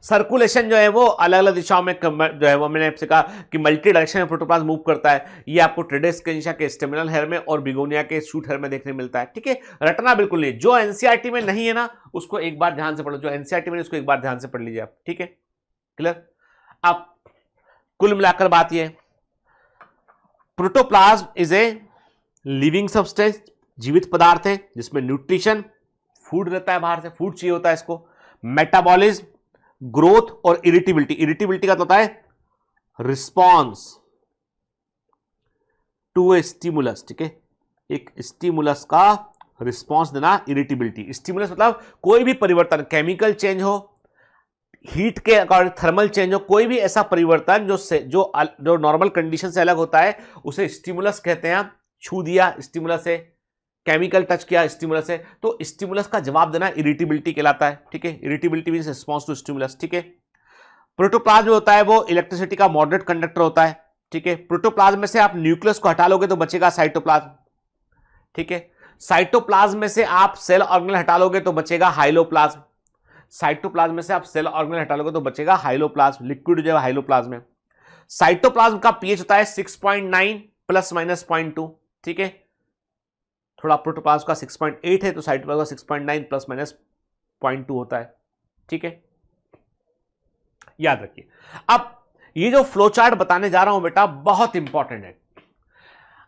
सर्कुलेशन जो है वो अलग अलग दिशाओं में जो है वो मैंने आपसे कहा कि मल्टी डायरेक्शन में प्रोटोप्लाज्म मूव करता है। ये आपको ट्रेडेस्केंशिया के स्टेमिनल हेयर में और बिगोनिया के शूट हेयर में देखने मिलता है। ठीक है, रटना बिल्कुल नहीं, जो एनसीईआरटी में नहीं है ना उसको एक बार ध्यान से पढ़ो, जो एनसीईआरटी में उसको एक बार ध्यान से पढ़ लीजिए आप। ठीक है, क्लियर? अब कुल मिलाकर बात यह, protoplasm is a living substance, जीवित पदार्थ है जिसमें न्यूट्रिशन, फूड रहता है, बाहर से फूड चाहिए होता है इसको, मेटाबॉलिज्म, ग्रोथ और इरिटेबिलिटी। इरिटेबिलिटी का तो होता है रिस्पॉन्स टू ए स्टिमुलस। ठीक है, एक स्टिमुलस का रिस्पॉन्स देना इरिटेबिलिटी। स्टिमुलस मतलब कोई भी परिवर्तन, केमिकल चेंज हो, हीट के अकॉर्डिंग थर्मल चेंज हो, कोई भी ऐसा परिवर्तन जो नॉर्मल कंडीशन से अलग होता है उसे स्टिमुलस कहते हैं। छू दिया स्टिमुलस से, केमिकल टच किया स्टिमुलस से, तो स्टिमुलस का जवाब देना इरिटेबिलिटी कहलाता है। ठीक है, irritability means response to stimulus. ठीक है, प्रोटोप्लाज्म होता है वो इलेक्ट्रिसिटी का मॉडरेट कंडक्टर होता है। ठीक है, प्रोटोप्लाज्म में से आप न्यूक्लियस को हटा लोगे तो बचेगा साइटोप्लाज्म। ठीक है, साइटोप्लाज्म में से आप सेल ऑर्गेनेल हटा लोगे तो बचेगा हाइलोप्लाज्म। साइटोप्लाज्म में से आप सेल ऑर्गेनेल हटा लोगे तो बचेगा हाइलोप्लाज्म, लिक्विड जो है हाइलोप्लाज्म में। साइटोप्लाज्म का पीएच होता है 6.9 प्लस माइनस 0.2। ठीक है, थोड़ा प्रोटोप्लाज्म का 6.8 है तो साइटोप्लाज्म का 6.9 प्लस माइनस 0.2 होता है। ठीक है, याद रखिए। अब ये जो फ्लो चार्ट बताने जा रहा हूं बेटा बहुत इंपॉर्टेंट है,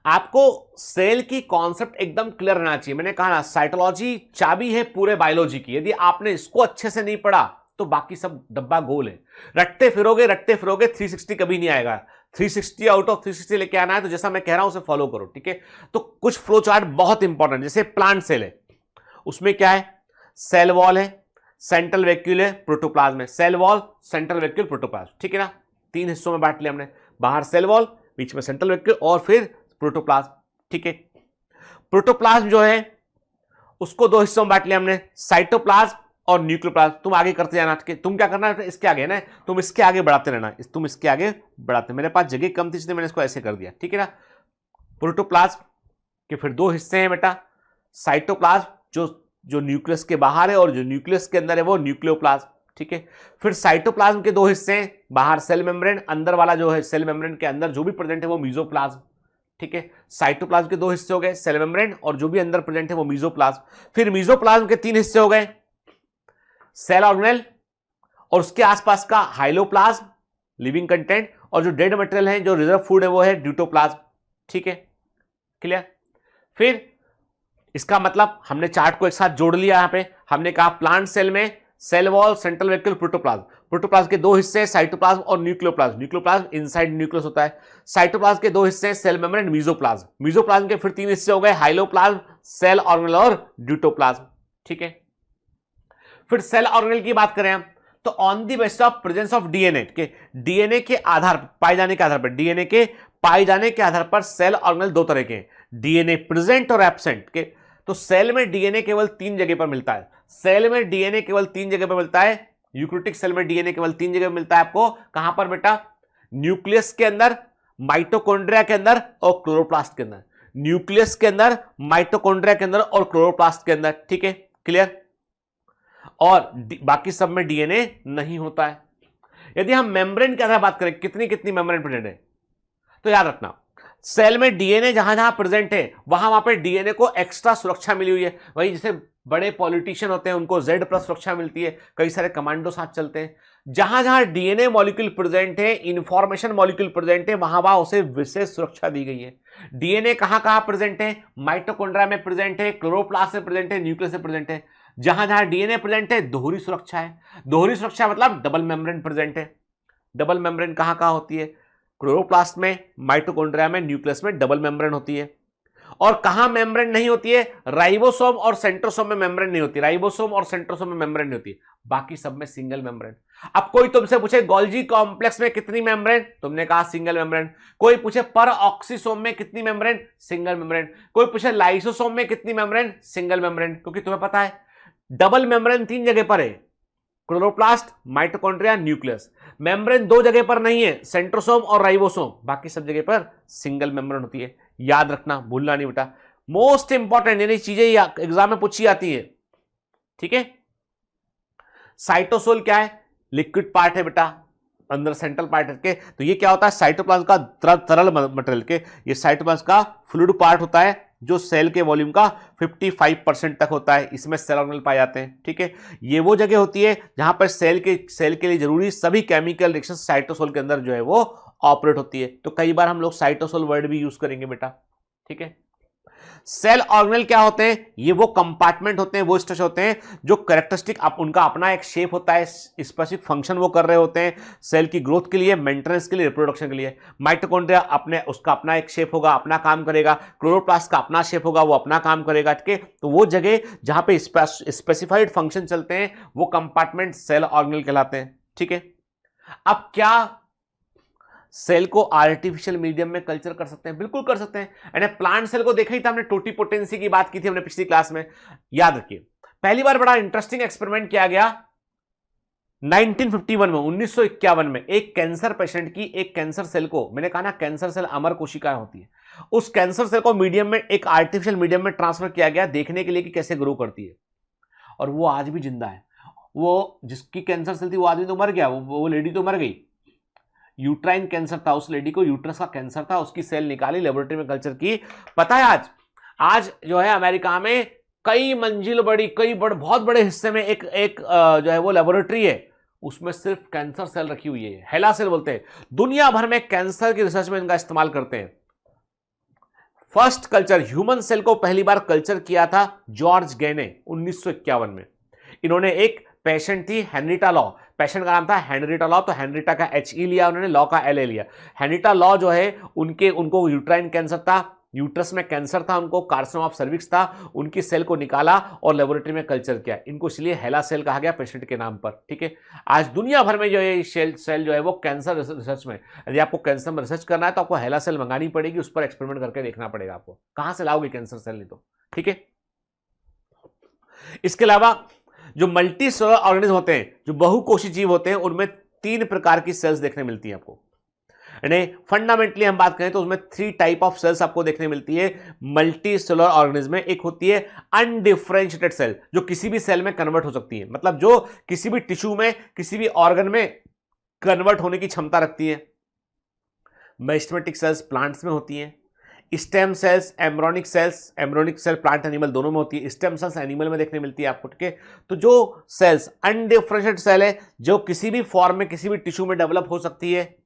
आपको सेल की कॉन्सेप्ट एकदम क्लियर रहना चाहिए। मैंने कहा ना साइटोलॉजी चाबी है पूरे बायोलॉजी की, यदि आपने इसको अच्छे से नहीं पढ़ा तो बाकी सब डब्बा गोल है। रटते फिरोगे 360 कभी नहीं आएगा। 360 आउट ऑफ 360 लेके आना है तो जैसा मैं कह रहा हूं उसे फॉलो करो। ठीक है, तो कुछ फ्लो चार्ट बहुत इंपॉर्टेंट, जैसे प्लांट सेल है, उसमें क्या है, सेल वॉल है, सेंट्रल वैक्यूल है, प्रोटोप्लाज्म है। Cell wall, central vacuole, protoplasm. ठीक है ना, 3 हिस्सों में बांट लिया हमने, बाहर सेल वॉल, बीच में सेंट्रल वैक्यूल और फिर प्रोटोप्लाज्म। ठीक है, प्रोटोप्लाज्म जो है उसको 2 हिस्सों में बांट लिया हमने, साइटोप्लाज्म और न्यूक्लियोप्लाज्म। तुम आगे करते जाना, तुम क्या करना है, इसके आगे ना, तुम इसके आगे बढ़ाते रहना, तुम इसके आगे बढ़ाते। मेरे पास जगह कम थी इसलिए मैंने इसको ऐसे कर दिया। ठीक है ना, प्रोटोप्लाज्म के फिर 2 हिस्से हैं बेटा, साइटोप्लाज्म जो न्यूक्लियस के बाहर है और जो न्यूक्लियस के अंदर है वो न्यूक्लियोप्लाज्म। ठीक है, फिर साइटोप्लाज्म के 2 हिस्से हैं, बाहर सेल मेम्ब्रेन, अंदर वाला जो है सेल मेम्ब्रेन के अंदर जो भी प्रेजेंट है वो मीजोप्लाज्म। ठीक है, साइटोप्लाज्म के 2 हिस्से हो गए, सेल मेम्ब्रेन और जो भी अंदर प्रेजेंट है वो मीजोप्लाज्म। फिर मीजोप्लाज्म के 3 हिस्से हो गए, सेल ऑर्गेनेल और उसके आसपास का हाइलोप्लाज्म लिविंग कंटेंट, और जो डेड मटेरियल है जो रिजर्व फूड है वो है ड्यूटोप्लाज्म। ठीक है, क्लियर? फिर इसका मतलब हमने चार्ट को एक साथ जोड़ लिया। यहां पे हमने कहा प्लांट सेल में cell wall, central vacuole, protoplasm. Protoplasm के 2 हिस्से, साइटोप्लाज्म और न्यूक्लियोप्लाज्म। न्यूक्लियोप्लाज्म इनसाइड न्यूक्लियस होता है। साइटोप्लाज्म के 2 हिस्से, सेल मेम्ब्रेन, मीजोप्लाज्म। मीजोप्लाज्म के फिर 3 हिस्से हो गए, हाइलोप्लाज्म, सेल ऑर्गेनेल और ड्यूटोप्लाज्म। ठीक है, फिर सेल ऑर्गेनेल की बात करें हम तो on the basis of presence of DNA के आधार पाए जाने के आधार पर, डीएनए के पाए जाने के आधार पर सेल ऑर्गेनेल 2 तरह के हैं, डीएनए प्रेजेंट और एब्सेंट के। तो सेल में डीएनए केवल 3 जगह पर मिलता है, सेल में डीएनए केवल 3 जगह पर मिलता है, यूकेरियोटिक सेल में डीएनए केवल 3 जगह मिलता है आपको। कहां पर बेटा? न्यूक्लियस के अंदर, माइटोकॉन्ड्रिया के अंदर और क्लोरोप्लास्ट के अंदर। न्यूक्लियस के अंदर, माइटोकॉन्ड्रिया के अंदर और क्लोरोप्लास्ट के अंदर। ठीक है, क्लियर? और बाकी सब में डीएनए नहीं होता है। यदि हम मेम्ब्रेन के अंदर बात करें, कितनी कितनी मेम्ब्रेन प्रेजेंट है, तो याद रखना सेल में डीएनए जहां जहां प्रेजेंट है वहां पे डीएनए को एक्स्ट्रा सुरक्षा मिली हुई है। वही जैसे बड़े पॉलिटिशियन होते हैं उनको Z प्लस सुरक्षा मिलती है, कई सारे कमांडो साथ चलते हैं। जहां जहां डीएनए मॉलिक्यूल प्रेजेंट है, इंफॉर्मेशन मॉलिक्यूल प्रेजेंट है, वहां वहां उसे विशेष सुरक्षा दी गई है। डीएनए कहां कहां प्रेजेंट है? माइटोकॉन्ड्रिया में प्रेजेंट है, क्लोरोप्लास्ट में प्रेजेंट है, न्यूक्लियस में प्रेजेंट है। जहां जहां डीएनए प्रेजेंट है दोहरी सुरक्षा है। दोहरी सुरक्षा मतलब डबल मेम्ब्रेन प्रेजेंट है। डबल मेम्ब्रेन कहां कहां होती है? क्लोरोप्लास्ट में, माइटोकॉन्ड्रिया में, न्यूक्लियस में डबल मेम्ब्रेन होती है। और कहां मेम्ब्रेन नहीं होती है? राइबोसोम और सेंट्रोसोम में मेम्ब्रेन नहीं होती। राइबोसोम और सेंट्रोसोम में मेम्ब्रेन नहीं होती, बाकी सब में सिंगल मेम्ब्रेन। अब कोई तुमसे पूछे गोल्जी कॉम्प्लेक्स में कितनी मेम्ब्रेन, तुमने कहा सिंगल मेम्ब्रेन। कोई पूछे पर ऑक्सीसोम में कितनी मेम्ब्रेन, सिंगल मेम्ब्रेन। कोई पूछे लाइसोसोम में कितनी मेम्ब्रेन, सिंगल मेम्ब्रेन। क्योंकि तुम्हें पता है डबल मेम्ब्रेन 3 जगह पर है, क्लोरोप्लास्ट, माइटोकॉन्ड्रिया, न्यूक्लियस। मेम्ब्रेन 2 जगह पर नहीं है, सेंट्रोसोम और राइबोसोम। बाकी सब जगह पर सिंगल मेम्ब्रेन होती है। याद रखना, भूलना नहीं बेटा, मोस्ट इंपॉर्टेंट यानी चीजें एग्जाम में पूछी आती है। ठीक है, साइटोसोल क्या है? लिक्विड पार्ट है बेटा, अंदर सेंट्रल पार्ट के। तो ये क्या होता है? साइटोप्लाज्म का तरल मटेरियल के, ये साइटोप्लाज्म का फ्लूइड पार्ट होता है जो सेल के वॉल्यूम का 55% तक होता है। इसमें सेल ऑर्गेनेल पाए जाते हैं। ठीक है, ये वो जगह होती है जहां पर सेल के लिए जरूरी सभी केमिकल रिएक्शन साइटोसोल के अंदर जो है वो ऑपरेट होती है। तो कई बार हम लोग साइटोसोल वर्ड भी यूज करेंगे बेटा। ठीक है, सेल ऑर्गेनेल क्या होते हैं? ये वो कंपार्टमेंट होते हैं, वो स्ट्रक्चर होते हैं जो कैरेक्टरिस्टिक उनका अपना एक शेप होता है, स्पेसिफिक फंक्शन वो कर रहे होते हैं सेल की ग्रोथ के लिए, मेंटेनेंस के लिए, रिप्रोडक्शन के लिए। माइटोकॉन्ड्रिया उसका अपना एक शेप होगा, अपना काम करेगा। क्लोरोप्लास्ट का अपना शेप होगा, वो अपना काम करेगा। ठीक है, तो वो जगह जहां पे स्पेसिफाइड फंक्शन चलते हैं वो कंपार्टमेंट सेल ऑर्गेनेल कहलाते हैं। ठीक है, अब क्या सेल को आर्टिफिशियल मीडियम में कल्चर कर सकते हैं? बिल्कुल कर सकते हैं। यानी प्लांट सेल को देखा ही था हमने, टोटीपोटेंसी की बात की थी हमने पिछली क्लास में। याद रखिए, पहली बार बड़ा इंटरेस्टिंग एक्सपेरिमेंट किया गया 1951 में, 1951 में। एक कैंसर पेशेंट की एक कैंसर सेल को, मैंने कहा ना कैंसर सेल अमर कोशिकाएं होती है, उस कैंसर सेल को मीडियम में, एक आर्टिफिशियल मीडियम में ट्रांसफर किया गया देखने के लिए कि कैसे ग्रो करती है। और वो आज भी जिंदा है। वो जिसकी कैंसर सेल थी वो आदमी तो मर गया, वो लेडी तो मर गई। यूट्राइन कैंसर था, उस लेडी को यूट्रस का कैंसर था, उसकी सेल निकाली, लेबोरेटरी में कल्चर की। पता है आज जो है अमेरिका में कई मंजिल बड़ी, बहुत बड़े हिस्से में एक जो है वो लेबोरेटरी है, उसमें सिर्फ कैंसर सेल रखी हुई है। हेला सेल बोलते हैं। दुनिया भर में कैंसर की रिसर्च में इनका इस्तेमाल करते हैं। फर्स्ट कल्चर ह्यूमन सेल को पहली बार कल्चर किया था जॉर्ज गैने 1951 में। इन्होंने एक पेशेंट थी हेनरिटा लॉ, पेशेंट का नाम था हेनरिटा लॉ, तो हेनरिटा का HE लिया उन्होंने, लॉ का LA लिया। हेनरिटा लॉ जो है उनको यूट्राइन कैंसर था, यूट्रस में कैंसर था, उनको कार्सिनोमा ऑफ सर्विक्स था। उनकी सेल को निकाला और लेबोरेटरी में कल्चर किया। इनको इसलिए हेला सेल कहा गया पेशेंट के नाम पर। ठीक है, आज दुनिया भर में जो है सेल जो है वो कैंसर रिसर्च में, यदि आपको कैंसर में रिसर्च करना है तो आपको हेला सेल मंगानी पड़ेगी, उस पर एक्सपेरिमेंट करके देखना पड़ेगा आपको। कहां से लाओगे कैंसर सेल? नहीं तो। ठीक है, इसके अलावा जो मल्टी सेलुलर ऑर्गेनिज्म होते हैं, जो बहुकोषी जीव होते हैं, उनमें 3 प्रकार की सेल्स देखने मिलती हैं आपको। यानी फंडामेंटली हम बात करें तो उसमें 3 टाइप ऑफ सेल्स आपको देखने मिलती है मल्टी सेलुलर ऑर्गेनिज्म में। एक होती है अनडिफरेंशिएटेड सेल, जो किसी भी सेल में कन्वर्ट हो सकती है, मतलब जो किसी भी टिश्यू में, किसी भी ऑर्गन में कन्वर्ट होने की क्षमता रखती है। मेरिस्टेमेटिक सेल्स प्लांट्स में होती हैं। Stem cells, embryonic cell plant animal दोनों में होती है। स्टेम सेल्स एनिमल में देखने मिलती है आपको। ठीक है, तो जो सेल्स अनडिफरेंशिएटेड सेल है, जो किसी भी फॉर्म में, किसी भी टिश्यू में डेवलप हो सकती है,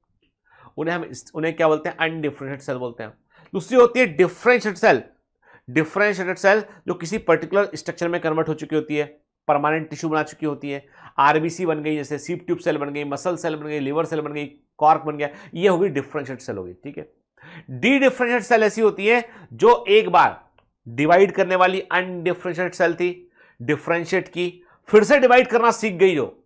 उन्हें क्या बोलते हैं? अनडिफरेंशिएटेड सेल बोलते हैं। दूसरी होती है डिफरेंशिएटेड सेल, जो किसी पर्टिकुलर स्ट्रक्चर में कन्वर्ट हो चुकी होती है, परमानेंट टिश्यू बना चुकी होती है। RBC बन गई, जैसे सीप ट्यूब सेल बन गई, मसल सेल बन गई, लिवर सेल बन गई, कॉर्क बन गया, ये होगी डिफरेंशिएटेड सेल होगी। ठीक है, डी डिफरेंशिएटेड सेल ऐसी होती है जो एक बार डिवाइड करने वाली अनडिफरेंशिएटेड सेल थी, डिफरेंशिएट की, फिर से डिवाइड करना सीख गई। जो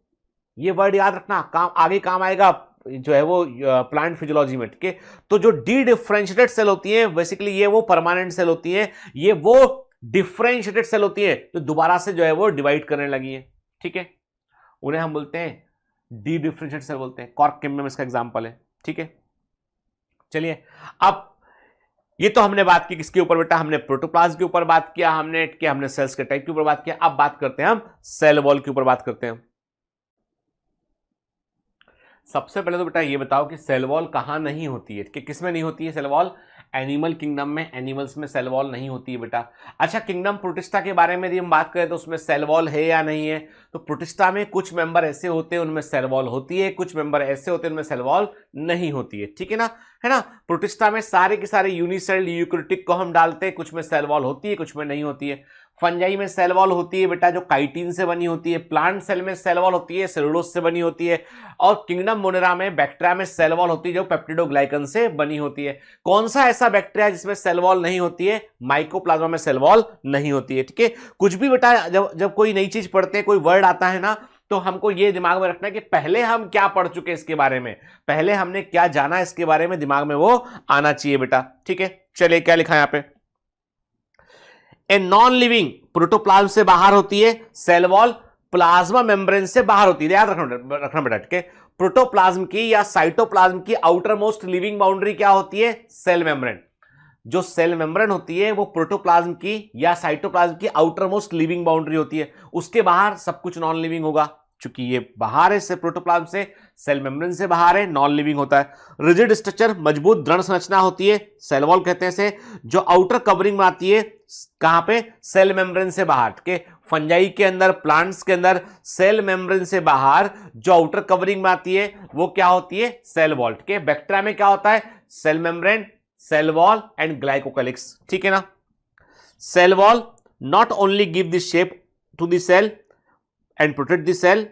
ये वर्ड याद रखना, आगे काम आएगा जो है वो प्लांट फिजियोलॉजी में। ठीक है, तो जो डी डिफरेंशिएटेड सेल होती है बेसिकली ये वो परमानेंट सेल होती है। ये वो डिफरेंशिएटेड सेल होती है तो दोबारा से जो है वो डिवाइड करने लगी है, ठीक है, उन्हें हम बोलते हैं डी डिफरेंशिएटेड सेल बोलते हैं। कॉर्क कैम्बियम इसका एग्जांपल है, ठीक है। चलिए, अब ये तो हमने बात की किसके ऊपर बेटा, हमने प्रोटोप्लाज्म के ऊपर बात किया, हमने सेल्स के टाइप के ऊपर बात किया। अब बात करते हैं हम सेल वॉल के ऊपर बात करते हैं। सबसे पहले तो बेटा ये बताओ कि सेल वॉल कहां नहीं होती है, कि किस में नहीं होती है सेल वॉल? एनिमल किंगडम में, एनिमल्स में सेल वॉल नहीं होती है बेटा। अच्छा, किंगडम प्रोटिस्टा के बारे में यदि हम बात करें तो उसमें सेल वॉल है या नहीं है? तो प्रोटिस्टा में कुछ मेंबर ऐसे होते हैं उनमें सेल वॉल होती है, कुछ मेंबर ऐसे होते हैं उनमें सेल वॉल नहीं होती है, ठीक है ना, है ना। प्रोटिस्टा में सारे के सारे यूनिसेल यूकैरियोटिक को हम डालते हैं, कुछ में सेल वॉल होती है, कुछ में नहीं होती है। फंजाई में सेल वॉल होती है बेटा जो काइटिन से बनी होती है, प्लांट सेल में सेल वॉल होती है सेलुलोज से बनी होती है, और किंगडम मोनेरा में बैक्टीरिया में सेल वॉल होती है जो पेप्टिडोग्लाइकन से बनी होती है। कौन सा ऐसा बैक्टीरिया जिसमें सेल वॉल नहीं होती है? माइकोप्लाज्मा में सेल वॉल नहीं होती है, ठीक है। कुछ भी बेटा जब कोई नई चीज पढ़ते हैं, कोई वर्ड आता है ना, तो हमको ये दिमाग में रखना है कि पहले हम क्या पढ़ चुके इसके बारे में, पहले हमने क्या जाना इसके बारे में, दिमाग में वो आना चाहिए बेटा, ठीक है। चलिए क्या लिखा है यहां पे, ए नॉन लिविंग प्रोटोप्लाज्म से बाहर होती है, सेल वॉल प्लाज्मा मेम्ब्रेन से बाहर होती है, याद रखना बेटा, ठीक है। प्रोटोप्लाज्म की या साइटोप्लाज्म की आउटर मोस्ट लिविंग बाउंड्री क्या होती है? Cell membrane. जो सेल मेम्ब्रेन होती है वो प्रोटोप्लाज्म की या साइटोप्लाज्म की आउटर मोस्ट लिविंग बाउंड्री होती है, उसके बाहर सब कुछ नॉन लिविंग होगा। चूंकि ये बाहर है, प्रोटोप्लाज्म से, सेल मेम्ब्रेन से बाहर है, नॉन लिविंग होता है। रिजिड स्ट्रक्चर, मजबूत दृढ़ संरचना होती है, सेल वॉल कहते हैं इसे, जो आउटर कवरिंग में आती है, कहां पे? सेल मेम्ब्रेन से बाहर के। फंजाई के अंदर, प्लांट्स के अंदर सेल मेम्ब्रेन से बाहर जो आउटर कवरिंग में आती है वो क्या होती है? सेल वॉल, ठीक है। बैक्टीरिया में क्या होता है? Cell membrane, cell wall and glycocalyx, ठीक है ना। Cell wall not only give the shape to the cell and protect the cell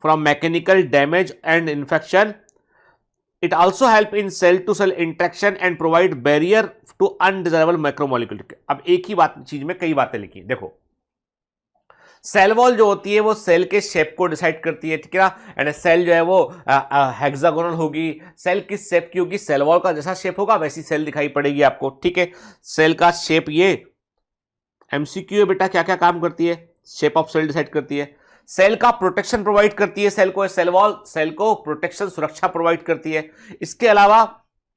from mechanical damage and infection. It also help in cell to cell interaction and provide barrier to undesirable macromolecule. अब एक ही बात चीज में कई बातें लिखी, देखो सेल वॉल जो होती है वो सेल के शेप को डिसाइड करती है, ठीक है ना। एंड सेल जो है वो हेक्सागोनल होगी। सेल किस शेप की होगी? सेल वॉल का जैसा शेप होगा वैसी सेल दिखाई पड़ेगी आपको, ठीक है। सेल का शेप, ये एमसीक्यू है बेटा, क्या क्या काम करती है? शेप ऑफ सेल डिसाइड करती है। सेल का प्रोटेक्शन प्रोवाइड करती है सेल को, सेल वॉल सेल को प्रोटेक्शन, सुरक्षा प्रोवाइड करती है। इसके अलावा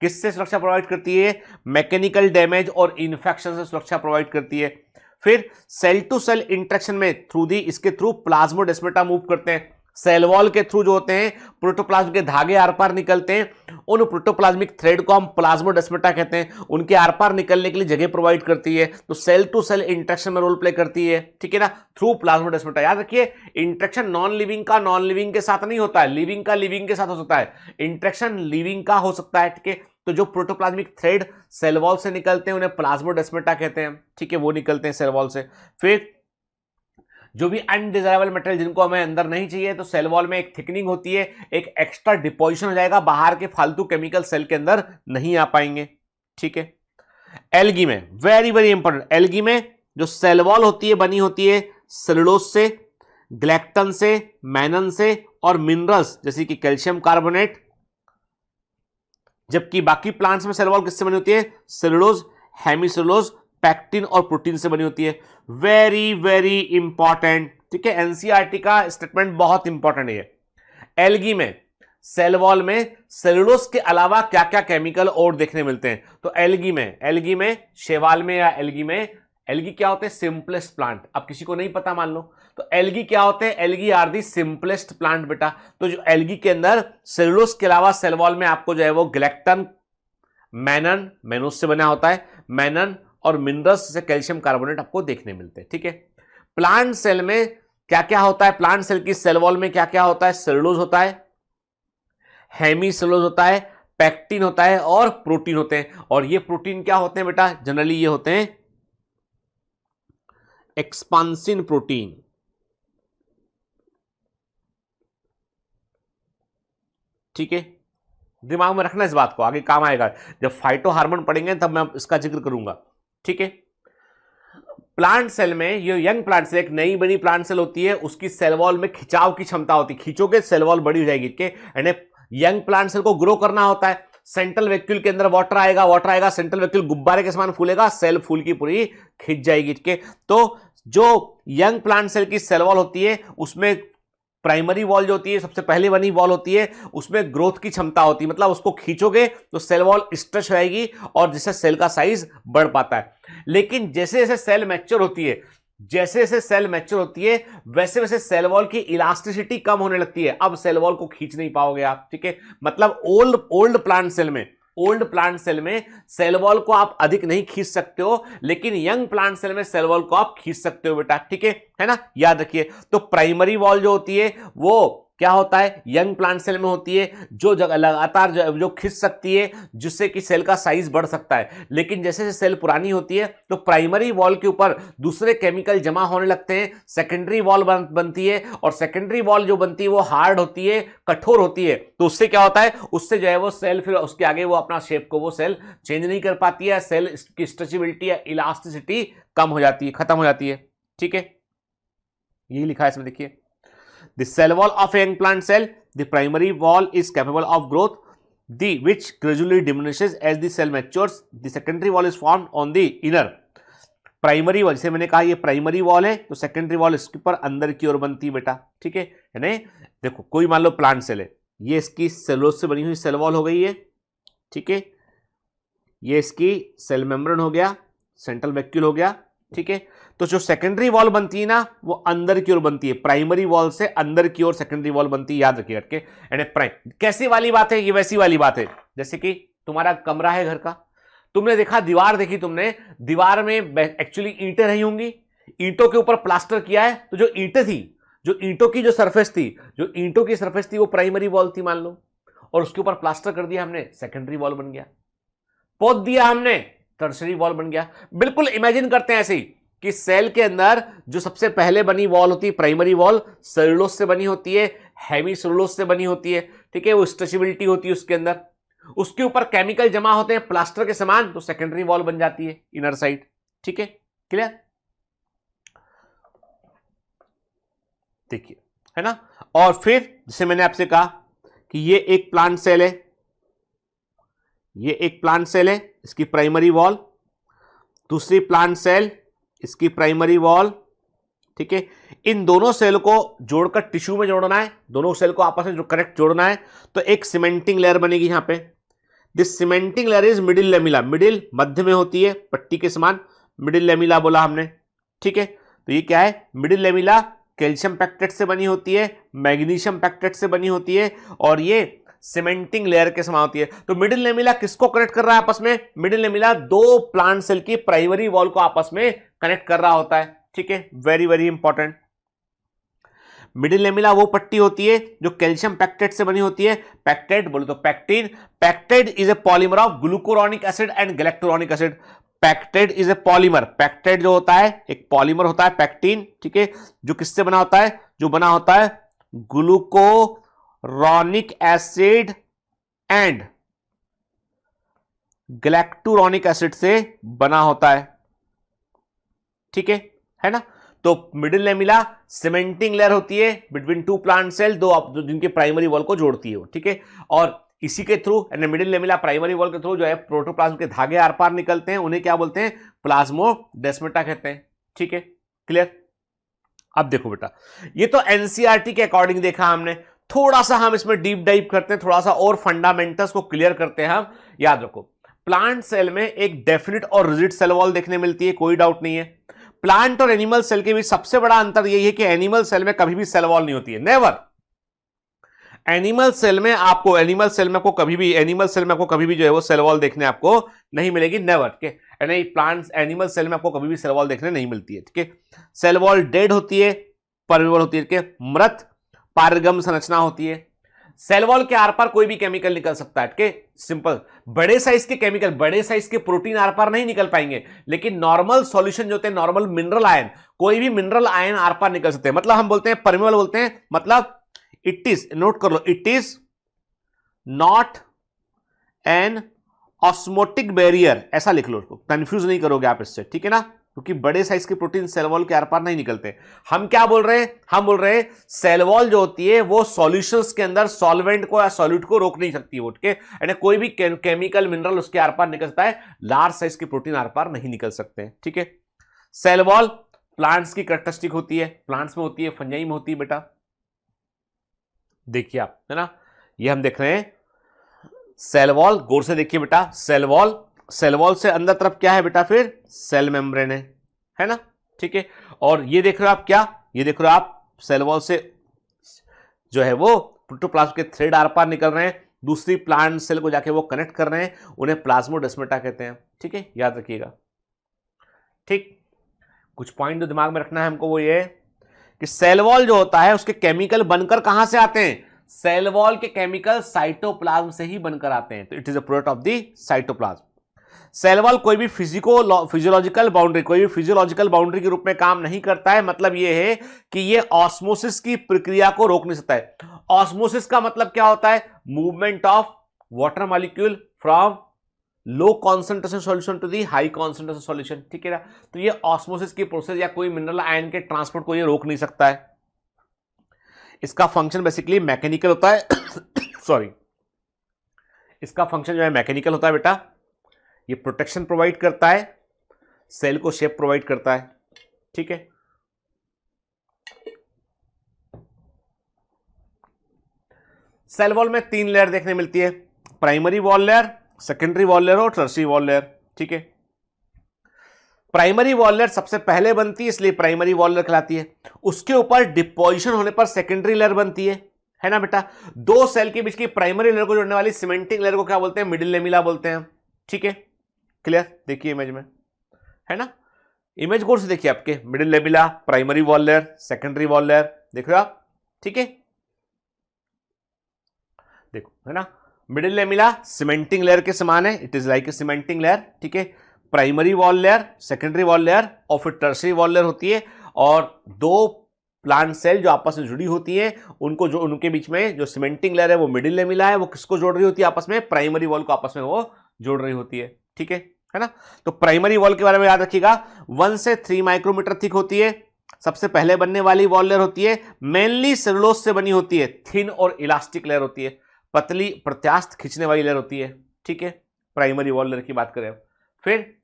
किससे सुरक्षा प्रोवाइड करती है? मैकेनिकल डैमेज और इन्फेक्शन से सुरक्षा प्रोवाइड करती है। फिर सेल टू सेल इंटरेक्शन में इसके थ्रू प्लाज्मोडेस्माटा मूव करते हैं। सेल वॉल के थ्रू जो होते हैं प्रोटोप्लाज्म के धागे आर पार निकलते हैं, उन प्रोटोप्लाज्मिक थ्रेड को हम प्लाज्मोडेस्माटा कहते हैं, उनके आर पार निकलने के लिए जगह प्रोवाइड करती है। तो सेल टू सेल इंटरेक्शन में रोल प्ले करती है, ठीक है ना, थ्रू प्लाज्मोडेस्माटा। याद रखिए, इंटरेक्शन नॉन लिविंग का नॉन लिविंग के साथ नहीं होता है, लिविंग का लिविंग के साथ हो सकता है, इंटरेक्शन लिविंग का हो सकता है, ठीक है। तो जो प्रोटोप्लाज्मिक थ्रेड सेल वॉल से निकलते हैं उन्हें प्लाज्मोडेस्माटा कहते हैं, ठीक है, वो निकलते हैं सेल वॉल से। फिर जो भी अनडिजायरेबल मटेरियल जिनको हमें अंदर नहीं चाहिए, तो सेल वॉल में एक थिकनिंग होती है, एक एक्स्ट्रा डिपोजिशन हो जाएगा, बाहर के फालतू केमिकल सेल के अंदर नहीं आ पाएंगे, ठीक है। एल्गी में वेरी वेरी इंपॉर्टेंट, एल्गी में जो सेल वॉल होती है बनी होती है सेलुलोज से, ग्लैक्टन से, मैनन से और मिनरल्स जैसे कि कैल्शियम कार्बोनेट। जबकि बाकी प्लांट्स में सेल वॉल किससे बनी होती है? सेलुलोज, हेमीसेलुलोज, पैक्टिन और प्रोटीन से बनी होती है। वेरी वेरी इंपॉर्टेंट, ठीक है, एनसीईआरटी का स्टेटमेंट बहुत इंपॉर्टेंट है। एल्गी में सेल वॉल में सेलुलोज के अलावा क्या क्या केमिकल और देखने मिलते हैं? तो एल्गी में शैवाल में या एल्गी क्या होते हैं? Simplest plant. अब किसी को नहीं पता मान लो, तो एल्गी क्या होते हैं? Algae are the simplest plant बेटा। तो जो एल्गी के अंदर सेलुलोज के अलावा सेल वॉल में आपको जो है वो ग्लैक्टन, मैनन, मैनोस से बना होता है, मैनन और मिनरल्स से कैल्शियम कार्बोनेट आपको देखने मिलते हैं, ठीक है। प्लांट सेल में क्या क्या होता है? प्लांट सेल की सेल वॉल में क्या क्या होता है? सेलुलोज होता है, हेमीसेलुलोज होता है, पैक्टिन होता है और प्रोटीन होते हैं। और ये प्रोटीन क्या होते हैं बेटा? जनरली ये होते हैं एक्सपांसिन प्रोटीन, ठीक है। दिमाग में रखना इस बात को, आगे काम आएगा जब फाइटो हार्मोन पढ़ेंगे तब मैं इसका जिक्र करूंगा, ठीक है। प्लांट सेल में ये यंग प्लांट सेल, एक नई बड़ी प्लांट सेल होती है, उसकी सेल वॉल में खिंचाव की क्षमता होती है, खींचोगे सेल वॉल बड़ी हो जाएगी, ठीक है। यंग प्लांट सेल को ग्रो करना होता है, सेंट्रल वैक्यूल के अंदर वाटर आएगा, सेंट्रल वैक्यूल गुब्बारे के समान फूलेगा, सेल फूल की पूरी खिंच जाएगी। ठीक है, तो जो यंग प्लांट सेल की सेल वॉल होती है उसमें प्राइमरी वॉल जो होती है, सबसे पहले बनी वॉल होती है, उसमें ग्रोथ की क्षमता होती है, मतलब उसको खींचोगे तो सेल वॉल स्ट्रेच रहेगी और जिससे सेल का साइज बढ़ पाता है। लेकिन जैसे जैसे सेल मैच्योर होती है, वैसे वैसे सेल वॉल की इलास्टिसिटी कम होने लगती है। अब सेल वॉल को खींच नहीं पाओगे आप। ठीक है, मतलब ओल्ड प्लांट सेल में सेल वॉल को आप अधिक नहीं खींच सकते हो, लेकिन यंग प्लांट सेल में सेल वॉल को आप खींच सकते हो बेटा। ठीक है ना, याद रखिए। तो प्राइमरी वॉल जो होती है वो क्या होता है, यंग प्लांट सेल में होती है, जो जगह लगातार जो खिंच सकती है, जिससे कि सेल का साइज बढ़ सकता है। लेकिन जैसे जैसे सेल पुरानी होती है तो प्राइमरी वॉल के ऊपर दूसरे केमिकल जमा होने लगते हैं, सेकेंडरी वॉल बनती है, और सेकेंडरी वॉल जो बनती है वो हार्ड होती है, कठोर होती है। तो उससे क्या होता है, उससे जो है वो सेल फिर उसके आगे वो अपना शेप को वो सेल चेंज नहीं कर पाती है, सेल की स्ट्रेचेबिलिटी या इलास्टिसिटी कम हो जाती है, खत्म हो जाती है। ठीक है, यही लिखा है इसमें, देखिए। The cell wall of a young plant cell, the primary wall is capable of growth, which gradually diminishes as the cell matures. The secondary wall is formed on the inner. Primary wall, जैसे मैंने कहा ये प्राइमरी वॉल है, तो सेकेंडरी वॉल इसके ऊपर अंदर की ओर बनती है बेटा। ठीक है नहीं, देखो कोई मान लो प्लांट सेल है, ये इसकी सेलोज से बनी हुई सेल वॉल हो गई है। ठीक है, ये इसकी सेल मेम्ब्रेन हो गया, सेंट्रल वैक्यूल हो गया। ठीक है, तो जो सेकेंडरी वॉल बनती है ना वो अंदर की ओर बनती है, प्राइमरी वॉल से अंदर की ओर सेकेंडरी वॉल बनती है, याद रखिए हटके। प्राइम कैसी वाली बात है, ये वैसी वाली बात है जैसे कि तुम्हारा कमरा है घर का, तुमने देखा दीवार देखी, तुमने दीवार में एक्चुअली ईंटें रही होंगी, ईंटों के ऊपर प्लास्टर किया है, तो जो ईंटें थी, जो ईंटों की जो सरफेस थी वो प्राइमरी वॉल थी मान लो, और उसके ऊपर प्लास्टर कर दिया हमने, सेकेंडरी वॉल बन गया। पोत दिया हमने, टर्शरी वॉल बन गया। बिल्कुल इमेजिन करते हैं ऐसे ही कि सेल के अंदर जो सबसे पहले बनी वॉल होती है प्राइमरी वॉल, सेलुलोज से बनी होती है, हैवी सेलुलोज से बनी होती है। ठीक है, वो स्ट्रेचेबिलिटी होती है उसके अंदर, उसके ऊपर केमिकल जमा होते हैं प्लास्टर के समान, तो सेकेंडरी वॉल बन जाती है इनर साइड। ठीक है, क्लियर, देखिए है ना। और फिर जैसे मैंने आपसे कहा कि ये एक प्लांट सेल है, ये एक प्लांट सेल है, इसकी प्राइमरी वॉल, दूसरी प्लांट सेल, इसकी प्राइमरी वॉल। ठीक है, इन दोनों सेल को जोड़कर टिश्यू में जोड़ना है, दोनों सेल को आपस में जो करेक्ट जोड़ना है, तो एक सीमेंटिंग लेयर बनेगी यहां पे। This cementing layer is middle lamella, middle मध्य में होती है, पट्टी के समान, मिडिल लेमिला बोला हमने। ठीक है, तो ये क्या है, मिडिल लेमिला कैल्शियम पैक्टेट से बनी होती है, मैग्नीशियम पैक्टेट से बनी होती है, और ये सीमेंटिंग लेयर के समान होती है। तो मिडिल लेमिला किसको कनेक्ट कर रहा है आपस में, मिडिल लेमिला दो प्लांट सेल की प्राइमरी वॉल को आपस में कनेक्ट कर रहा होता है। ठीक है, very very important. Middle lamella वो पट्टी होती है जो कैल्शियम पैक्टेट से बनी होती है। पैक्टेट बोले तो pectin, pectate is a polymer of glucuronic acid and galacturonic acid. Pectate is a polymer, pectate जो होता है एक पॉलीमर होता है पैक्टिन। ठीक है, जो किससे बना होता है, जो बना होता है glucuronic acid and galacturonic acid से बना होता है। ठीक है ना। तो मिडिल लेमिला सीमेंटिंग लेयर होती है बिटवीन टू प्लांट सेल, दो जिनके प्राइमरी वॉल को जोड़ती है। ठीक है, और इसी के through middle lamella primary wall के थ्रू जो है प्रोटोप्लाज्म के धागे आर पार निकलते हैं, उन्हें क्या बोलते हैं, प्लाज्मोडेस्माटा कहते हैं। ठीक है, क्लियर। अब देखो बेटा, ये तो एनसीईआरटी के अकॉर्डिंग देखा हमने, थोड़ा सा हम इसमें डीप डाइव करते हैं, थोड़ा सा और फंडामेंटल्स को क्लियर करते हैं हम। याद रखो, प्लांट सेल में एक डेफिनेट और रिजिड सेल वॉल देखने मिलती है, कोई डाउट नहीं है। प्लांट और एनिमल सेल के बीच सबसे बड़ा अंतर यही है कि एनिमल सेल में कभी भी सेल वॉल नहीं होती है, नेवर। एनिमल सेल में आपको कभी भी जो है वो सेल वॉल देखने आपको नहीं मिलेगी, नेवर। ठीक है, प्लांट्स एनिमल सेल में आपको कभी भी सेल वॉल देखने नहीं मिलती है। ठीक है, सेल वॉल डेड होती है, परमेबल होती है, मृत पारगम संरचना होती है। सेल वॉल के आर पार कोई भी केमिकल निकल सकता है। ठीक है, सिंपल। बड़े साइज के केमिकल, बड़े साइज के प्रोटीन आर पार नहीं निकल पाएंगे, लेकिन नॉर्मल सॉल्यूशन जो होते हैं, नॉर्मल मिनरल आयन, कोई भी मिनरल आयन आर पार निकल सकते हैं। मतलब हम बोलते हैं परमेबल बोलते हैं, मतलब इट इज, नोट कर लो, it is not an osmotic barrier, ऐसा लिख लो, उसको कंफ्यूज नहीं करोगे आप इससे। ठीक है ना, क्योंकि बड़े साइज के प्रोटीन सेल वॉल के आर पार नहीं निकलते। हम क्या बोल रहे हैं, हम बोल रहे हैं सेल वॉल जो होती है वो सॉल्यूशंस के अंदर सॉल्वेंट को या सॉल्यूट को रोक नहीं सकती, उठ के यानी कोई भी केमिकल मिनरल उसके आर पार निकल सकता है, लार्ज साइज के प्रोटीन आर पार नहीं निकल सकते। ठीक है, सेल वॉल प्लांट्स की कैरेक्टरिस्टिक होती है, प्लांट्स में होती है, फंजाई में होती है बेटा। देखिए आप, है ना, ये हम देख रहे हैं सेल वॉल, गौर से देखिए बेटा, सेल वॉल, सेल वॉल से अंदर तरफ क्या है बेटा, फिर सेल मेम्ब्रेन है ना। ठीक है, और ये देख रहे हो आप क्या, ये देख रहे हो आप सेल वॉल से जो है वो प्रोटोप्लाज्म के थ्रेड आर पार निकल रहे हैं, दूसरी प्लांट सेल को जाके वो कनेक्ट कर रहे हैं, उन्हें प्लाज्मोडेस्माटा कहते हैं। ठीक है, याद रखिएगा। ठीक, कुछ पॉइंट जो दिमाग में रखना है हमको वो ये कि सेल वॉल जो होता है उसके केमिकल बनकर कहां से आते हैं, सेल वॉल के केमिकल साइटोप्लाज्म से ही बनकर आते हैं, तो it is a product of the cytoplasm. Cell wall कोई भी फिजियोलॉजिकल बाउंड्री के रूप में काम नहीं करता है, मतलब यह है कि यह ऑस्मोसिस की प्रक्रिया को रोक नहीं सकता है। ऑस्मोसिस का मतलब क्या होता है, movement of water molecule from low concentration solution to the high concentration solution. ठीक है ना, तो ये ऑस्मोसिस की प्रोसेस या कोई मिनरल आयन के ट्रांसपोर्ट को ये रोक नहीं सकता है। इसका फंक्शन बेसिकली मैकेनिकल होता है सॉरी, इसका फंक्शन जो है मैकेनिकल होता है बेटा। ये प्रोटेक्शन प्रोवाइड करता है, सेल को शेप प्रोवाइड करता है। ठीक है, सेल वॉल में 3 लेयर देखने मिलती है, primary wall layer, secondary wall layer और टर्शियरी वॉल लेयर। ठीक है, प्राइमरी वॉल लेयर सबसे पहले बनती है इसलिए प्राइमरी वॉल लेयर कहलाती है, उसके ऊपर डिपोजिशन होने पर सेकेंडरी लेयर बनती है ना बेटा। दो सेल के बीच की प्राइमरी लेयर को जोड़ने वाली सीमेंटिंग लेयर को क्या बोलते हैं, मिडिल लेमिला बोलते हैं। ठीक है, क्लियर, देखिए इमेज में, है ना, इमेज कोड से देखिए आपके, middle lamella, primary wall layer, secondary wall layer, देख रहे हो आप। ठीक है, देखो, है ना, मिडिल लेमिला सीमेंटिंग लेयर के समान है, it is like a cementing layer. ठीक है, primary wall layer, secondary wall layer और फिर टर्शियरी वॉल लेयर होती है, और दो प्लांट सेल जो आपस में जुड़ी होती है उनको, जो उनके बीच में जो सीमेंटिंग लेयर है वो मिडिल लेमिला है, वो किसको जोड़ रही होती है आपस में, प्राइमरी वॉल को आपस में वो जोड़ रही होती है। ठीक है ना, तो प्राइमरी वॉल के बारे में याद रखिएगा, 1 से 3 माइक्रोमीटर थिक होती है, सबसे पहले बनने वाली वॉल लेयर होती है, मेनली सेलुलोज से बनी होती है, थिन और इलास्टिक लेयर होती है, पतली प्रत्यास्थ खींचने वाली लेयर होती है। ठीक है, प्राइमरी वॉल लेयर की बात करें। फिर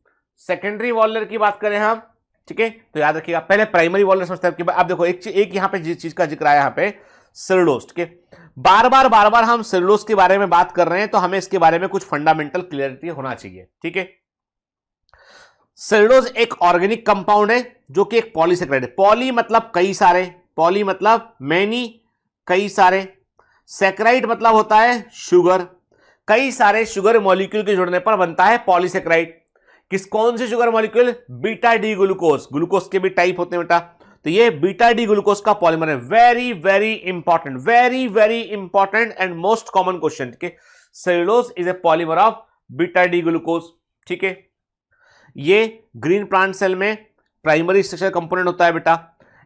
सेकेंडरी वॉल लेयर की बात करें हम, ठीक है, तो याद रखिएगा पहले प्राइमरी वॉल लेयर समझते हैं। अब देखो एक यहां पे जिस चीज का जिक्र आया यहां पे, सेलुलोज। ठीक है, बार बार हम सेलुलोज के बारे में बात कर रहे हैं तो हमें इसके बारे में कुछ फंडामेंटल क्लियरिटी होना चाहिए। ठीक है, सेलुलोज एक ऑर्गेनिक कंपाउंड है जो कि एक पॉलीसेकेराइड है। पॉली मतलब कई सारे, पॉली मतलब मैनी, कई सारे, सेकेराइड मतलब होता है शुगर, कई सारे शुगर मॉलिक्यूल के जुड़ने पर बनता है पॉलीसेकेराइड। कौन से sugar molecule, beta D glucose, glucose के भी टाइप होते हैं बेटा, तो ये बीटा डी ग्लूकोज का पॉलीमर है। Very very important, very very important and most common question. ठीक है, cellulose is a polymer of beta D glucose. ठीक है, ये ग्रीन प्लांट सेल में प्राइमरी स्ट्रक्चर कंपोनेंट होता है बेटा।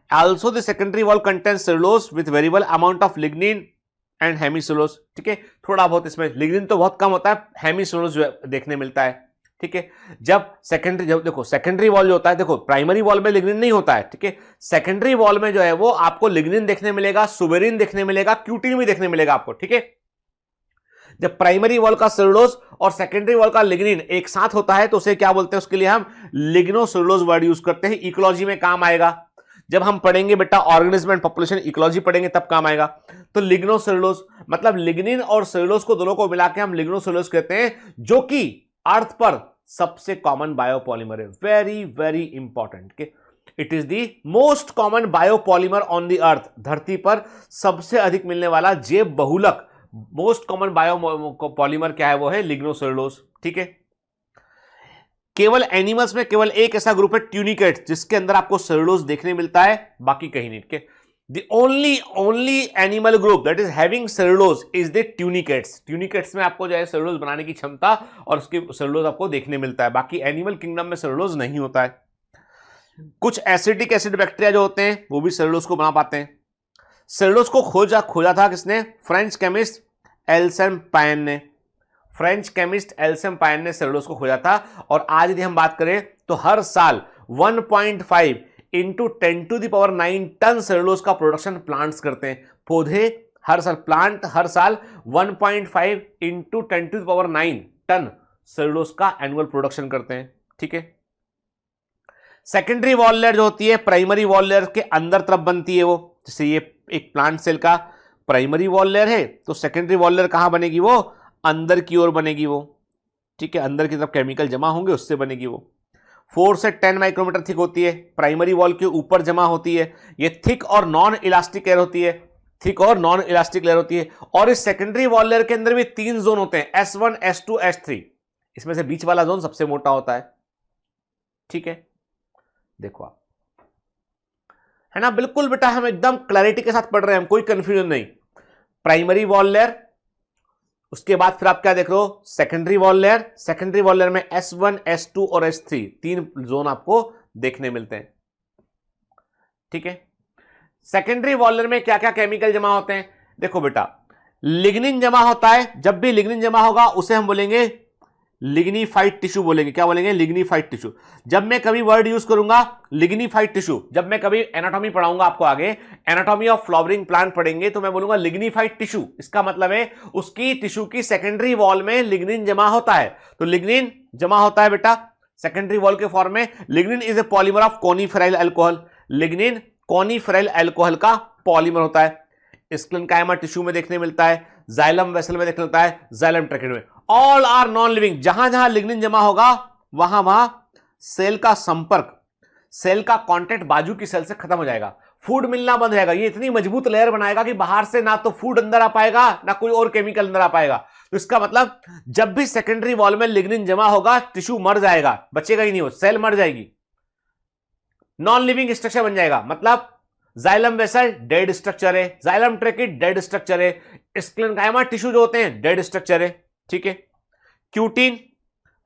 Also the secondary wall contains cellulose with variable amount of lignin and hemicellulose. ठीक है, थोड़ा बहुत इसमें लिग्निन तो बहुत कम होता है, हेमीसेलुलोज देखने मिलता है। ठीक है, जब देखो सेकेंडरी वॉल जो होता है, देखो प्राइमरी वॉल में लिग्निन नहीं होता है। ठीक है, सेकेंडरी वॉल में जो है वो आपको लिग्निन देखने मिलेगा, सुबेरिन देखने मिलेगा, क्यूटीन भी देखने मिलेगा आपको। ठीक है, जब प्राइमरी वॉल का सेलुलोज और सेकेंडरी वॉल का लिग्निन एक साथ होता है तो उसे क्या बोलते हैं, उसके लिए हम लिग्नोसेलुलोज वर्ड यूज करते हैं। इकोलॉजी में काम आएगा, जब हम पढ़ेंगे बेटा ऑर्गेनिज्म एंड पॉपुलेशन इकोलॉजी पढ़ेंगे तब काम आएगा। तो लिग्नोसेलुलोज मतलब लिग्निन और सेलुलोज को दोनों को मिला के हम लिग्नोसेलुलोज कहते हैं, जो कि अर्थ पर सबसे कॉमन बायोपॉलीमर है। Very very important, it is the most common biopolymer on the earth. धरती पर सबसे अधिक मिलने वाला जैव बहुलक मोस्ट कॉमन बायोपॉलीमर क्या है, वो है लिग्नोसेलुलोज। ठीक है, केवल एनिमल्स में केवल एक ऐसा ग्रुप है ट्यूनिकेट्स, जिसके अंदर आपको सेलुलोज देखने मिलता है, बाकी कहीं नहीं। ठीक है, The only animal group that is having cellulose is the tunicates. Tunicates में आपको जो है सेलुलोज बनाने की क्षमता और उसके सेलुलोज आपको देखने मिलता है, बाकी एनिमल किंगडम में सेलुलोज नहीं होता है। कुछ एसिडिक एसिड बैक्टीरिया जो होते हैं वो भी सेलुलोज को बना पाते हैं। सेलुलोज को खोजा था किसने, फ्रेंच केमिस्ट एल्सेम पायन ने। फ्रेंच केमिस्ट एल्सेम पायन ने सेलुलोज को खोजा था। और आज यदि हम बात करें तो हर साल 1.5 इंटू 10⁹ टन सेलुलोज का प्रोडक्शन प्लांट्स करते हैं। पौधे हर साल, प्लांट हर साल 1.5 इंटू 10⁹ टन सेलुलोज का एनुअल प्रोडक्शन करते हैं। ठीक है। सेकेंडरी वॉल लेयर जो होती है प्राइमरी वॉल लेयर के अंदर तरफ बनती है। वो जैसे ये एक प्लांट सेल का प्राइमरी वॉल लेयर है, तो सेकेंडरी वॉल लेयर कहां बनेगी? वो अंदर की ओर बनेगी वो। ठीक है, अंदर की तरफ केमिकल जमा होंगे, उससे बनेगी वो। 4 से 10 माइक्रोमीटर थिक होती है, प्राइमरी वॉल के ऊपर जमा होती है। ये थिक और नॉन इलास्टिक लेयर होती है, थिक और नॉन इलास्टिक लेयर होती है। और इस सेकेंडरी वॉल लेयर के अंदर भी 3 जोन होते हैं, S1, S2, S3। इसमें से बीच वाला जोन सबसे मोटा होता है। ठीक है, देखो आप, है ना, बिल्कुल बेटा हम एकदम क्लैरिटी के साथ पढ़ रहे हैं, हम कोई कंफ्यूजन नहीं। प्राइमरी वॉल लेयर, उसके बाद फिर आप क्या देख रहे हो? Secondary wall layer. Secondary wall layer में S1, S2 और S3 3 जोन आपको देखने मिलते हैं। ठीक है, सेकेंडरी वॉल लेयर में क्या क्या केमिकल जमा होते हैं? देखो बेटा, लिग्निन जमा होता है। जब भी लिग्निन जमा होगा उसे हम बोलेंगे लिग्निफाइड टिश्यू बोलेंगे। क्या बोलेंगे? Lignified tissue. जब मैं कभी वर्ड यूज करूंगा लिग्निफाइड टिश्यू, जब मैं कभी एनाटॉमी पढ़ाऊंगा आपको आगे, एनाटॉमी ऑफ फ्लावरिंग प्लांट पढ़ेंगे, तो मैं बोलूंगा लिग्निफाइड टिश्यू। इसका मतलब है उसकी टिश्यू की सेकेंडरी वॉल में लिग्निन जमा होता है। तो लिग्निन जमा होता है बेटा सेकेंडरी वॉल के फॉर्म में। Lignin is a polymer of coniferyl alcohol. Lignin coniferyl alcohol का पॉलीमर होता है। स्क्लेरेन्काइमा टिश्यू में देखने मिलता है, जाइलम वेसल में देखने मिलता है, जाइलम ट्रैकेट में। All are non living. जहां जहां लिग्निन जमा होगा वहां वहां सेल का संपर्क, सेल का कांटेक्ट बाजू की सेल से खत्म हो जाएगा, फूड मिलना बंद हो जाएगा। ये इतनी मजबूत लेयर बनाएगा कि बाहर से ना तो फूड अंदर आ पाएगा ना कोई और केमिकल अंदर आ पाएगा। तो इसका मतलब जब भी सेकेंडरी वॉल में लिग्निन जमा होगा टिश्यू मर जाएगा, बचेगा ही नहीं, वो सेल मर जाएगी, नॉन लिविंग स्ट्रक्चर बन जाएगा। मतलब जाइलम वेसल डेड स्ट्रक्चर है, जाइलम ट्रैकेट डेड स्ट्रक्चर है, स्क्लेरेन्काइमा टिश्यू जो होते हैं डेड स्ट्रक्चर है। ठीक है, क्यूटीन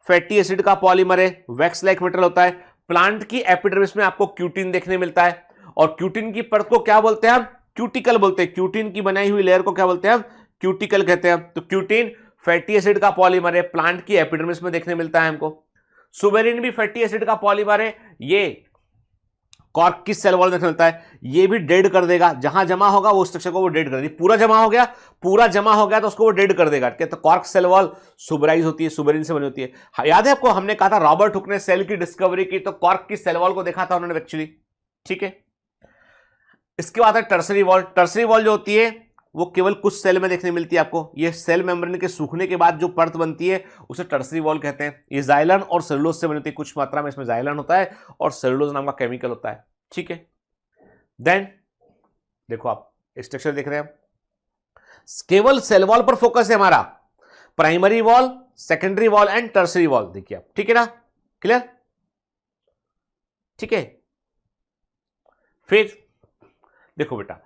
फैटी एसिड का पॉलीमर है, वैक्स लाइक मटेरियल होता है। प्लांट की एपिडर्मिस में आपको क्यूटीन देखने मिलता है, और क्यूटीन की परत को क्या बोलते हैं हम? क्यूटिकल बोलते हैं। क्यूटीन की बनाई हुई लेयर को क्या बोलते हैं हम? क्यूटिकल कहते हैं। तो क्यूटीन फैटी एसिड का पॉलीमर है, प्लांट की एपिडर्मिस में देखने मिलता है हमको। सुबेरिन भी फैटी एसिड का पॉलीमर है, ये कॉर्क की सेल वॉल देखने मिलता है। ये भी डेड कर देगा, जहां जमा होगा वो स्ट्रक्चर को वो डेड कर देगा। पूरा जमा हो गया तो उसको वो डेड कर देगा। तो कॉर्क सेल वॉल सुबराइज होती है, सुबेरिन से बनी होती है। याद है आपको, हमने कहा था रॉबर्ट हुक ने सेल की डिस्कवरी की तो कॉर्क की सेल वॉल को देखा था उन्होंने एक्चुअली। ठीक है, इसके बाद है टर्सरी वॉल। टर्सरी वॉल जो होती है वो केवल कुछ सेल में देखने मिलती है आपको। ये सेल मेम्ब्रेन के सूखने के बाद जो परत बनती है उसे टर्सरी वॉल कहते हैं। ये जाइलन और सेलुलोज से बनी होती है, कुछ मात्रा में इसमें जाइलन होता है और सेलुलोज नाम का केमिकल होता है। ठीक है, देन देखो आप स्ट्रक्चर देख रहे हैं, केवल सेल वॉल पर फोकस है हमारा, primary wall, secondary wall and tertiary wall. देखिए आप, ठीक है ना, क्लियर? ठीक है, फिर देखो बेटा,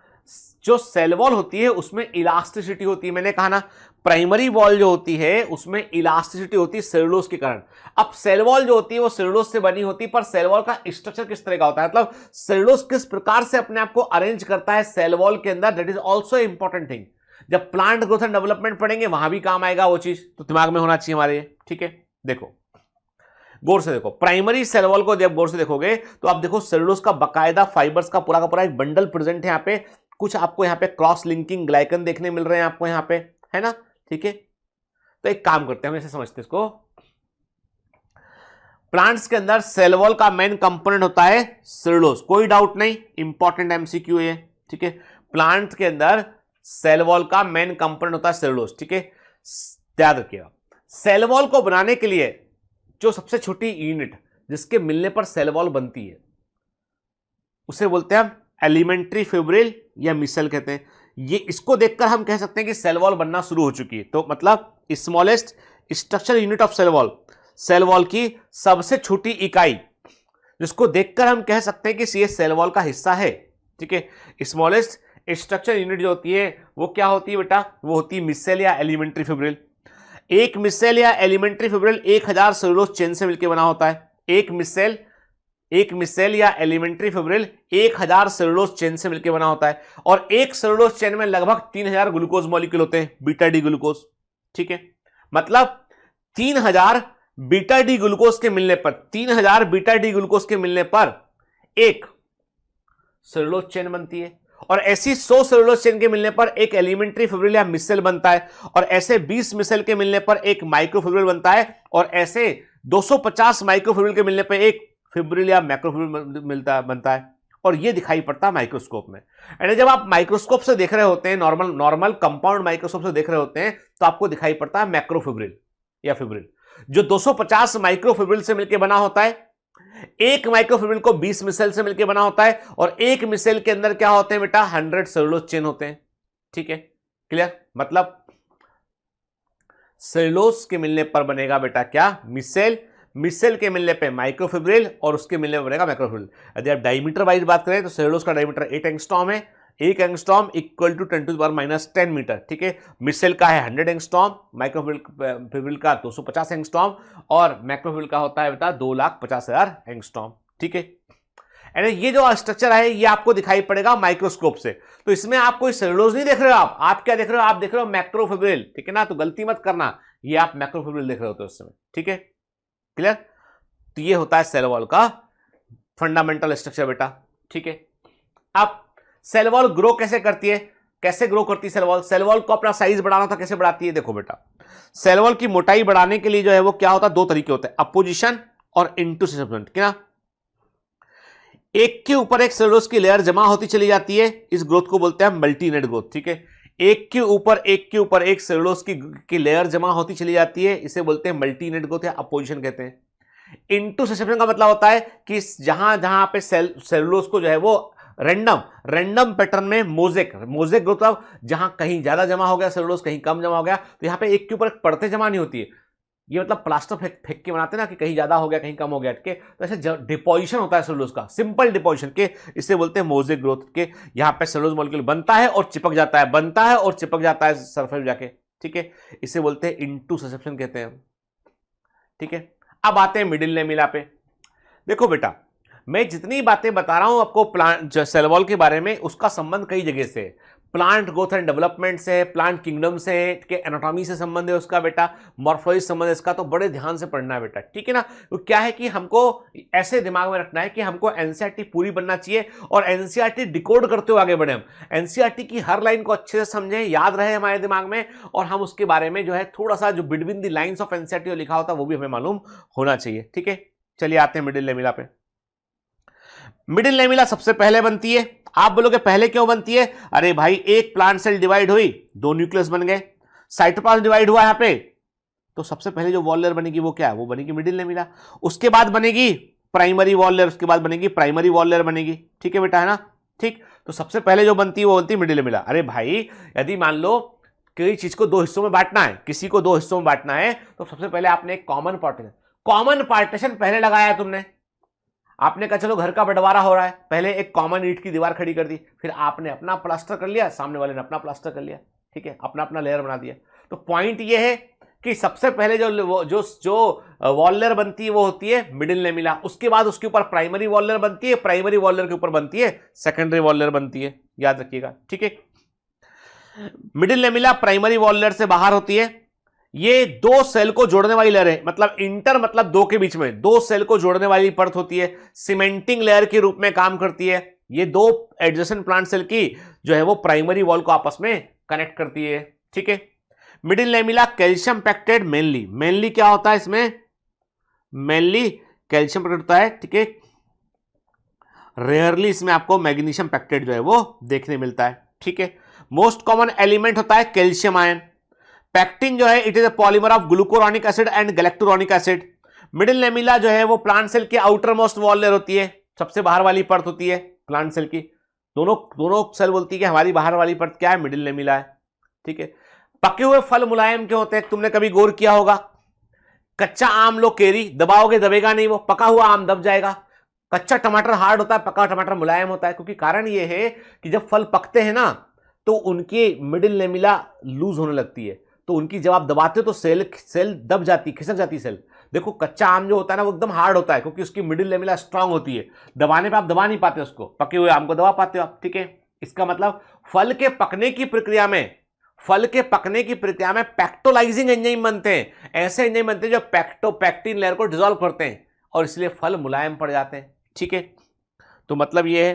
जो सेल वॉल होती है उसमें इलास्टिसिटी होती है। मैंने कहा ना, प्राइमरी वॉल जो होती है उसमें इलास्टिसिटी होती है सेलुलोज के कारण। अब सेल वॉल जो होती है वो सेलुलोज से बनी होती है, पर सेल वॉल का स्ट्रक्चर किस तरह का होता है, मतलब सेलुलोज किस प्रकार से अपने आप को अरेंज करता है सेल वॉल के अंदर, that is also important thing. जब प्लांट ग्रोथ एंड डेवलपमेंट पढ़ेंगे वहां भी काम आएगा वो चीज, तो दिमाग में होना चाहिए हमारे। ठीक है, देखो गौर से देखो, प्राइमरी सेल वॉल को जब गौर से देखोगे तो आप देखो सेलुलोज का बकायदा फाइबर्स का पूरा एक बंडल प्रेजेंट है यहाँ पे। कुछ आपको यहाँ पे क्रॉस लिंकिंग ग्लाइकन देखने मिल रहे हैं आपको यहाँ पे, है ना? ठीक है, तो एक काम करते हैं, हम ऐसे समझते हैं इसको, प्लांट्स के अंदर सेल वॉल का मेन कंपोनेंट होता है सेलुलोज, कोई डाउट नहीं, इंपॉर्टेंट एमसीक्यू है। ठीक है, प्लांट के अंदर सेल वॉल का मेन कंपोनेंट होता है सेलुलोज। ठीक है, याद रखिएगा, सेल वॉल को बनाने के लिए जो सबसे छोटी यूनिट जिसके मिलने पर सेल वॉल बनती है उसे बोलते हैं हम एलिमेंट्री फिब्रिल या मिसेल कहते हैं। ये इसको देखकर हम कह सकते हैं कि सेल वॉल बनना शुरू हो चुकी है। तो मतलब smallest structure unit of cell wall, cell wall की सबसे छोटी इकाई जिसको देखकर हम कह सकते हैं कि ये सेल वॉल का हिस्सा है। ठीक है, स्मॉलेस्ट स्ट्रक्चर यूनिट जो होती है वो क्या होती है बेटा? वो होती है मिसेल या एलिमेंट्री फिब्रिल। एक मिसेल या एलिमेंट्री फिब्रिल 1000 सेलुलोज चेन से मिलकर बना होता है। एक मिसेल या एलिमेंट्री फिब्रिल 1000 सेलुलोज चेन से मिलकर बना होता है, और एक सेलुलोज चेन में लगभग 3000 ग्लूकोज मॉलिक्यूल होते हैं, बीटा डी ग्लूकोज। ठीक है, मतलब 3000 बीटा डी ग्लूकोज के मिलने पर 3000 बीटा डी ग्लूकोज के मिलने पर एक सेलुलोज चेन बनती है, और ऐसी 100 सेलुलोज चेन के मिलने पर एक एलिमेंट्री फिब्रिल या मिसेल बनता है, और ऐसे 20 मिसेल के मिलने पर एक माइक्रोफिब्रिल बनता है, और ऐसे 250 माइक्रोफिब्रिल के मिलने पर एक फिब्रिल या मैक्रोफिब्रिल बनता है, और ये दिखाई पड़ता है माइक्रोस्कोप में। एंड जब आप माइक्रोस्कोप से देख रहे होते हैं, नॉर्मल कंपाउंड माइक्रोस्कोप से देख रहे होते हैं, तो आपको दिखाई पड़ता है मैक्रोफिब्रिल या फिब्रिल, जो 250 माइक्रोफिब्रिल से मिलकर बना होता है। एक माइक्रोफिब्रिल को 20 मिसेल से मिलकर बना होता है, और एक मिसेल के अंदर क्या होते हैं बेटा, 100 सेलुलोज चेन होते हैं। ठीक है, क्लियर? मतलब सेलुलोज के मिलने पर बनेगा बेटा क्या, मिसेल, मिसेल के मिलने पे माइक्रोफिब्रिल, और उसके मिलने पर बनेगा मैक्रोफिब्रिल। यदि आप डायमीटर वाइज बात करें तो सेलुलोज का डायमीटर 8 एंगस्ट्रॉम है, 1 एंगस्ट्रॉम इक्वल टू 10⁻⁻10 मीटर। ठीक है, मिसेल का है 100 एंगस्ट्रॉम, माइक्रोफिब्रिल का 250 एंगस्ट्रॉम, और मैक्रोफिब्रिल का होता है बेटा 2,50,000 एंगस्ट्रॉम। ठीक है, एंड ये जो स्ट्रक्चर है ये आपको दिखाई पड़ेगा माइक्रोस्कोप से। तो इसमें आप कोई सेलुलोज नहीं देख रहे हो, आप क्या देख रहे हो, आप देख रहे हो मैक्रोफिब्रिल। ठीक है ना, तो गलती मत करना, ये आप मैक्रोफिब्रिल देख रहे होते हो उस समय। ठीक है, क्लियर? तो ये होता है सेल वॉल का फंडामेंटल स्ट्रक्चर बेटा। ठीक है, अब सेल वॉल ग्रो कैसे करती है, कैसे ग्रो करती है सेल वॉल? सेल वॉल को अपना साइज बढ़ाना था, कैसे बढ़ाती है? देखो बेटा, सेल वॉल की मोटाई बढ़ाने के लिए जो है वो क्या होता है, दो तरीके होते हैं, अपोजिशन और इंटरसेप्शन। क्या, एक के ऊपर एक सेलुलोज की लेयर जमा होती चली जाती है, इस ग्रोथ को बोलते हैं मल्टीनेट ग्रोथ। ठीक है, एक के ऊपर एक सेलुलोज की लेयर जमा होती चली जाती है, इसे बोलते हैं मल्टीनेट ग्रोथ या अपोजिशन कहते हैं। इंटरसेप्शन का मतलब होता है कि जहां जहां पे सेलुलोज को जो है वो रैंडम पैटर्न में मोजेक ग्रोथ, अब जहां कहीं ज्यादा जमा हो गया सेलुलोज, कहीं कम जमा हो गया, तो यहां पे एक के ऊपर एक परतें जमा नहीं होती है। ये मतलब प्लास्टर फेंक के बनाते हैं ना, कि कहीं ज्यादा हो गया कहीं कम हो गया, के तो ऐसे डिपोजिशन होता है सेलुलोज का, सिंपल डिपोजिशन के, इसे बोलते हैं मोजेक ग्रोथ के। यहाँ पे सेलुलोज मॉलिक्यूल बनता है और चिपक जाता है, बनता है और चिपक जाता है सरफेस जाके। ठीक है, इसे बोलते हैं इंटरसेप्शन कहते हैं। ठीक है, अब आते हैं मिडिल लेमिला पे। देखो बेटा, मैं जितनी बातें बता रहा हूं आपको प्लांट सेल वॉल के बारे में, उसका संबंध कई जगह से है। प्लांट ग्रोथ एंड डेवलपमेंट से, प्लांट किंगडम से, के एनाटॉमी से संबंध है उसका बेटा, मॉर्फोलॉजी संबंध है इसका, तो बड़े ध्यान से पढ़ना है बेटा। ठीक है ना, तो क्या है कि हमको ऐसे दिमाग में रखना है कि हमको एनसीईआरटी पूरी बनना चाहिए, और एनसीईआरटी डिकोड करते हुए आगे बढ़े हम। एनसीईआरटी की हर लाइन को अच्छे से समझें, याद रहे हमारे दिमाग में, और हम उसके बारे में जो है थोड़ा सा जो between the lines of NCERT लिखा होता है वो भी हमें मालूम होना चाहिए। ठीक है, चलिए आते हैं मिडिल लेमिला पे। मिडिल लेमिला सबसे पहले बनती है। आप बोलोगे पहले क्यों बनती है? अरे भाई, एक प्लांट सेल डिवाइड हुई, दो न्यूक्लियस बन गए, साइटोप्लाज्म डिवाइड हुआ यहां पे, तो सबसे पहले जो वॉल लेयर बनेगी वो क्या है, वो बनेगी मिडिल लेमिला। उसके बाद बनेगी प्राइमरी वॉल लेयर, उसके बाद बनेगी प्राइमरी वॉल लेयर बनेगी। ठीक है बेटा, है ना? ठीक, तो सबसे पहले जो बनती है वो बनती है मिडिल लेमिला। अरे भाई, यदि मान लो किसी चीज को दो हिस्सों में बांटना है, किसी को दो हिस्सों में बांटना है, तो सबसे पहले आपने एक कॉमन पार्टीशन पहले लगाया तुमने। आपने कहा चलो घर का बंटवारा हो रहा है, पहले एक कॉमन ईंट की दीवार खड़ी कर दी, फिर आपने अपना प्लास्टर कर लिया, सामने वाले ने अपना प्लास्टर कर लिया। ठीक है, अपना अपना लेयर बना दिया। तो पॉइंट ये है कि सबसे पहले जो वॉल लेयर बनती है वो होती है मिडिल लेमिला। उसके बाद उसके ऊपर प्राइमरी वॉल लेयर बनती है, प्राइमरी वॉल लेयर के ऊपर बनती है सेकेंडरी वॉल लेयर बनती है, याद रखिएगा। ठीक है, middle lamella primary wall layer से बाहर होती है। ये दो सेल को जोड़ने वाली लेयर है, मतलब इंटर मतलब दो के बीच में दो सेल को जोड़ने वाली परत होती है, सीमेंटिंग लेयर के रूप में काम करती है। ये दो एडजेसेंट प्लांट सेल की जो है वो प्राइमरी वॉल को आपस में कनेक्ट करती है। ठीक है, मिडिल लेमिला कैल्शियम पैक्टेड मेनली क्या होता है इसमें, मेनली कैल्शियम पैक्टेड होता है। ठीक है, रेयरली इसमें आपको मैग्नीशियम पैक्टेड जो है वो देखने मिलता है। ठीक है, मोस्ट कॉमन एलिमेंट होता है कैल्शियम आयन। पैक्टिन जो है it is a polymer of glucuronic acid and galacturonic acid. Middle lamella जो है वो प्लांट सेल की आउटर मोस्ट वॉल लेयर होती है, सबसे बाहर वाली परत होती है प्लांट सेल की। दोनों सेल बोलती है कि हमारी बाहर वाली परत क्या है, मिडिल लेमिला है। ठीक है, पके हुए फल मुलायम क्यों होते हैं, तुमने कभी गौर किया होगा। कच्चा आम लो केरी, दबाओगे दबेगा नहीं, वो पका हुआ आम दब जाएगा। कच्चा टमाटर हार्ड होता है, पका टमाटर मुलायम होता है, क्योंकि कारण ये है कि जब फल पकते हैं ना तो उनकी मिडिल लेमिला लूज होने लगती है, तो उनकी जब आप दबाते हो तो सेल दब जाती, खिसक जाती सेल। देखो कच्चा आम जो होता है ना वो एकदम हार्ड होता है, क्योंकि उसकी मिडिल लेमिला स्ट्रांग होती है, दबाने पे आप दबा नहीं पाते उसको, पके हुए आम को दबा पाते हो आप। ठीक है, इसका मतलब फल के पकने की प्रक्रिया में फल के पकने की प्रक्रिया में पैक्टोलाइजिंग एंजाइम बनते हैं, ऐसे एंजाइम बनते हैं जो पैक्टिन लेयर को डिसॉल्व करते हैं और इसलिए फल मुलायम पड़ जाते हैं। ठीक है, तो मतलब यह है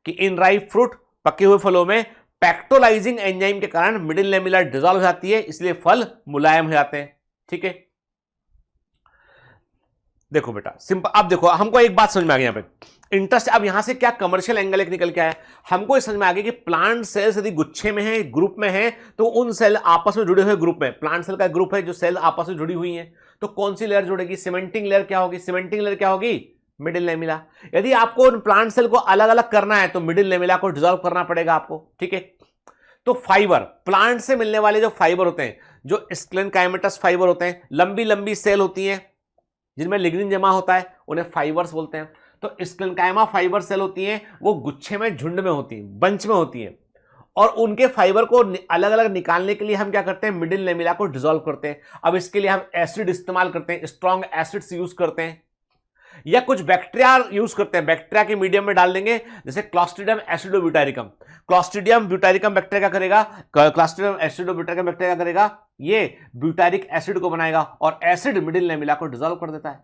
कि इन राइप फ्रूट, पके हुए फलों में पैक्टोलाइजिंग एंजाइम के कारण मिडिल लेमिला डिसॉल्व हो जाती है, इसलिए फल मुलायम हो जाते हैं। ठीक है, देखो बेटा सिंपल। अब देखो हमको एक बात समझ में आ गई, यहां पे इंटरेस्ट। अब यहां से क्या कमर्शियल एंगल एक निकल के आया, हमको समझ में आ गया कि प्लांट सेल्स यदि गुच्छे में है, ग्रुप में है, तो उन सेल आपस में जुड़े हुए ग्रुप में, प्लांट सेल का ग्रुप है जो सेल आपस में जुड़ी हुई है, तो कौन सी लेयर जुड़ेगी? सीमेंटिंग लेयर क्या होगी? सीमेंटिंग लेयर क्या होगी? Middle lamella. यदि आपको उन प्लांट सेल को अलग अलग करना है तो मिडिल लेमिला को डिसॉल्व करना पड़ेगा आपको। ठीक है, तो फाइबर, प्लांट से मिलने वाले जो फाइबर होते हैं, जो स्क्लेनकाइमेटस फाइबर होते हैं, लंबी लंबी सेल होती हैं जिनमें लिग्निन जमा होता है, उन्हें फाइबर्स बोलते हैं। तो स्क्लेनकाइमा फाइबर सेल होती हैं, वो गुच्छे में, झुंड में होती हैं, बंच में होती हैं, और उनके फाइबर को अलग अलग निकालने के लिए हम क्या करते हैं? मिडिल लेमिला को डिसॉल्व करते हैं। अब इसके लिए हम एसिड इस्तेमाल करते हैं, स्ट्रॉन्ग एसिड्स यूज करते हैं, या कुछ बैक्टीरिया यूज करते हैं, बैक्टीरिया के मीडियम में डाल देंगे, जैसे क्लॉस्ट्रिडियम एसिडोब्यूटारिकम। क्लॉस्ट्रिडियम ब्यूटारिकम बैक्टीरिया क्या करेगा? क्लॉस्ट्रिडियम एसिडोब्यूटारिकम बैक्टीरिया क्या करेगा? ये ब्यूटारिक एसिड को बनाएगा और एसिड मिडिल लेमिला को डिसॉल्व कर देता है,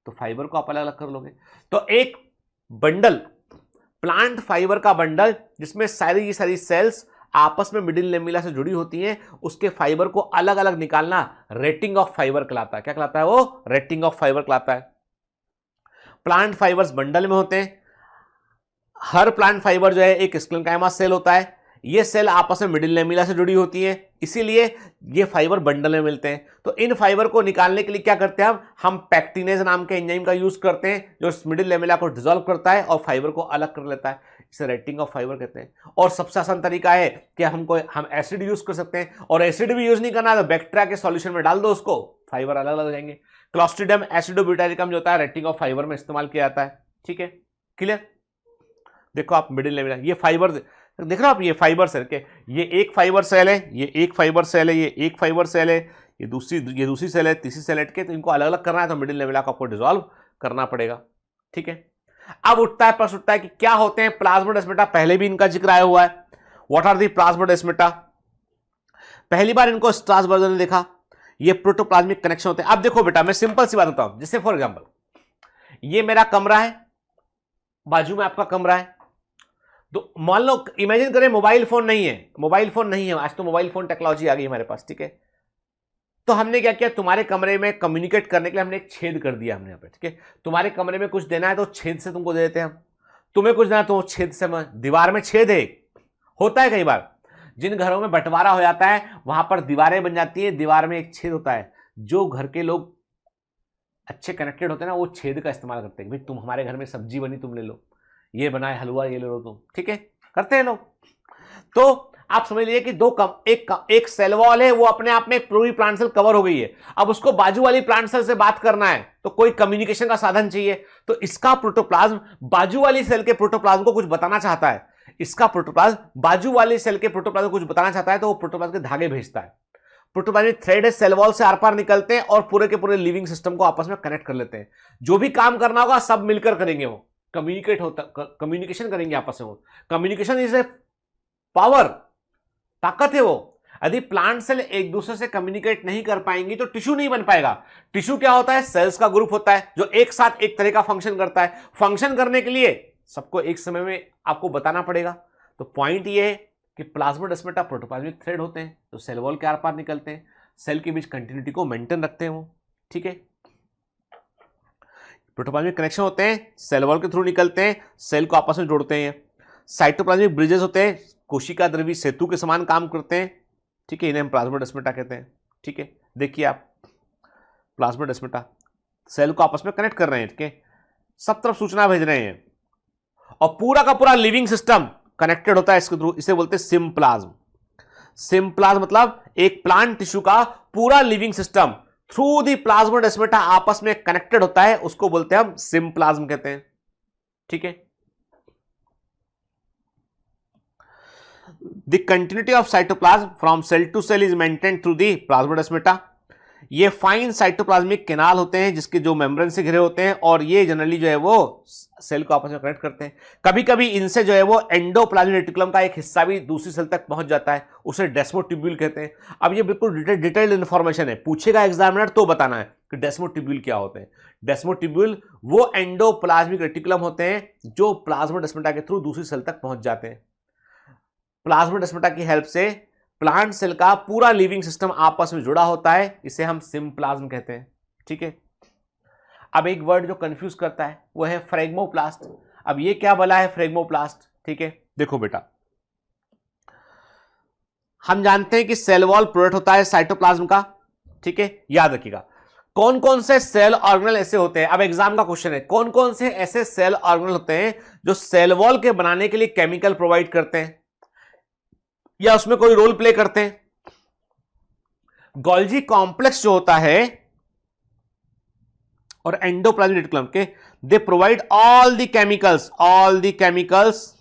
तो फाइबर को आप अलग अलग कर लोगे। तो एक बंडल, प्लांट फाइबर का बंडल जिसमें सारी सारी सेल्स आपस में मिडिल लेमिला से जुड़ी होती हैं, उसके फाइबर को अलग अलग निकालना रेटिंग ऑफ फाइबर कहलाता है। क्या कहलाता है वो? रेटिंग ऑफ फाइबर कहलाता है। प्लांट फाइबर्स बंडल में होते हैं। हर प्लांट फाइबर जो है एक स्क्लेनकाइमा सेल होता है, ये सेल आपस में मिडिल लेमिला से जुड़ी होती है, इसीलिए ये फाइबर बंडल में मिलते हैं। तो इन फाइबर को निकालने के लिए क्या करते हैं? हम पैक्टिनेज नाम के एंजाइम का यूज करते हैं, जो मिडिल लेमिला को डिसॉल्व करता है और फाइबर को अलग कर लेता है, इसे रेटिंग ऑफ फाइबर कहते हैं। और सबसे आसान तरीका है कि हम एसिड यूज कर सकते हैं, और एसिड भी यूज नहीं करना है तो बैक्टीरिया के सॉल्यूशन में डाल दो उसको, फाइबर अलग अलग हो जाएंगे। क्लॉस्ट्रिडियम एसिडोब्यूटारिकम जो होता है रेटिंग ऑफ फाइबर में इस्तेमाल किया जाता है। ठीक है, क्लियर? देखो आप मिडिल लेमिला, ये फाइबर देख रहे हो आप, ये फाइबर सेल के, ये एक फाइबर सेल है, ये एक फाइबर सेल है, ये एक फाइबर सेल है, ये दूसरी सेल है, तीसरी सेल के, तो इनको अलग अलग करना है तो मिडिल लेमिला को आपको डिसॉल्व करना पड़ेगा। ठीक है, अब प्रश्न उठता है कि क्या होते हैं प्लाज्मोडेस्माटा? पहले भी इनका जिक्र आया हुआ है। What are the plasmodesmata? पहली बार इनको स्ट्रासबर्गर ने देखा, ये प्रोटोप्लाज्मिक कनेक्शन होते हैं। अब देखो बेटा, मैं सिंपल सी बात बताता हूं, जैसे फॉर एग्जांपल ये मेरा कमरा है, बाजू में आपका कमरा है, तो मान लो इमेजिन करें मोबाइल फोन नहीं है, मोबाइल फोन नहीं है, आज तो मोबाइल फोन टेक्नोलॉजी आ गई हमारे पास। ठीक है, तो हमने क्या किया, तुम्हारे कमरे में कम्युनिकेट करने के लिए हमने एक छेद कर दिया हमने यहाँ पे। ठीक है, तुम्हारे कमरे में कुछ देना है तो छेद से तुमको दे देते हैं हम, तुम्हें कुछ देना है तो छेद से, दीवार में छेद है, होता है कई बार जिन घरों में बंटवारा हो जाता है वहां पर दीवारें बन जाती है, दीवार में एक छेद होता है, जो घर के लोग अच्छे कनेक्टेड होते हैं ना, वो छेद का इस्तेमाल करते हैं। भाई तुम हमारे घर में सब्जी बनी, तुम ले लो, ये बनाए हलवा, ये ले लो तुम। ठीक है, करते हैं लोग। तो आप समझ लीजिए कि एक सेल वॉल है, वो अपने आप में एक पूरी प्लांट सेल कवर हो गई है। अब उसको बाजू वाली प्लांट सेल से बात करना है तो कोई कम्युनिकेशन का साधन चाहिए, तो इसका प्रोटोप्लाज्म बाजू वाली सेल के प्रोटोप्लाज्म को कुछ बताना चाहता है, इसका प्रोटोप्लाज्म बाजू वाली सेल के प्रोटोप्लाज्म को कुछ बताना चाहता है, तो वो प्रोटोप्लाज्म के धागे भेजता है। प्रोटोप्लाज्मिक थ्रेड है, सेल वॉल से आर पार निकलते हैं और पूरे के पूरे लिविंग सिस्टम को आपस में कनेक्ट कर लेते हैं। जो भी काम करना होगा सब मिलकर करेंगे, वो कम्युनिकेशन करेंगे आपस में। वो कम्युनिकेशन इज ए पावर, ताकत है वो। यदि प्लांट सेल एक दूसरे से कम्युनिकेट नहीं कर पाएंगी तो टिश्यू नहीं बन पाएगा। टिश्यू क्या होता है? सेल्स का ग्रुप होता है जो एक साथ एक तरह का फंक्शन करता है। फंक्शन करने के लिए सबको एक समय में आपको बताना पड़ेगा। तो पॉइंट ये है कि प्लाज्मोडेस्माटा प्रोटोप्लाज्मिक थ्रेड होते हैं तो सेल वॉल के आर पार निकलते हैं, सेल के बीच कंटिन्यूटी को मेंटेन रखते हैं वो। ठीक है, प्रोटोप्लाज्मिक कनेक्शन होते हैं, सेल वॉल के थ्रू निकलते हैं, सेल को आपस में जोड़ते हैं। साइटोप्लाज्मिक ब्रिजेस होते हैं, कोशिका द्रवी सेतु के समान काम करते हैं। ठीक है, इन्हें हम प्लाज्मोडेस्माटा कहते हैं। ठीक है, देखिए आप, प्लाज्मोडेस्माटा सेल को आपस में कनेक्ट कर रहे हैं। ठीक है, सब तरफ सूचना भेज रहे हैं और पूरा का पूरा लिविंग सिस्टम कनेक्टेड होता है इसके थ्रू, इसे बोलते हैं सिम्प्लाज्म। सिम्प्लाज्म मतलब एक प्लांट टिश्यू का पूरा living system through the plasmodesmata आपस में कनेक्टेड होता है, उसको बोलते हैं हम सिम्प्लाज्म कहते हैं। ठीक है, the continuity of cytoplasm from cell to cell is maintained through the plasmodesmata. ये फाइन साइटोप्लाज्मिक कैनाल होते हैं जिसके जो मेम्ब्रेन से घिरे होते हैं, और ये जनरली जो है वो सेल को आपस में कनेक्ट करते हैं। कभी कभी इनसे जो है वो एंडोप्लाज्मिक रेटिकुलम का एक हिस्सा भी दूसरी सेल तक पहुंच जाता है, उसे डेस्मोटिब्यूल कहते हैं। अब ये बिल्कुल डिटेल्ड इंफॉर्मेशन है, पूछेगा एग्जामिनर तो बताना है कि डेस्मोटिब्यूल क्या होते हैं। डेस्मोटिब्यूल वो एंडोप्लाज्मिक रेटिकुलम होते हैं जो प्लाज्माडेस्माटा के थ्रू दूसरी सेल तक पहुंच जाते हैं। प्लाज्माडेस्माटा की हेल्प से प्लांट सेल का पूरा लिविंग सिस्टम आपस में जुड़ा होता है, इसे हम सिम्प्लाज्म कहते हैं। ठीक है, अब एक वर्ड जो कंफ्यूज करता है वो है फ्रेगमोप्लास्ट। अब ये क्या बोला है फ्रेगमोप्लास्ट? ठीक है, देखो बेटा, हम जानते हैं कि सेल वॉल प्रोडक्ट होता है साइटोप्लाज्म का। ठीक है, याद रखिएगा कौन कौन से सेल ऑर्गेनल ऐसे होते हैं। अब एग्जाम का क्वेश्चन है कौन कौन से ऐसे सेल ऑर्गेनल होते हैं जो सेल वॉल के बनाने के लिए केमिकल प्रोवाइड करते हैं या उसमें कोई रोल प्ले करते हैं। गोल्जी कॉम्प्लेक्स जो होता है और एंडोप्लाज्मिक रेटिकुलम के, they provide all the chemicals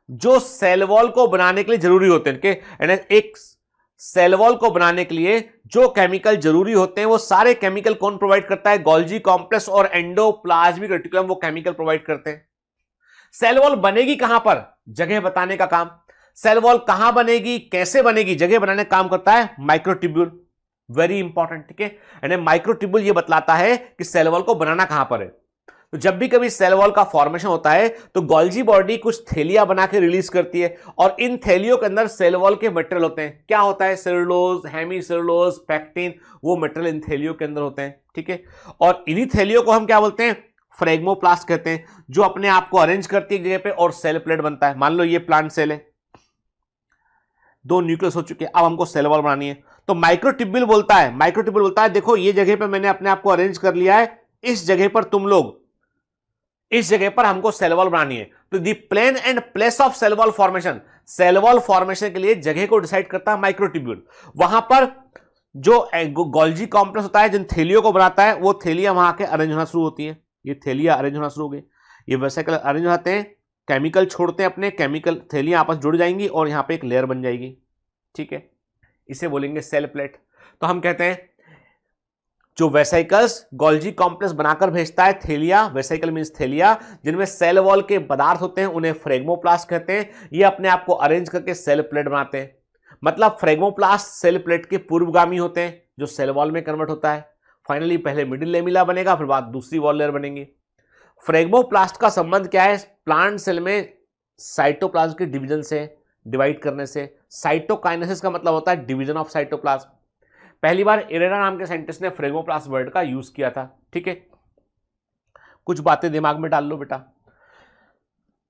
जो सेल वॉल को बनाने के लिए जरूरी होते हैं। एक सेल वॉल को बनाने के लिए जो केमिकल जरूरी होते हैं वो सारे केमिकल कौन प्रोवाइड करता है? गोल्जी कॉम्प्लेक्स और एंडोप्लाज्मिक रेटिकुलम वो केमिकल प्रोवाइड करते हैं। सेल वॉल बनेगी कहां पर? जगह बताने का काम। सेल वॉल कहां बनेगी, कैसे बनेगी, जगह बनाने का काम करता है माइक्रोट्यूब्यूल। Very important. ठीक है, यानी माइक्रोट्यूब्यूल ये बतलाता है कि सेल वॉल को बनाना कहां पर है। तो जब भी कभी सेल वॉल का फॉर्मेशन होता है तो गोल्जी बॉडी कुछ थैलियां बना के रिलीज करती है, और इन थैलियों के अंदर सेल वॉल के मटेरियल होते हैं। क्या होता है? सेलुलोज, हेमी सेलुलोज, पैक्टिन, वो मटेरियल इन थैलियों के अंदर होते हैं। ठीक है, और इन्हीं थैलियों को हम क्या बोलते हैं? फ्रेगमोप्लास्ट कहते हैं, जो अपने आप को अरेंज करती है एक जगह पे और सेल प्लेट बनता है। मान लो ये प्लांट सेल है, 2 न्यूक्लियस हो चुके हैं, अब हमको सेल वॉल बनानी है तो माइक्रोट्यूब्यूल बोलता है देखो ये जगह पे मैंने अपने आप को अरेंज कर लिया है, इस जगह पर तुम लोग, इस जगह पर हमको सेल वॉल बनानी है। तो the plane and place of cell wall formation के लिए जगह को डिसाइड करता है माइक्रोट्यूब्यूल। वहां पर जो गोल्जी कॉम्प्लेक्स होता है जिन थैलियों को बनाता है, वो थैलियां वहां के अरेंज होना शुरू होती है। ये थैलियां अरेंज होना शुरू हो गई, ये वेसिकल अरेंज हो जाते हैं, केमिकल छोड़ते हैं अपने, केमिकल थैलियां आपस जुड़ जाएंगी और यहां पे एक लेयर बन जाएगी। ठीक है, इसे बोलेंगे सेल प्लेट। तो हम कहते हैं जो वेसिकल्स गोल्जी कॉम्प्लेक्स बनाकर भेजता है थैलिया, वेसिकल मींस थैलिया, जिनमें सेल वॉल के पदार्थ होते हैं, उन्हें फ्रेगमोप्लास्ट कहते हैं। ये अपने आप को अरेंज करके सेल प्लेट बनाते हैं। मतलब फ्रेगमोप्लास्ट सेल प्लेट के पूर्वगामी होते हैं जो सेल वॉल में कन्वर्ट होता है। फाइनली पहले मिडिल लेमिला बनेगा, फिर बाद दूसरी वॉल लेयर बनेगी। फ्रेगमोप्लास्ट का संबंध क्या है? प्लांट सेल में साइटोप्लाज्म के डिवीजन से, डिवाइड करने से। साइटोकाइनेसिस का मतलब होता है डिवीजन ऑफ साइटोप्लाज्म। पहली बार इरेना नाम के साइंटिस्ट ने फ्रेगमोप्लास्ट वर्ड का यूज किया था। ठीक है, कुछ बातें दिमाग में डाल लो बेटा।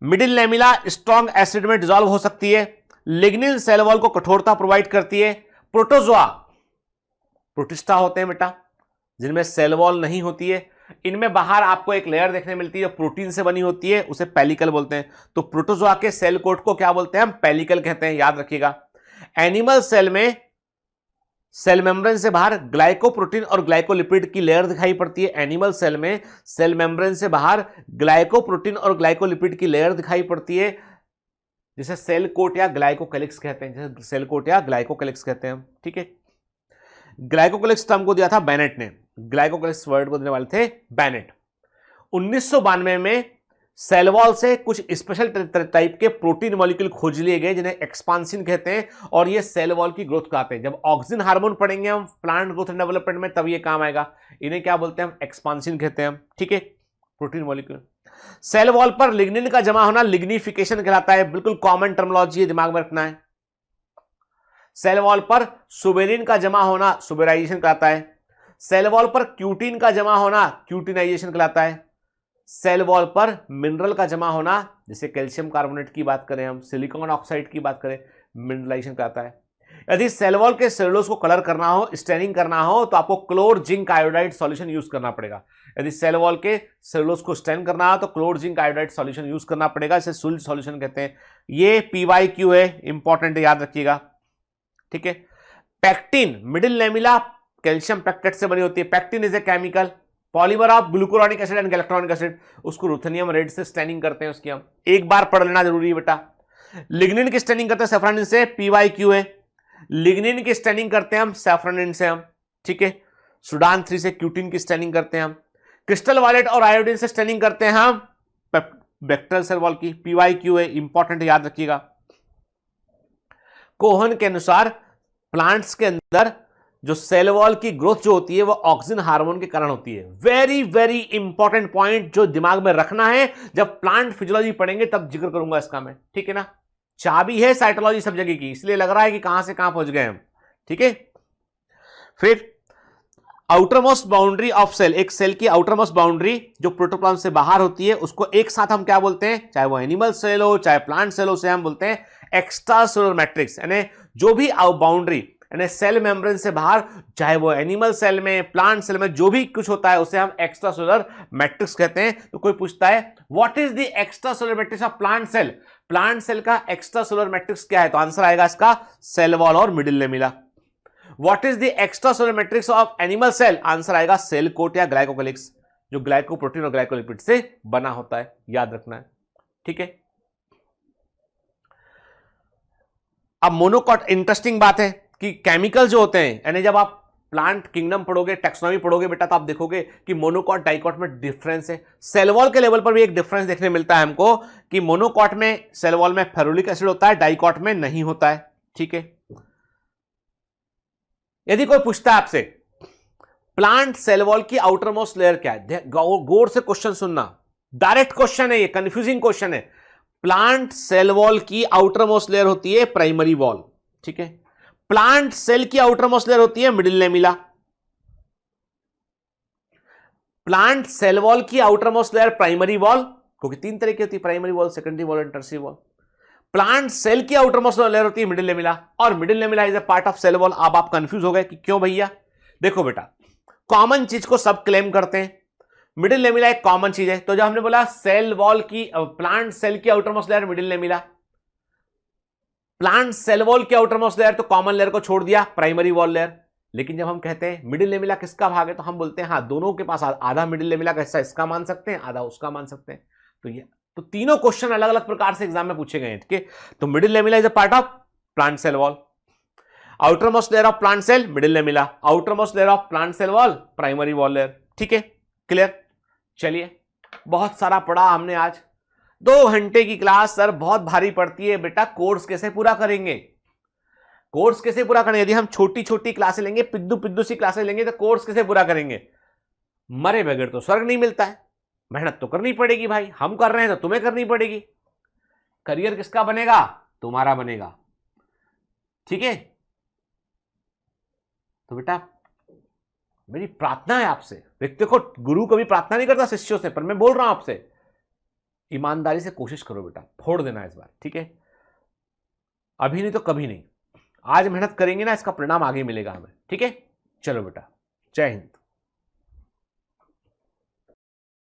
मिडिल लेमिला स्ट्रॉन्ग एसिड में डिसॉल्व हो सकती है। लिग्निन सेल वॉल को कठोरता प्रोवाइड करती है। प्रोटोजोआ, प्रोटिस्टा होते हैं बेटा जिनमें सेल वॉल नहीं होती है। इनमें बाहर आपको एक लेयर देखने मिलती है जो प्रोटीन से बनी होती है, उसे पेलिकल बोलते हैं। तो प्रोटोजोआ के सेल कोट को क्या बोलते हैं? हम पेलिकल कहते हैं, याद रखिएगा। एनिमल सेल में सेल मेम्ब्रेन से बाहर ग्लाइकोप्रोटीन और ग्लाइकोलिपिड की लेयर दिखाई पड़ती है। एनिमल सेल में सेल मेम्ब्रेन से बाहर ग्लाइकोप्रोटीन और ग्लाइकोलिपिड की लेयर दिखाई पड़ती है, जिसे सेल कोट या ग्लाइकोकैलिक्स कहते हैं, जैसे सेल कोट या ग्लाइकोकैलिक्स कहते हैं हम। ठीक है, ग्लाइकोकैलिक्स टर्म को दिया था बेनेट ने, ग्लाइकोकैलिक्स वर्ड को देने वाले थे बेनेट। 1992 में सेल वॉल से कुछ स्पेशल टाइप के प्रोटीन मॉलिक्यूल खोज लिए गए जिन्हें एक्सपांसिन कहते हैं, और ये सेल वॉल की ग्रोथ कराते हैं। जब ऑक्सिन हार्मोन पढ़ेंगे हम प्लांट ग्रोथ एंड डेवलपमेंट में, तब ये काम आएगा। इन्हें क्या बोलते हैं? हम एक्सपांसिन कहते हैं हम। ठीक है, प्रोटीन मॉलिक्यूल। सेल वॉल पर लिग्निन का जमा होना लिग्निफिकेशन कहलाता है, बिल्कुल कॉमन टर्मिनोलॉजी है, दिमाग में रखना है। सेल वॉल पर सुबेरिन का जमा होना सुबेराइजेशन कहलाता है। सेल वॉल पर क्यूटीन का जमा होना क्यूटिनाइजेशन कहलाता है। सेल वॉल पर मिनरल का जमा होना, जैसे कैल्शियम कार्बोनेट की बात करें हम, सिलिकॉन ऑक्साइड की बात करें, मिनरलाइजेशन कहलाता है। यदि सेल वॉल के सेलुलोज को कलर करना हो, स्टेनिंग करना हो, तो आपको क्लोर जिंक आयोडाइड सॉल्यूशन यूज करना पड़ेगा। यदि सेल वॉल के सेलुलोज को स्टेन करना हो तो क्लोर जिंक आयोडाइड सॉल्यूशन यूज करना पड़ेगा, इसे सुल्ज सॉल्यूशन कहते हैं। ये PYQ है, इंपॉर्टेंट है, याद रखिएगा। ठीक है, pectin middle lamella calcium pectate से बनी होती है। Pectin is a chemical polymer of glucuronic acid and galacturonic acid. उसको रुथेनियम रेड से स्टेनिंग करते हैं उसकी, हम एक बार पढ़ लेना जरूरी है बेटा। लिग्निन की स्टेनिंग करते हैं सैफरानिन से, PYQ है। लिग्निन की स्टेनिंग करते हैं हम सैफरानिन से हम। ठीक है। सुडान 3 से क्यूटिन की स्टेनिंग करते हैं हम। क्रिस्टल वायलेट और आयोडीन से स्टेनिंग करते हैं हम बैक्टीरियल सेल वॉल की। PYQ है, इंपॉर्टेंट याद रखिएगा। कोहन के अनुसार प्लांट्स के अंदर जो सेल वॉल की ग्रोथ जो होती है वो ऑक्सीजन हार्मोन के कारण होती है। वेरी वेरी इंपॉर्टेंट पॉइंट जो दिमाग में रखना है, जब प्लांट फिजियोलॉजी पढ़ेंगे तब जिक्र करूंगा इसका मैं, ठीक है ना। चाबी है साइटोलॉजी सब जगह की, इसलिए लग रहा है कि कहां से कहां पहुंच गए हम, ठीक है। फिर आउटरमोस्ट बाउंड्री ऑफ सेल, एक सेल की आउटरमोस्ट बाउंड्री जो प्रोटोप्लाज्म से बाहर होती है उसको एक साथ हम क्या बोलते हैं, चाहे वो एनिमल सेल हो चाहे प्लांट सेल हो, उसे हम बोलते हैं एक्स्ट्रा सेलुलर मैट्रिक्स। यानी जो भी बाउंड्री यानी सेल मेम्ब्रेन से बाहर, चाहे वो एनिमल सेल में प्लांट सेल में जो भी कुछ होता है उसे हम एक्स्ट्रा सेलुलर मैट्रिक्स कहते हैं। तो कोई पूछता है what is the extra cellular matrix of plant cell, plant cell का एक्स्ट्रा सेलुलर मैट्रिक्स क्या है, तो आंसर आएगा इसका सेल वॉल और middle lamella. What is the extra cellular matrix of animal cell, answer आएगा सेल कोट या ग्लाइकोलिक्स, जो ग्लाइकोप्रोटीन और ग्लाइकोलिपिड से बना होता है, याद रखना है, ठीक है। अब मोनोकॉट, इंटरेस्टिंग बात है कि केमिकल जो होते हैं, यानी जब आप प्लांट किंगडम पढ़ोगे, टैक्सोनॉमी पढ़ोगे बेटा, तो आप देखोगे कि मोनोकॉट डाइकॉट में डिफरेंस है। सेल वॉल के लेवल पर भी एक डिफरेंस देखने मिलता है हमको कि मोनोकॉट में सेल वॉल में फेरुलिक एसिड होता है, डाइकॉट में नहीं होता है, ठीक है। यदि कोई पूछता है आपसे प्लांट सेल वॉल की आउटर मोस्ट लेयर क्या है, गौर से क्वेश्चन सुनना, डायरेक्ट क्वेश्चन है ये, कंफ्यूजिंग क्वेश्चन है। प्लांट सेल वॉल की आउटर मोस्ट लेयर होती है प्राइमरी वॉल, ठीक है। प्लांट सेल की आउटर मोस्ट लेयर होती है middle lamella. Plant cell wall की outer most layer primary wall, क्योंकि तीन तरह की होती है, primary wall, secondary wall and tertiary wall. Plant cell की आउटर मोस्ट लेयर होती है मिडिल लेमिला, और middle lamella is a part of cell wall. अब आप कंफ्यूज हो गए कि क्यों भैया, देखो बेटा, कॉमन चीज को सब क्लेम करते हैं, मिडिल लेमिला एक कॉमन चीज है। तो जब हमने बोला सेल वॉल की, प्लांट सेल की outer most layer middle lamella, plant cell wall की आउटर मोस्ट लेयर, तो कॉमन लेयर को छोड़ दिया प्राइमरी वॉल लेयर। लेकिन जब हम कहते हैं मिडिल लेमिला किसका भाग है, तो हम बोलते हैं हाँ, दोनों के पास आधा मिडिल लेमिला का हिस्सा इसका मान सकते हैं, आधा उसका मान सकते हैं। तो ये तो तीनों क्वेश्चन अलग अलग प्रकार से एग्जाम में पूछे गए हैं, ठीक है। तो middle lamella is a part of plant cell wall, outer most layer of plant cell middle lamella, outer most layer of plant cell wall primary wall layer, ठीक है, क्लियर। चलिए, बहुत सारा पढ़ा हमने आज, 2 घंटे की क्लास सर बहुत भारी पड़ती है बेटा, कोर्स कैसे पूरा करेंगे, कोर्स कैसे पूरा करेंगे। यदि हम छोटी छोटी क्लासें लेंगे, पिद्दू पिद्दू सी क्लासें लेंगे, तो कोर्स कैसे पूरा करेंगे। मरे बगैर तो स्वर्ग नहीं मिलता है, मेहनत तो करनी पड़ेगी भाई, हम कर रहे हैं तो तुम्हें करनी पड़ेगी। करियर किसका बनेगा, तुम्हारा बनेगा, ठीक है। तो बेटा मेरी प्रार्थना है आपसे, देखो गुरु कभी प्रार्थना नहीं करता शिष्यों से, पर मैं बोल रहा हूं आपसे, ईमानदारी से कोशिश करो बेटा, फोड़ देना इस बार, ठीक है। अभी नहीं तो कभी नहीं, आज मेहनत करेंगे ना, इसका परिणाम आगे मिलेगा हमें, ठीक है। चलो बेटा, जय हिंद।